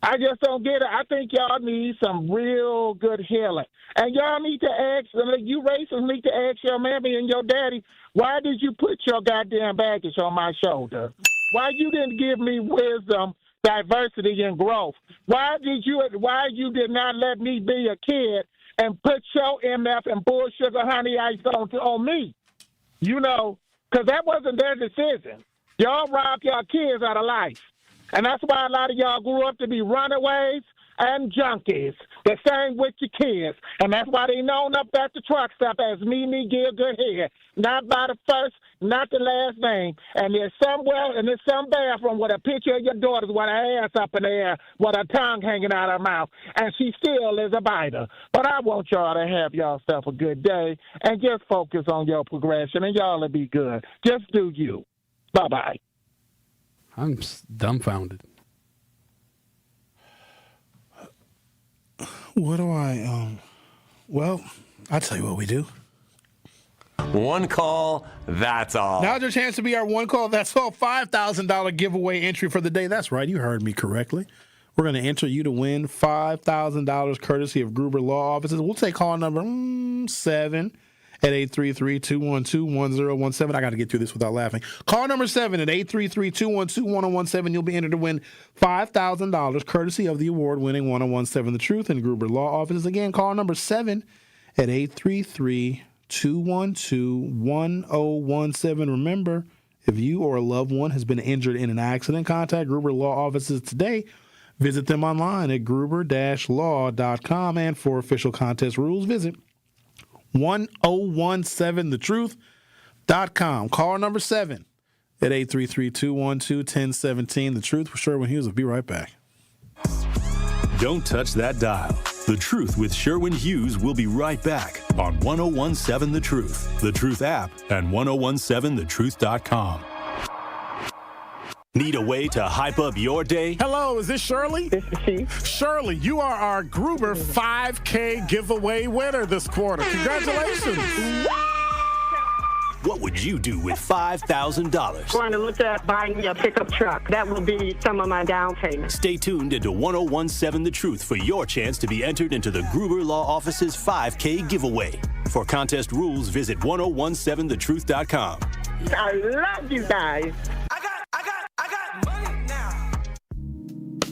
I just don't get it. I think y'all need some real good healing. And y'all need to ask, you racists need to ask your mammy and your daddy, why did you put your goddamn baggage on my shoulder? Why you didn't give me wisdom, diversity, and growth? Why you did not let me be a kid and put your MF and bull sugar honey ice on me? You know, because that wasn't their decision. Y'all robbed your kids out of life. And that's why a lot of y'all grew up to be runaways and junkies. The same with your kids. And that's why they known up at the truck stop as me, give good head. Not by the first, not the last name. And there's some bathroom with a picture of your daughter with her ass up in the air, with her tongue hanging out her mouth. And she still is a biter. But I want y'all to have yourself a good day and just focus on your progression, and y'all will be good. Just do you. Bye-bye. I'm dumbfounded. What do well, I'll tell you what we do. One call, that's all. Now's your chance to be our one call, that's all $5,000 giveaway entry for the day. That's right, you heard me correctly. We're going to enter you to win $5,000 courtesy of Gruber Law Offices. We'll take call number 7 at 833-212-1017. I got to get through this without laughing. Call number 7 at 833-212-1017. You'll be entered to win $5,000 courtesy of the award-winning 1017 The Truth and Gruber Law Offices. Again, call number 7 at 833-212-1017. Remember, if you or a loved one has been injured in an accident, contact Gruber Law Offices today. Visit them online at gruber-law.com. And for official contest rules, visit 1017thetruth.com. Call number 7 at 833-212-1017. The Truth with Sherwin Hughes. Will be right back. Don't touch that dial. The Truth with Sherwin Hughes will be right back on 1017 The Truth, The Truth app, and 1017thetruth.com. Need a way to hype up your day? Hello, is this Shirley? This is she. Shirley, you are our Gruber 5K giveaway winner this quarter. Congratulations. What would you do with $5,000? Going to look at buying me a pickup truck. That will be some of my down payment. Stay tuned into 1017 The Truth for your chance to be entered into the Gruber Law Office's 5K giveaway. For contest rules, visit 1017thetruth.com. I love you guys.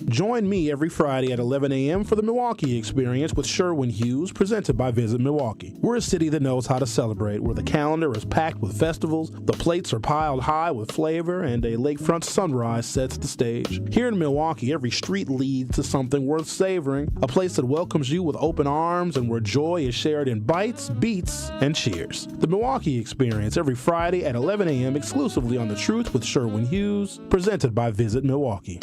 Join me every Friday at 11 a.m. for the Milwaukee Experience with Sherwin Hughes, presented by Visit Milwaukee. We're a city that knows how to celebrate, where the calendar is packed with festivals, the plates are piled high with flavor, and a lakefront sunrise sets the stage. Here in Milwaukee, every street leads to something worth savoring, a place that welcomes you with open arms and where joy is shared in bites, beats, and cheers. The Milwaukee Experience every Friday at 11 a.m. exclusively on The Truth with Sherwin Hughes, presented by Visit Milwaukee.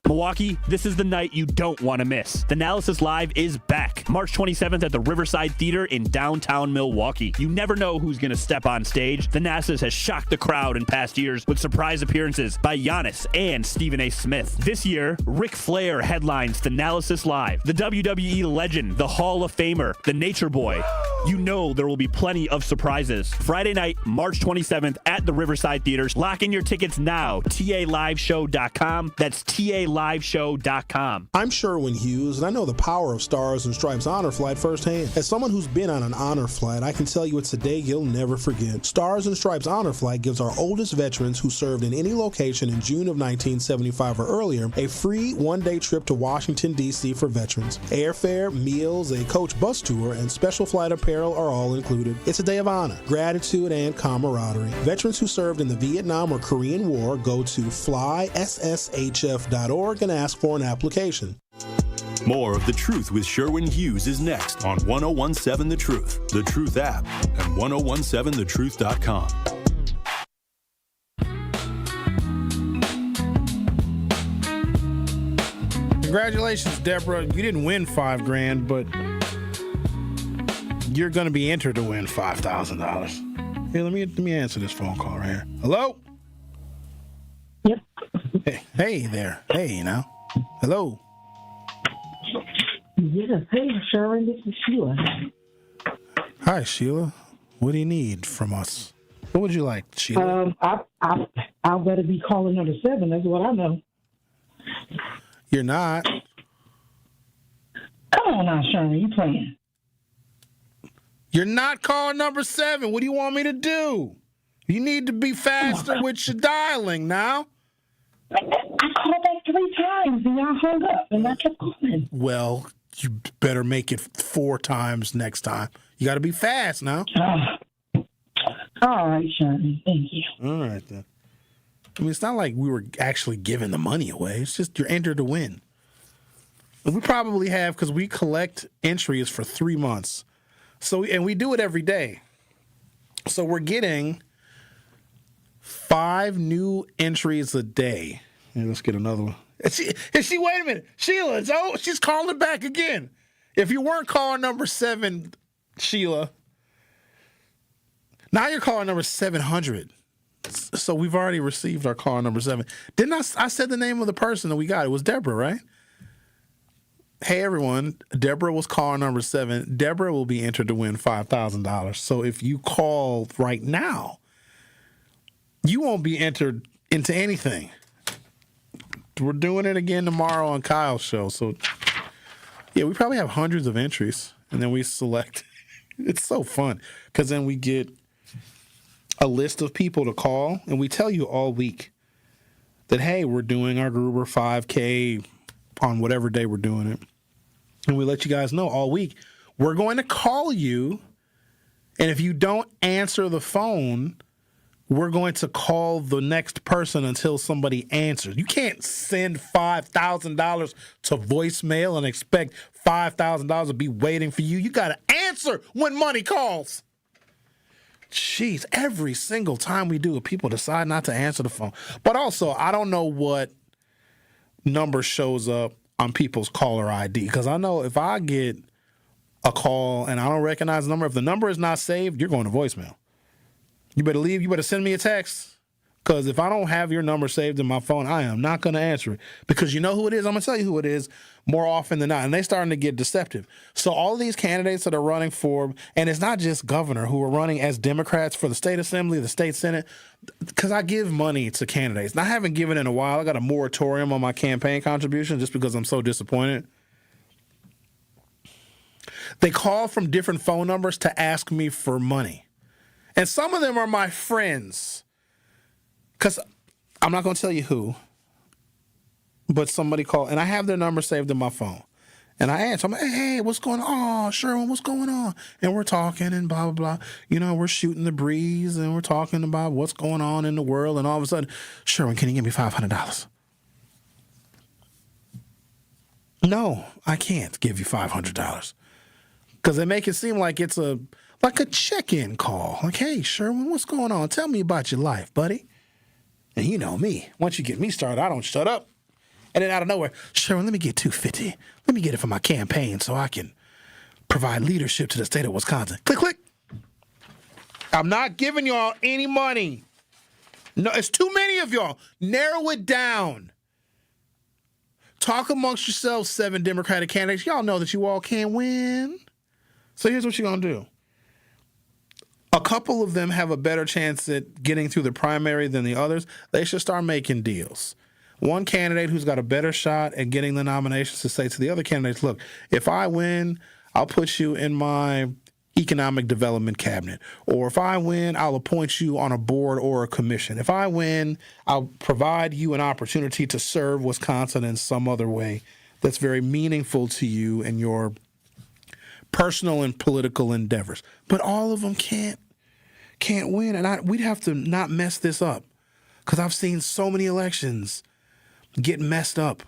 Milwaukee, this is the night you don't want to miss. The Analysis Live is back, March 27th at the Riverside Theater in downtown Milwaukee. You never know who's going to step on stage. The Analysis has shocked the crowd in past years with surprise appearances by Giannis and Stephen A. Smith. This year, Ric Flair headlines the Analysis Live. The WWE legend, the Hall of Famer, the Nature Boy. You know there will be plenty of surprises. Friday night, March 27th at the Riverside Theater. Lock in your tickets now. TALiveshow.com. That's TALiveshow.com. I'm Sherwin Hughes, and I know the power of Stars and Stripes Honor Flight firsthand. As someone who's been on an honor flight, I can tell you it's a day you'll never forget. Stars and Stripes Honor Flight gives our oldest veterans who served in any location in June of 1975 or earlier a free one-day trip to Washington, D.C. for veterans. Airfare, meals, a coach bus tour, and special flight apparel are all included. It's a day of honor, gratitude, and camaraderie. Veterans who served in the Vietnam or Korean War go to flysshf.org and ask for an application. More of The Truth with Sherwin Hughes is next on 1017 The Truth, The Truth app, and 1017thetruth.com. Congratulations, Deborah. You didn't win $5,000, but you're going to be entered to win $5,000. Here, let me answer this phone call right here. Hello? Yep. Hey there. Hey, now. Hello. Yes. Hey, Sherwin. This is Sheila. Hi, Sheila. What do you need from us? What would you like, Sheila? I better be calling number 7. That's what I know. You're not. Come on now, Sherwin. You playing? You're not calling number 7. What do you want me to do? You need to be faster with your dialing now. I called back 3 times and y'all hung up and I kept calling. Well, you better make it 4 times next time. You got to be fast now. All right, Sherwin. Thank you. All right, then. I mean, it's not like we were actually giving the money away. It's just you're entered to win. And we probably have, because we collect entries for 3 months. And we do it every day. So we're getting 5 new entries a day. Yeah, let's get another one. Wait a minute. Sheila, she's calling back again. If you weren't calling number 7, Sheila, now you're calling number 700. So we've already received our call number 7. Didn't I said the name of the person that we got? It was Deborah, right? Hey, everyone. Deborah was call number 7. Deborah will be entered to win $5,000. So if you call right now, you won't be entered into anything. We're doing it again tomorrow on Kyle's show. So, yeah, we probably have hundreds of entries. And then we select. It's so fun because then we get a list of people to call. And we tell you all week that, hey, we're doing our Gruber 5K on whatever day we're doing it. And we let you guys know all week, we're going to call you. And if you don't answer the phone, we're going to call the next person until somebody answers. You can't send $5,000 to voicemail and expect $5,000 to be waiting for you. You got to answer when money calls. Jeez, every single time we do it, people decide not to answer the phone. But also, I don't know what number shows up on people's caller ID. Because I know if I get a call and I don't recognize the number, if the number is not saved, you're going to voicemail. You better leave. You better send me a text. Because if I don't have your number saved in my phone, I am not going to answer it. Because you know who it is? I'm going to tell you who it is more often than not. And they're starting to get deceptive. So all of these candidates that are running for, and it's not just governor, who are running as Democrats for the state assembly, the state senate, because I give money to candidates. And I haven't given in a while. I got a moratorium on my campaign contribution just because I'm so disappointed. They call from different phone numbers to ask me for money. And some of them are my friends. Because I'm not going to tell you who. but somebody called, and I have their number saved in my phone. And I answer, I'm like, hey, what's going on? Oh, Sherwin, what's going on? And we're talking and blah, blah, blah. You know, we're shooting the breeze and we're talking about what's going on in the world. And all of a sudden, Sherwin, can you give me $500? No, I can't give you $500. Because they make it seem like it's like a check-in call. Like, hey, Sherwin, what's going on? Tell me about your life, buddy. And you know me. Once you get me started, I don't shut up. And then out of nowhere, Sherwin, let me get $250. Let me get it for my campaign so I can provide leadership to the state of Wisconsin. Click, click. I'm not giving y'all any money. No, it's too many of y'all. Narrow it down. Talk amongst yourselves, 7 Democratic candidates. Y'all know that you all can't win. So here's what you're going to do. A couple of them have a better chance at getting through the primary than the others. They should start making deals. One candidate who's got a better shot at getting the nominations to say to the other candidates, look, if I win, I'll put you in my economic development cabinet. Or if I win, I'll appoint you on a board or a commission. If I win, I'll provide you an opportunity to serve Wisconsin in some other way that's very meaningful to you and your personal and political endeavors. But all of them can't win. And we'd have to not mess this up, because I've seen so many elections get messed up.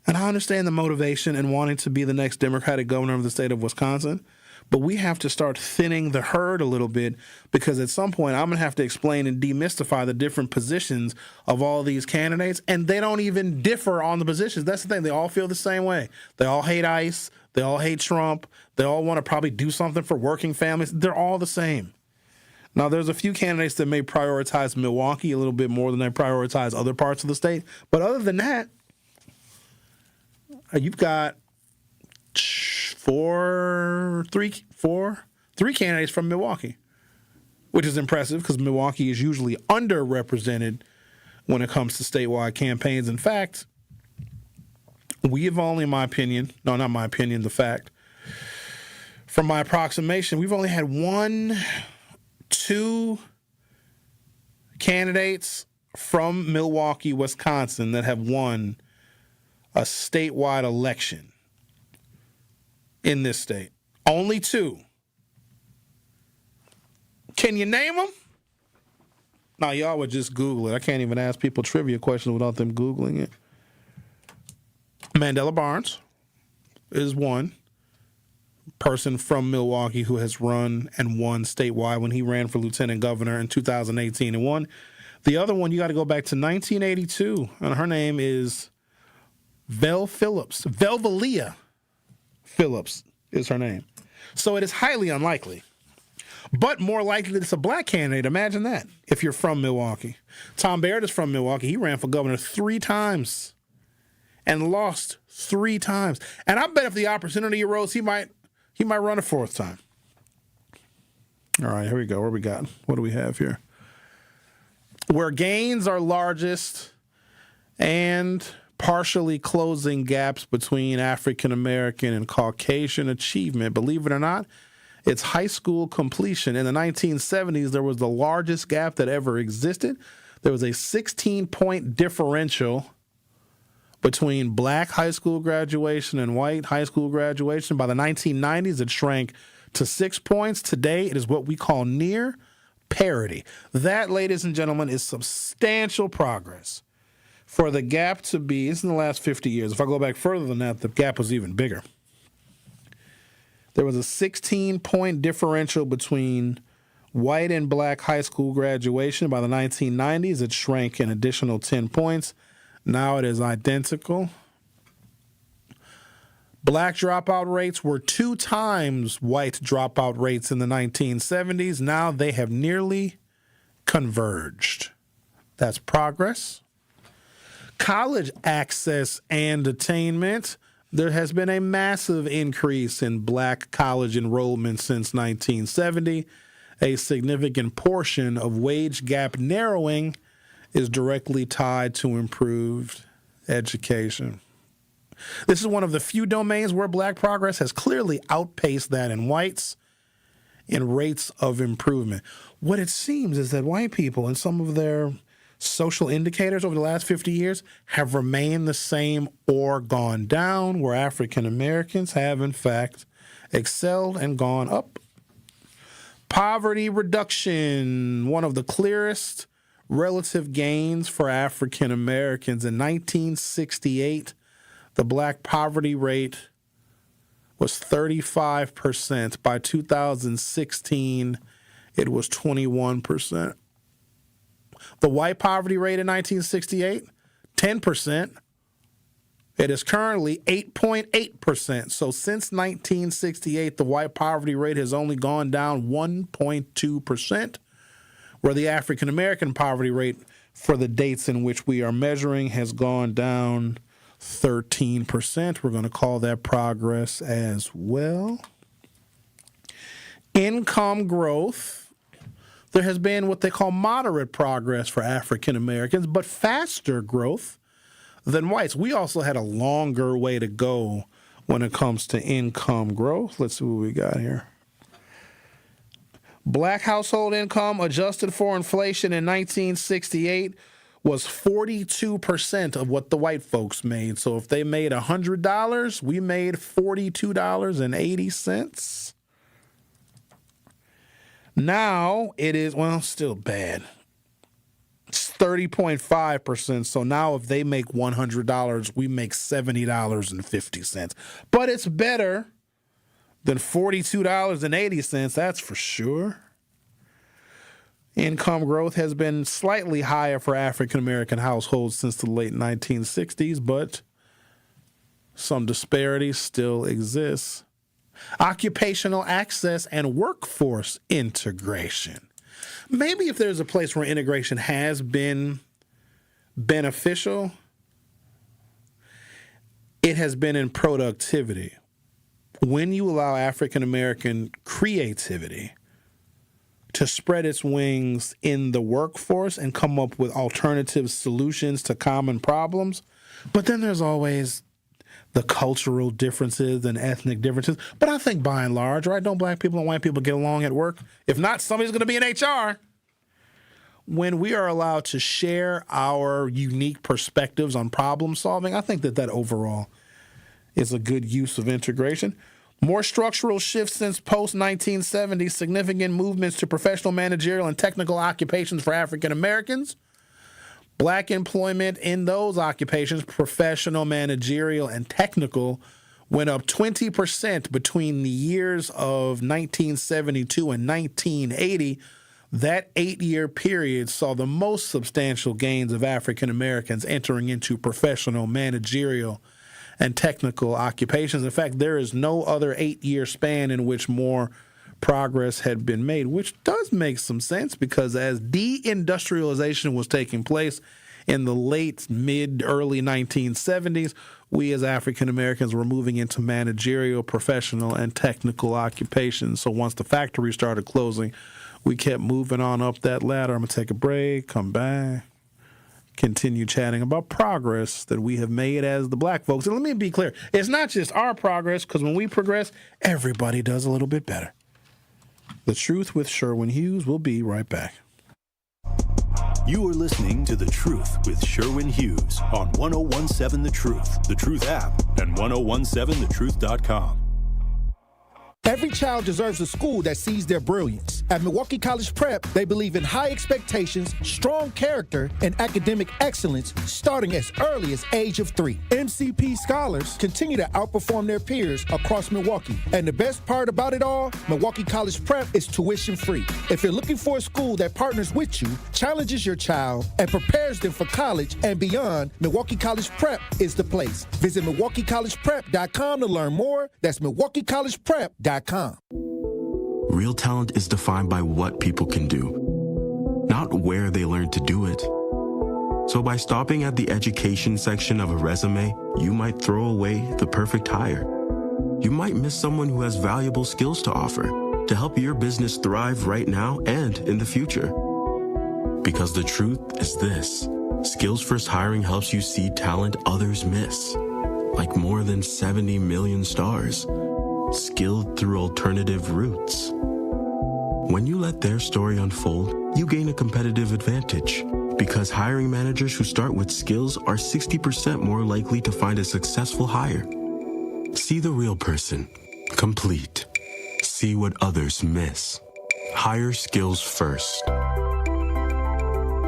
And I understand the motivation and wanting to be the next Democratic governor of the state of Wisconsin, but we have to start thinning the herd a little bit, because at some point I'm going to have to explain and demystify the different positions of all these candidates, and they don't even differ on the positions. That's the thing. They all feel the same way. They all hate ICE. They all hate Trump. They all want to probably do something for working families. They're all the same. Now, there's a few candidates that may prioritize Milwaukee a little bit more than they prioritize other parts of the state. But other than that, you've got three candidates from Milwaukee, which is impressive because Milwaukee is usually underrepresented when it comes to statewide campaigns. In fact, we have only, in my opinion, no, not my opinion, the fact, from my approximation, we've only had 2 candidates from Milwaukee, Wisconsin that have won a statewide election in this state. Only 2. Can you name them? No, y'all would just Google it. I can't even ask people trivia questions without them Googling it. Mandela Barnes is one person from Milwaukee who has run and won statewide when he ran for lieutenant governor in 2018 and won. The other one, you got to go back to 1982, and her name is Velvalia Phillips is her name. So it is highly unlikely, but more likely that it's a black candidate. Imagine that, if you're from Milwaukee. Tom Baird is from Milwaukee. He ran for governor 3 times and lost 3 times. And I bet if the opportunity arose, he might run a 4th time. All right, here we go. What do we have here? Where gains are largest and partially closing gaps between African American and Caucasian achievement. Believe it or not, it's high school completion. In the 1970s, there was the largest gap that ever existed. There was a 16-point differential between black high school graduation and white high school graduation. By the 1990s, it shrank to 6 points. Today, it is what we call near parity. That, ladies and gentlemen, is substantial progress. For the gap to be, it's in the last 50 years. If I go back further than that, the gap was even bigger. There was a 16-point differential between white and black high school graduation. By the 1990s, it shrank an additional 10 points. Now it is identical. Black dropout rates were 2 times white dropout rates in the 1970s. Now they have nearly converged. That's progress. College access and attainment. There has been a massive increase in black college enrollment since 1970. A significant portion of wage gap narrowing is directly tied to improved education. This is one of the few domains where black progress has clearly outpaced that in whites in rates of improvement. What it seems is that white people, in some of their social indicators over the last 50 years have remained the same or gone down, where African Americans have, in fact, excelled and gone up. Poverty reduction, one of the clearest relative gains for African Americans. In 1968, the black poverty rate was 35%. By 2016, it was 21%. The white poverty rate in 1968, 10%. It is currently 8.8%. So since 1968, the white poverty rate has only gone down 1.2%, where the African American poverty rate for the dates in which we are measuring has gone down 13%. We're going to call that progress as well. Income growth. There has been what they call moderate progress for African Americans, but faster growth than whites. We also had a longer way to go when it comes to income growth. Let's see what we got here. Black household income adjusted for inflation in 1968 was 42% of what the white folks made. So if they made $100, we made $42.80. Now it is, well, still bad. It's 30.5%. So now if they make $100, we make $70.50. But it's better than $42.80, that's for sure. Income growth has been slightly higher for African American households since the late 1960s, but some disparities still exist. Occupational access and workforce integration. Maybe if there's a place where integration has been beneficial, it has been in productivity. When you allow African American creativity to spread its wings in the workforce and come up with alternative solutions to common problems, but then there's always the cultural differences and ethnic differences. But I think by and large, right, don't black people and white people get along at work? If not, somebody's going to be in HR. When we are allowed to share our unique perspectives on problem solving, I think that overall is a good use of integration. More structural shifts since post-1970, significant movements to professional, managerial, and technical occupations for African Americans. Black employment in those occupations, professional, managerial, and technical, went up 20% between the years of 1972 and 1980. That 8-year period saw the most substantial gains of African Americans entering into professional, managerial, and technical occupations. In fact, there is no other 8-year span in which more progress had been made, which does make some sense because as deindustrialization was taking place in the late, early 1970s, we as African Americans were moving into managerial, professional, and technical occupations. So once the factories started closing, we kept moving on up that ladder. I'm going to take a break, come back, continue chatting about progress that we have made as the black folks. And let me be clear, it's not just our progress, because when we progress, everybody does a little bit better. The Truth with Sherwin Hughes. Will be right back. You are listening to The Truth with Sherwin Hughes on 1017 The Truth, The Truth app, and 1017thetruth.com. Every child deserves a school that sees their brilliance. At Milwaukee College Prep, they believe in high expectations, strong character, and academic excellence starting as early as age of 3. MCP scholars continue to outperform their peers across Milwaukee. And the best part about it all, Milwaukee College Prep is tuition free. If you're looking for a school that partners with you, challenges your child, and prepares them for college and beyond, Milwaukee College Prep is the place. Visit MilwaukeeCollegePrep.com to learn more. That's MilwaukeeCollegePrep.com. Real talent is defined by what people can do, not where they learn to do it. So by stopping at the education section of a resume, you might throw away the perfect hire. You might miss someone who has valuable skills to offer to help your business thrive right now and in the future. Because the truth is this: Skills First Hiring helps you see talent others miss, like more than 70 million stars, skilled through alternative routes. When you let their story unfold, you gain a competitive advantage. because hiring managers who start with skills are 60% more likely to find a successful hire. See the real person. Complete. See what others miss. Hire skills first.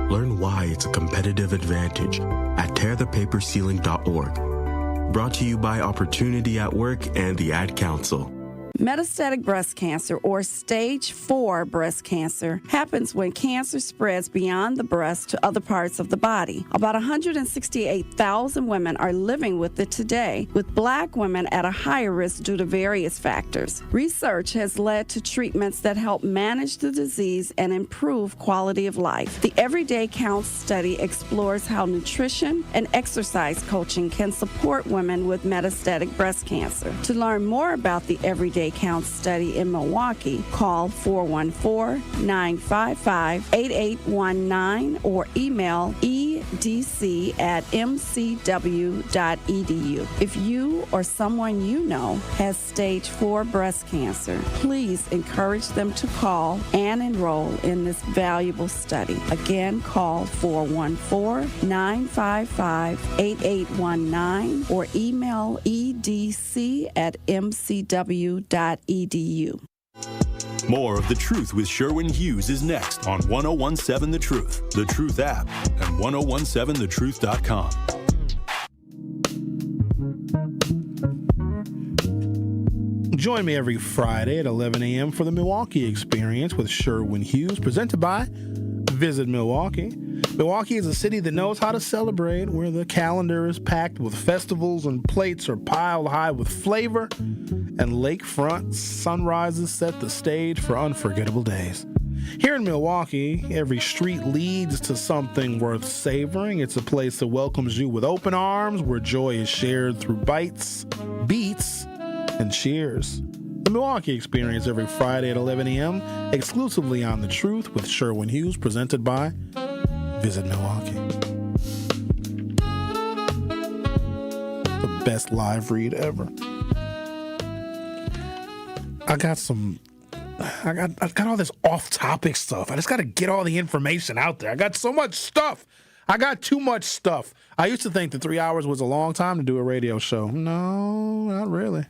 Learn why it's a competitive advantage at tearthepaperceiling.org. Brought to you by Opportunity at Work and the Ad Council. Metastatic breast cancer, or stage 4 breast cancer, happens when cancer spreads beyond the breast to other parts of the body. About 168,000 women are living with it today, with Black women at a higher risk due to various factors. Research has led to treatments that help manage the disease and improve quality of life. The Everyday Counts study explores how nutrition and exercise coaching can support women with metastatic breast cancer. To learn more about the Everyday Counts study in Milwaukee, call 414-955-8819 or email edc@mcw.edu. If you or someone you know has stage 4 breast cancer, please encourage them to call and enroll in this valuable study. Again, call 414-955-8819 or email edc@mcw.edu. More of The Truth with Sherwin Hughes is next on 1017 The Truth, The Truth app, and 1017thetruth.com. Join me every Friday at 11 a.m. for the Milwaukee Experience with Sherwin Hughes, presented by Visit Milwaukee. Milwaukee is a city that knows how to celebrate, where the calendar is packed with festivals and plates are piled high with flavor, and lakefront sunrises set the stage for unforgettable days. Here in Milwaukee, every street leads to something worth savoring. It's a place that welcomes you with open arms, where joy is shared through bites, beats, and cheers. The Milwaukee Experience every Friday at 11 a.m., exclusively on The Truth with Sherwin Hughes, presented by Visit Milwaukee. The best live read ever. I got all this off-topic stuff. I just got to get all the information out there. I got so much stuff. I got too much stuff. I used to think that 3 hours was a long time to do a radio show. No, not really.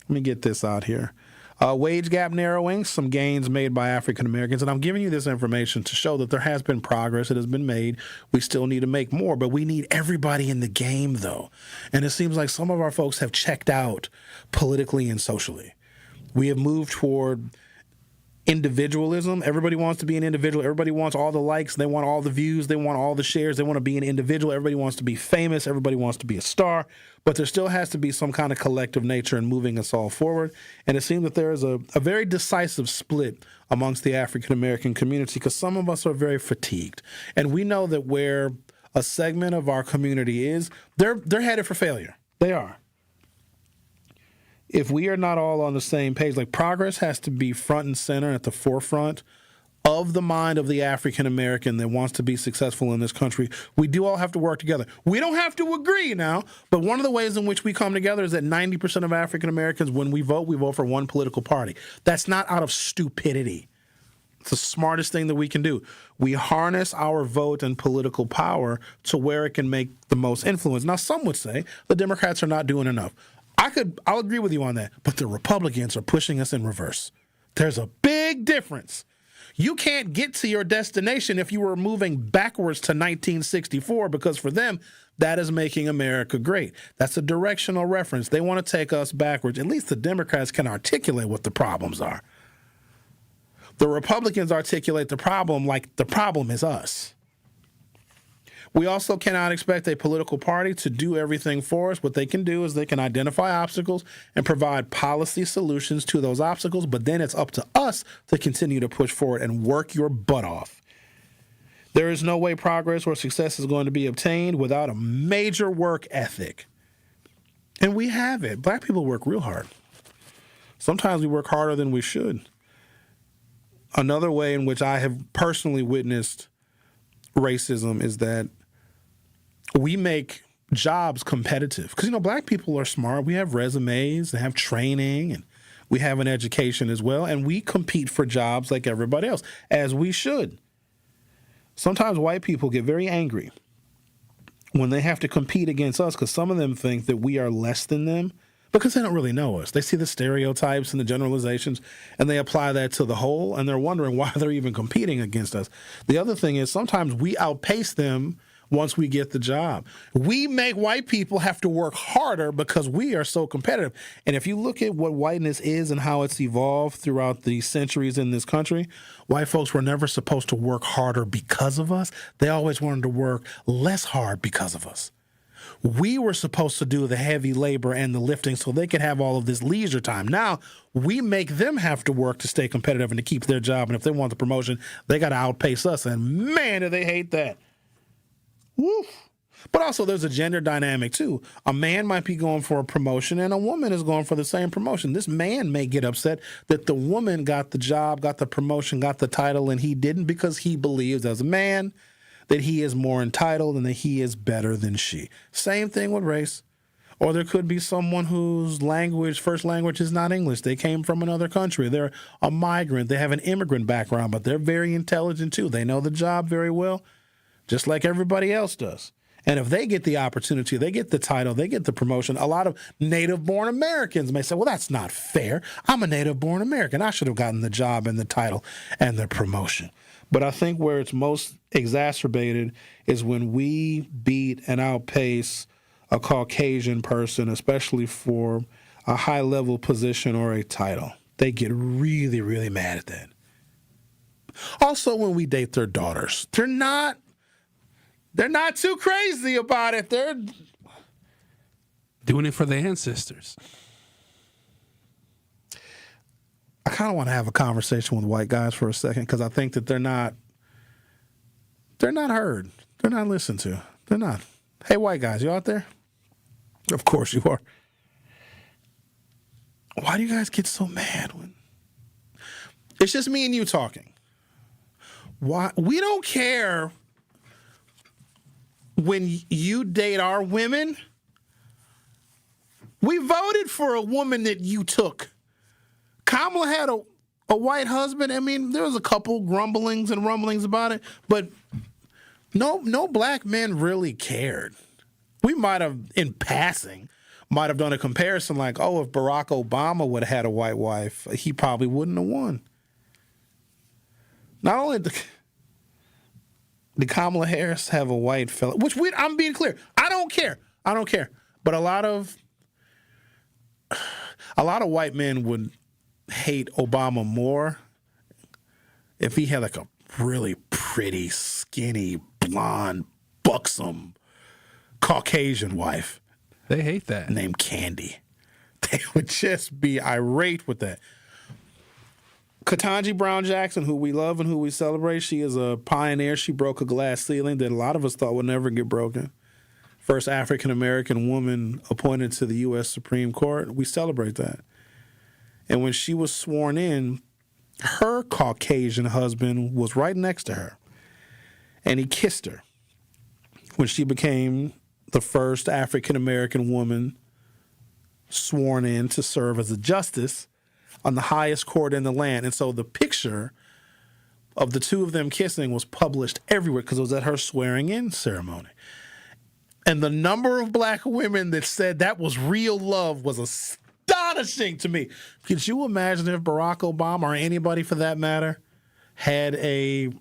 Let me get this out here. Wage gap narrowing, some gains made by African Americans. And I'm giving you this information to show that there has been progress that has been made. We still need to make more, but we need everybody in the game, though. And it seems like some of our folks have checked out politically and socially. We have moved toward individualism. Everybody wants to be an individual. Everybody wants all the likes. They want all the views. They want all the shares. They want to be an individual. Everybody wants to be famous. Everybody wants to be a star. But there still has to be some kind of collective nature in moving us all forward. And it seems that there is a very decisive split amongst the African American community, because some of us are very fatigued. And we know that where a segment of our community is, they're headed for failure. They are. If we are not all on the same page, like, progress has to be front and center at the forefront of the mind of the African American that wants to be successful in this country. We do all have to work together. We don't have to agree now, but one of the ways in which we come together is that 90% of African Americans, when we vote for one political party. That's not out of stupidity. It's the smartest thing that we can do. We harness our vote and political power to where it can make the most influence. Now, some would say the Democrats are not doing enough. I'll agree with you on that, but the Republicans are pushing us in reverse. There's a big difference. You can't get to your destination if you were moving backwards to 1964, because for them, that is making America great. That's a directional reference. They want to take us backwards. At least the Democrats can articulate what the problems are. The Republicans articulate the problem like the problem is us. We also cannot expect a political party to do everything for us. What they can do is they can identify obstacles and provide policy solutions to those obstacles, but then it's up to us to continue to push forward and work your butt off. There is no way progress or success is going to be obtained without a major work ethic. And we have it. Black people work real hard. Sometimes we work harder than we should. Another way in which I have personally witnessed racism is that we make jobs competitive. Because, black people are smart. We have resumes, they have training, and we have an education as well. And we compete for jobs like everybody else, as we should. Sometimes white people get very angry when they have to compete against us because some of them think that we are less than them because they don't really know us. They see the stereotypes and the generalizations, and they apply that to the whole, and they're wondering why they're even competing against us. The other thing is sometimes we outpace them once we get the job. We make white people have to work harder because we are so competitive. And if you look at what whiteness is and how it's evolved throughout the centuries in this country, white folks were never supposed to work harder because of us. They always wanted to work less hard because of us. We were supposed to do the heavy labor and the lifting so they could have all of this leisure time. Now, we make them have to work to stay competitive and to keep their job. And if they want the promotion, they got to outpace us. And man, do they hate that. Woof. But also there's a gender dynamic too. A man might be going for a promotion and a woman is going for the same promotion. This man may get upset that the woman got the job, got the promotion, got the title, and he didn't because he believes as a man that he is more entitled and that he is better than she. Same thing with race. Or there could be someone whose first language is not English. They came from another country. They're a migrant. They have an immigrant background, but they're very intelligent too. They know the job very well, just like everybody else does. And if they get the opportunity, they get the title, they get the promotion, a lot of native-born Americans may say, well, that's not fair. I'm a native-born American. I should have gotten the job and the title and the promotion. But I think where it's most exacerbated is when we beat and outpace a Caucasian person, especially for a high-level position or a title. They get really, really mad at that. Also, when we date their daughters, they're not too crazy about it. They're doing it for their ancestors. I kind of want to have a conversation with white guys for a second because I think that they're not heard. They're not listened to. They're not. Hey, white guys, you out there? Of course you are. Why do you guys get so mad when it's just me and you talking? Why? We don't care when you date our women. We voted for a woman that you took. Kamala had a white husband. I mean, there was a couple grumblings and rumblings about it, but no black men really cared. We might have, in passing, done a comparison like, oh, if Barack Obama would have had a white wife, he probably wouldn't have won. Not only did Kamala Harris have a white fella, which I'm being clear, I don't care. But a lot of white men would hate Obama more if he had like a really pretty, skinny, blonde, buxom Caucasian wife. They hate that. Named Candy. They would just be irate with that. Ketanji Brown Jackson, who we love and who we celebrate, she is a pioneer. She broke a glass ceiling that a lot of us thought would never get broken. First African-American woman appointed to the U.S. Supreme Court. We celebrate that. And when she was sworn in, her Caucasian husband was right next to her. And he kissed her when she became the first African-American woman sworn in to serve as a justice on the highest court in the land. And so the picture of the two of them kissing was published everywhere because it was at her swearing-in ceremony. And the number of black women that said that was real love was astonishing to me. Could you imagine if Barack Obama, or anybody for that matter, had a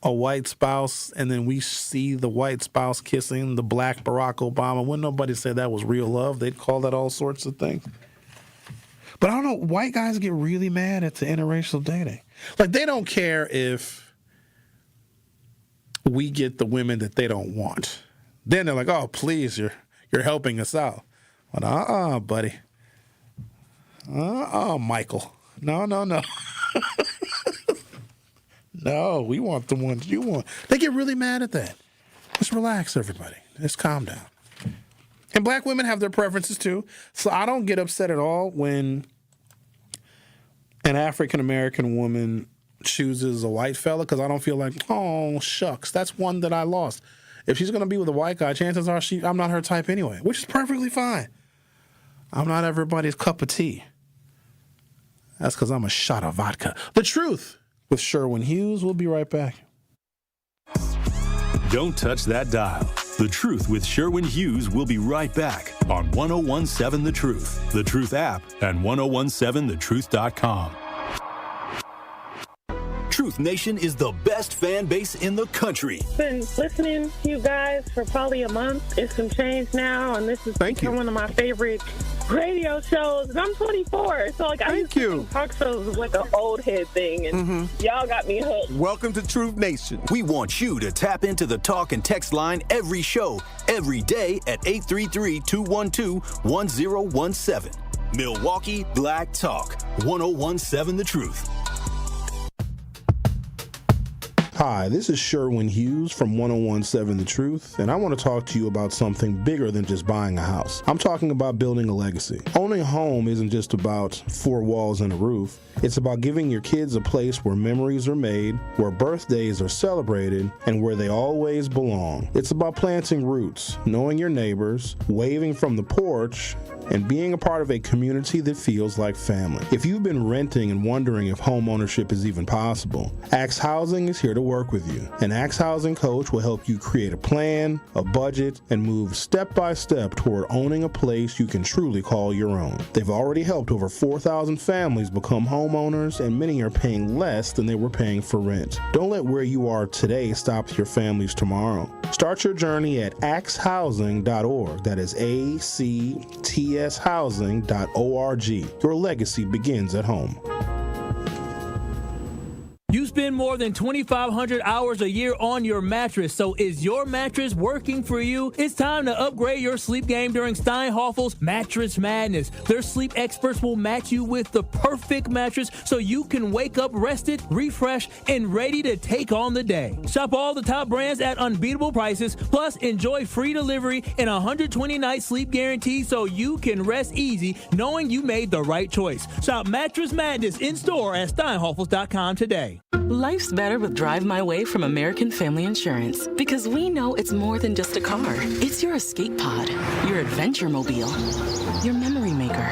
white spouse and then we see the white spouse kissing the black Barack Obama? Wouldn't nobody say that was real love? They'd call that all sorts of things. But I don't know, white guys get really mad at the interracial dating. Like, they don't care if we get the women that they don't want. Then they're like, oh, please, you're helping us out. But buddy. Michael. No. No, we want the ones you want. They get really mad at that. Let's relax, everybody. Let's calm down. And black women have their preferences too. So I don't get upset at all when an African-American woman chooses a white fella because I don't feel like, oh, shucks, that's one that I lost. If she's going to be with a white guy, chances are I'm not her type anyway, which is perfectly fine. I'm not everybody's cup of tea. That's because I'm a shot of vodka. The Truth with Sherwin Hughes. We'll be right back. Don't touch that dial. The Truth with Sherwin Hughes will be right back on 1017 The Truth, The Truth app, and 1017thetruth.com. Truth Nation is the best fan base in the country. Been listening to you guys for probably a month. It's some change now, and this is one of my favorite radio shows. And I'm 24, so I used to think talk shows was like an old head thing, and y'all got me hooked. Welcome to Truth Nation. We want you to tap into the talk and text line every show, every day at 833-212-1017. Milwaukee Black Talk, 1017 The Truth. Hi, this is Sherwin Hughes from 1017 The Truth, and I want to talk to you about something bigger than just buying a house. I'm talking about building a legacy. Owning a home isn't just about four walls and a roof. It's about giving your kids a place where memories are made, where birthdays are celebrated, and where they always belong. It's about planting roots, knowing your neighbors, waving from the porch, and being a part of a community that feels like family. If you've been renting and wondering if home ownership is even possible, Axe Housing is here to work with you. An Axe Housing coach will help you create a plan, a budget, and move step by step toward owning a place you can truly call your own. They've already helped over 4,000 families become homeowners, and many are paying less than they were paying for rent. Don't let where you are today stop your families tomorrow. Start your journey at axehousing.org. That is ACTShousing.org. Your legacy begins at home. You spend more than 2,500 hours a year on your mattress, so is your mattress working for you? It's time to upgrade your sleep game during Steinhoffel's Mattress Madness. Their sleep experts will match you with the perfect mattress so you can wake up rested, refreshed, and ready to take on the day. Shop all the top brands at unbeatable prices, plus enjoy free delivery and a 120-night sleep guarantee so you can rest easy knowing you made the right choice. Shop Mattress Madness in-store at steinhoffels.com today. Life's better with Drive My Way from American Family Insurance, because we know it's more than just a car. It's your escape pod, your adventure mobile, your memory maker.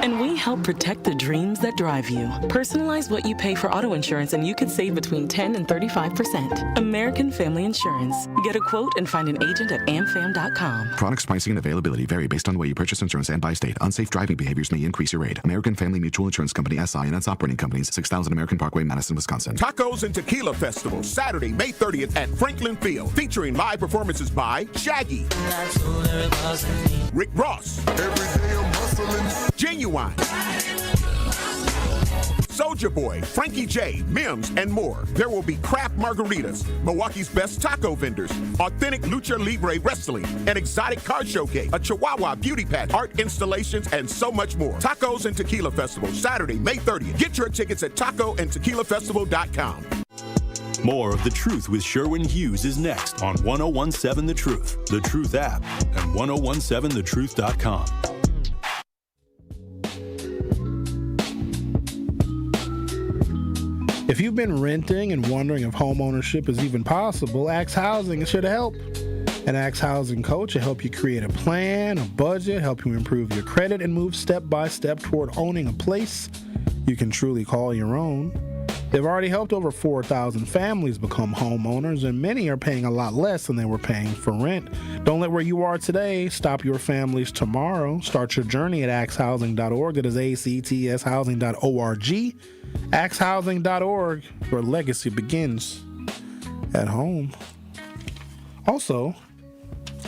And we help protect the dreams that drive you. Personalize what you pay for auto insurance and you could save between 10 and 35%. American Family Insurance. Get a quote and find an agent at amfam.com. Products, pricing, and availability vary based on the way you purchase insurance and by state. Unsafe driving behaviors may increase your rate. American Family Mutual Insurance Company, SI, and its operating companies, 6000 American Parkway, Madison, Wisconsin. Tacos and Tequila Festival, Saturday, May 30th at Franklin Field, featuring live performances by Shaggy, Rick Ross, Genuine, Soulja Boy, Frankie J, Mims, and more. There will be craft margaritas, Milwaukee's best taco vendors, authentic lucha libre wrestling, an exotic car showcase, a Chihuahua beauty pageant, art installations, and so much more. Tacos and Tequila Festival, Saturday, May 30th. Get your tickets at tacoandtequilafestival.com. More of The Truth with Sherwin Hughes is next on 1017 The Truth, The Truth app, and 1017thetruth.com. If you've been renting and wondering if home ownership is even possible, Axe Housing is here to help. An Axe Housing coach will help you create a plan, a budget, help you improve your credit, and move step by step toward owning a place you can truly call your own. They've already helped over 4,000 families become homeowners, and many are paying a lot less than they were paying for rent. Don't let where you are today stop your families tomorrow. Start your journey at axehousing.org. That is ACTShousing.org. axehousing.org, where legacy begins at home. Also,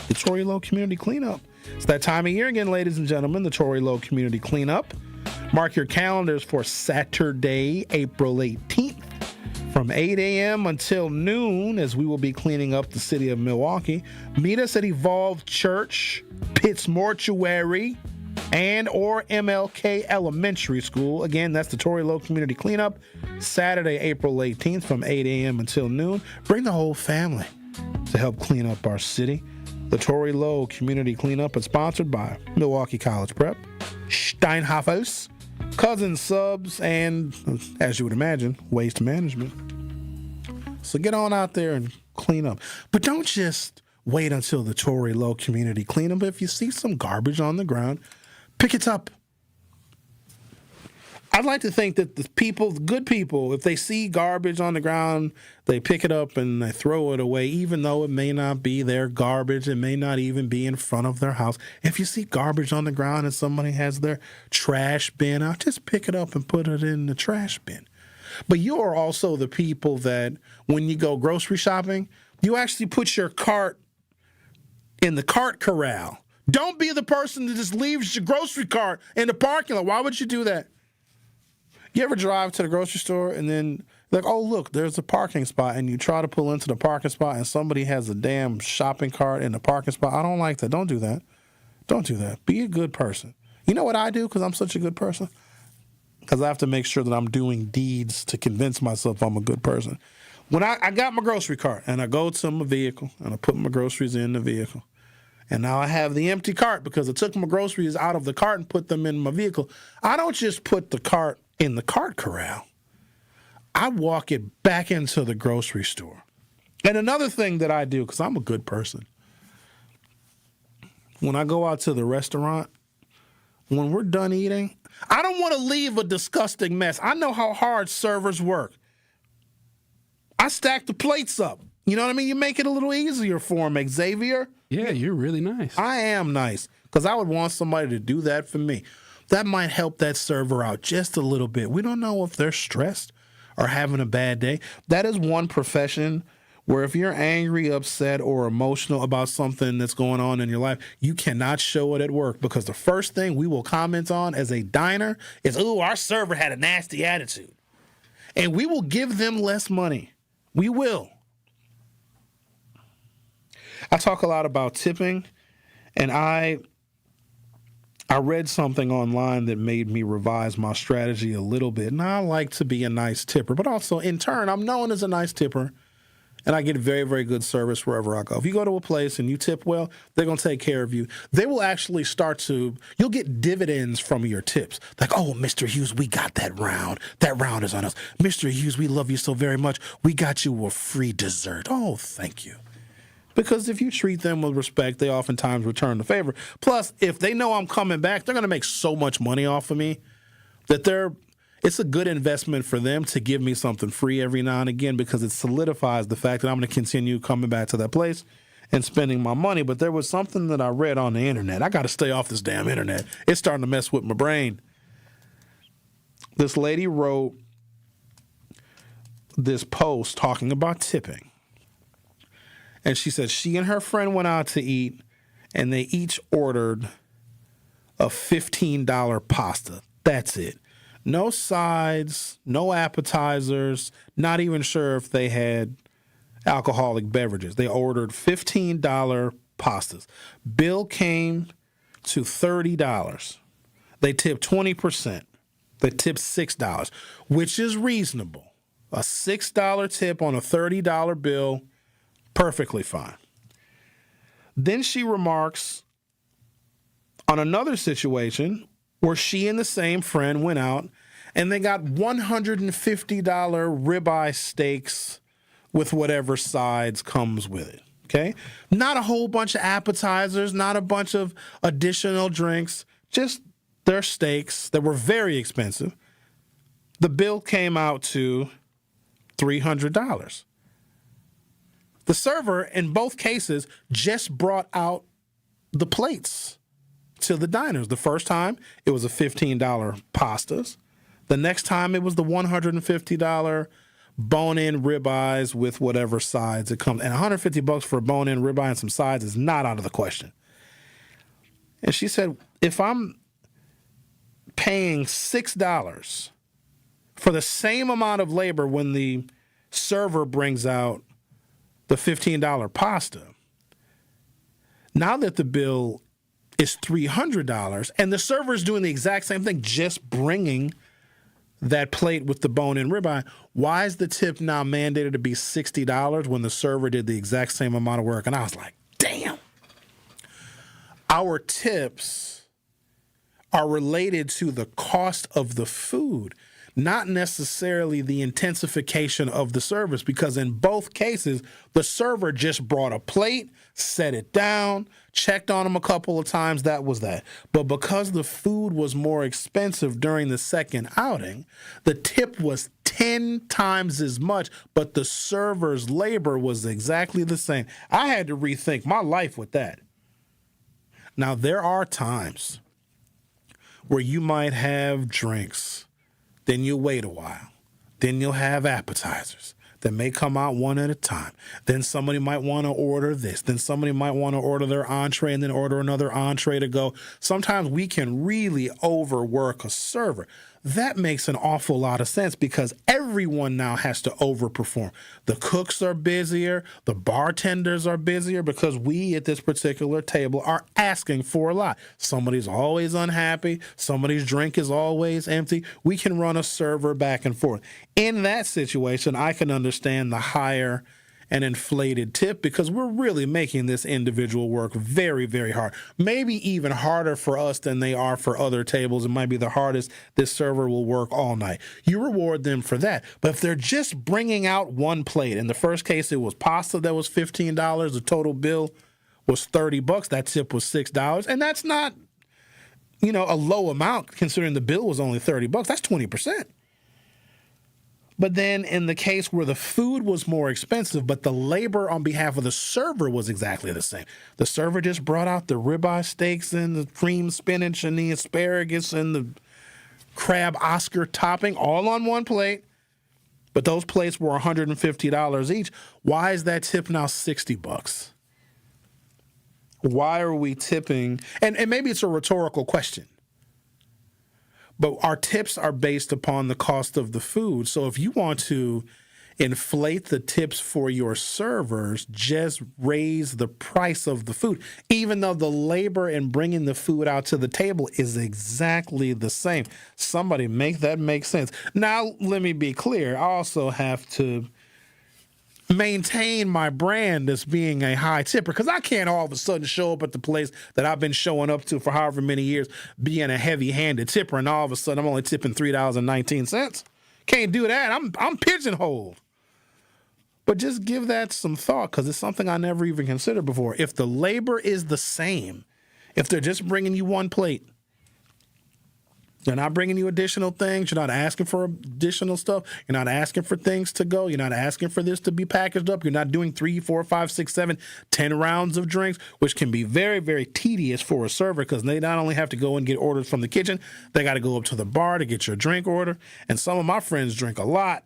the Torrey Low Community Cleanup. It's that time of year again, ladies and gentlemen, the Torrey Low Community Cleanup. Mark your calendars for Saturday, April 18th from 8 a.m. until noon, as we will be cleaning up the city of Milwaukee. Meet us at Evolved Church, Pitts Mortuary, and or MLK Elementary School. Again, that's the Torrey Low Community Cleanup, Saturday, April 18th from 8 a.m. until noon. Bring the whole family to help clean up our city. The Torrey Low Community Cleanup is sponsored by Milwaukee College Prep, Steinhoffel's, Cousin Subs, and, as you would imagine, Waste Management. So get on out there and clean up. But don't just wait until the Torrey Low Community Cleanup. If you see some garbage on the ground, pick it up. I'd like to think that the good people, if they see garbage on the ground, they pick it up and they throw it away, even though it may not be their garbage. It may not even be in front of their house. If you see garbage on the ground and somebody has their trash bin out, just pick it up and put it in the trash bin. But you are also the people that when you go grocery shopping, you actually put your cart in the cart corral. Don't be the person that just leaves your grocery cart in the parking lot. Why would you do that? You ever drive to the grocery store and then like, oh, look, there's a parking spot, and you try to pull into the parking spot and somebody has a damn shopping cart in the parking spot? I don't like that. Don't do that. Don't do that. Be a good person. You know what I do because I'm such a good person? Because I have to make sure that I'm doing deeds to convince myself I'm a good person. When I got my grocery cart and I go to my vehicle and I put my groceries in the vehicle, and now I have the empty cart because I took my groceries out of the cart and put them in my vehicle. I don't just put the cart in the cart corral. I walk it back into the grocery store. And another thing that I do, because I'm a good person, when I go out to the restaurant, when we're done eating, I don't want to leave a disgusting mess. I know how hard servers work. I stack the plates up. You know what I mean? You make it a little easier for them, Xavier. Yeah, you're really nice. I am nice because I would want somebody to do that for me. That might help that server out just a little bit. We don't know if they're stressed or having a bad day. That is one profession where if you're angry, upset, or emotional about something that's going on in your life, you cannot show it at work because the first thing we will comment on as a diner is, ooh, our server had a nasty attitude. And we will give them less money. We will. I talk a lot about tipping, and I read something online that made me revise my strategy a little bit. And I like to be a nice tipper, but also in turn, I'm known as a nice tipper, and I get very, very good service wherever I go. If you go to a place and you tip well, they're going to take care of you. They will actually you'll get dividends from your tips. Like, oh, Mr. Hughes, we got that round. That round is on us. Mr. Hughes, we love you so very much. We got you a free dessert. Oh, thank you. Because if you treat them with respect, they oftentimes return the favor. Plus, if they know I'm coming back, they're going to make so much money off of me that it's a good investment for them to give me something free every now and again because it solidifies the fact that I'm going to continue coming back to that place and spending my money. But there was something that I read on the internet. I got to stay off this damn internet. It's starting to mess with my brain. This lady wrote this post talking about tipping. And she said she and her friend went out to eat, and they each ordered a $15 pasta. That's it. No sides, no appetizers, not even sure if they had alcoholic beverages. They ordered $15 pastas. Bill came to $30. They tipped 20%. They tipped $6, which is reasonable. A $6 tip on a $30 bill, perfectly fine. Then she remarks on another situation where she and the same friend went out and they got $150 ribeye steaks with whatever sides comes with it. Okay? Not a whole bunch of appetizers, not a bunch of additional drinks, just their steaks that were very expensive. The bill came out to $300. The server, in both cases, just brought out the plates to the diners. The first time, it was a $15 pastas. The next time, it was the $150 bone-in ribeyes with whatever sides it comes. And $150 for a bone-in ribeye and some sides is not out of the question. And she said, if I'm paying $6 for the same amount of labor when the server brings out the $15 pasta, now that the bill is $300 and the server is doing the exact same thing, just bringing that plate with the bone-in ribeye, why is the tip now mandated to be $60 when the server did the exact same amount of work? And I was like, damn. Our tips are related to the cost of the food. not necessarily the intensification of the service, because in both cases, the server just brought a plate, set it down, checked on them a couple of times, that was that. But because the food was more expensive during the second outing, the tip was 10 times as much, but the server's labor was exactly the same. I had to rethink my life with that. Now, there are times where you might have drinks, then you'll wait a while, then you'll have appetizers that may come out one at a time. Then somebody might want to order this. Then somebody might want to order their entree and then order another entree to go. Sometimes we can really overwork a server. That makes an awful lot of sense because everyone now has to overperform. The cooks are busier, the bartenders are busier because we at this particular table are asking for a lot. Somebody's always unhappy, somebody's drink is always empty. We can run a server back and forth. In that situation, I can understand the higher and inflated tip because we're really making this individual work very, very hard. Maybe even harder for us than they are for other tables. It might be the hardest this server will work all night. You reward them for that. But if they're just bringing out one plate, in the first case it was pasta that was $15, the total bill was $30, that tip was $6, and that's not, a low amount considering the bill was only $30. That's 20%. But then in the case where the food was more expensive, but the labor on behalf of the server was exactly the same. The server just brought out the ribeye steaks and the cream spinach and the asparagus and the crab Oscar topping all on one plate. But those plates were $150 each. Why is that tip now $60? Why are we tipping? And maybe it's a rhetorical question. But our tips are based upon the cost of the food. So if you want to inflate the tips for your servers, just raise the price of the food, even though the labor in bringing the food out to the table is exactly the same. Somebody make that make sense. Now, let me be clear. I also have to maintain my brand as being a high tipper because I can't all of a sudden show up at the place that I've been showing up to for however many years being a heavy-handed tipper and all of a sudden I'm only tipping $3.19. Can't do that. I'm pigeonholed. But just give that some thought because it's something I never even considered before. If the labor is the same, if they're just bringing you one plate, they're not bringing you additional things. You're not asking for additional stuff. You're not asking for things to go. You're not asking for this to be packaged up. You're not doing 3, 4, 5, 6, 7, 10 rounds of drinks, which can be very, very tedious for a server because they not only have to go and get orders from the kitchen, they got to go up to the bar to get your drink order. And some of my friends drink a lot.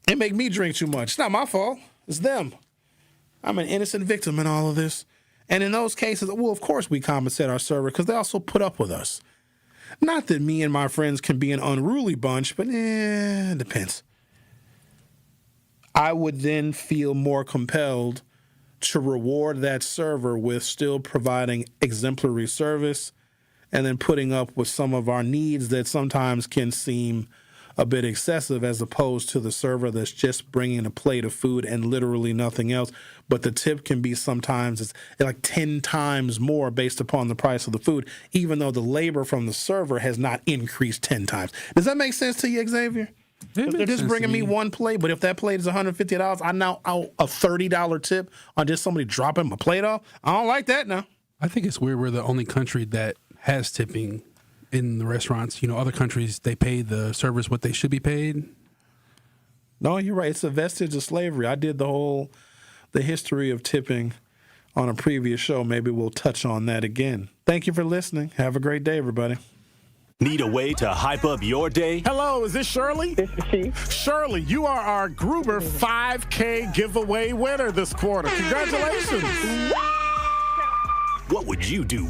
They make me drink too much. It's not my fault. It's them. I'm an innocent victim in all of this. And in those cases, well, of course we compensate our server because they also put up with us. Not that me and my friends can be an unruly bunch, but it depends. I would then feel more compelled to reward that server with still providing exemplary service and then putting up with some of our needs that sometimes can seem a bit excessive as opposed to the server that's just bringing a plate of food and literally nothing else. But the tip can be sometimes it's like 10 times more based upon the price of the food, even though the labor from the server has not increased 10 times. Does that make sense to you, Xavier? If they're just bringing me one plate, but if that plate is $150, I now owe a $30 tip on just somebody dropping my plate off. I don't like that now. I think it's weird we're the only country that has tipping in the restaurants. Other countries, they pay the servers what they should be paid. No, you're right. It's a vestige of slavery. I did the history of tipping on a previous show. Maybe we'll touch on that again. Thank you for listening. Have a great day, everybody. Need a way to hype up your day? Hello, is this Shirley? This is she. Shirley, you are our Gruber 5K giveaway winner this quarter. Congratulations. What would you do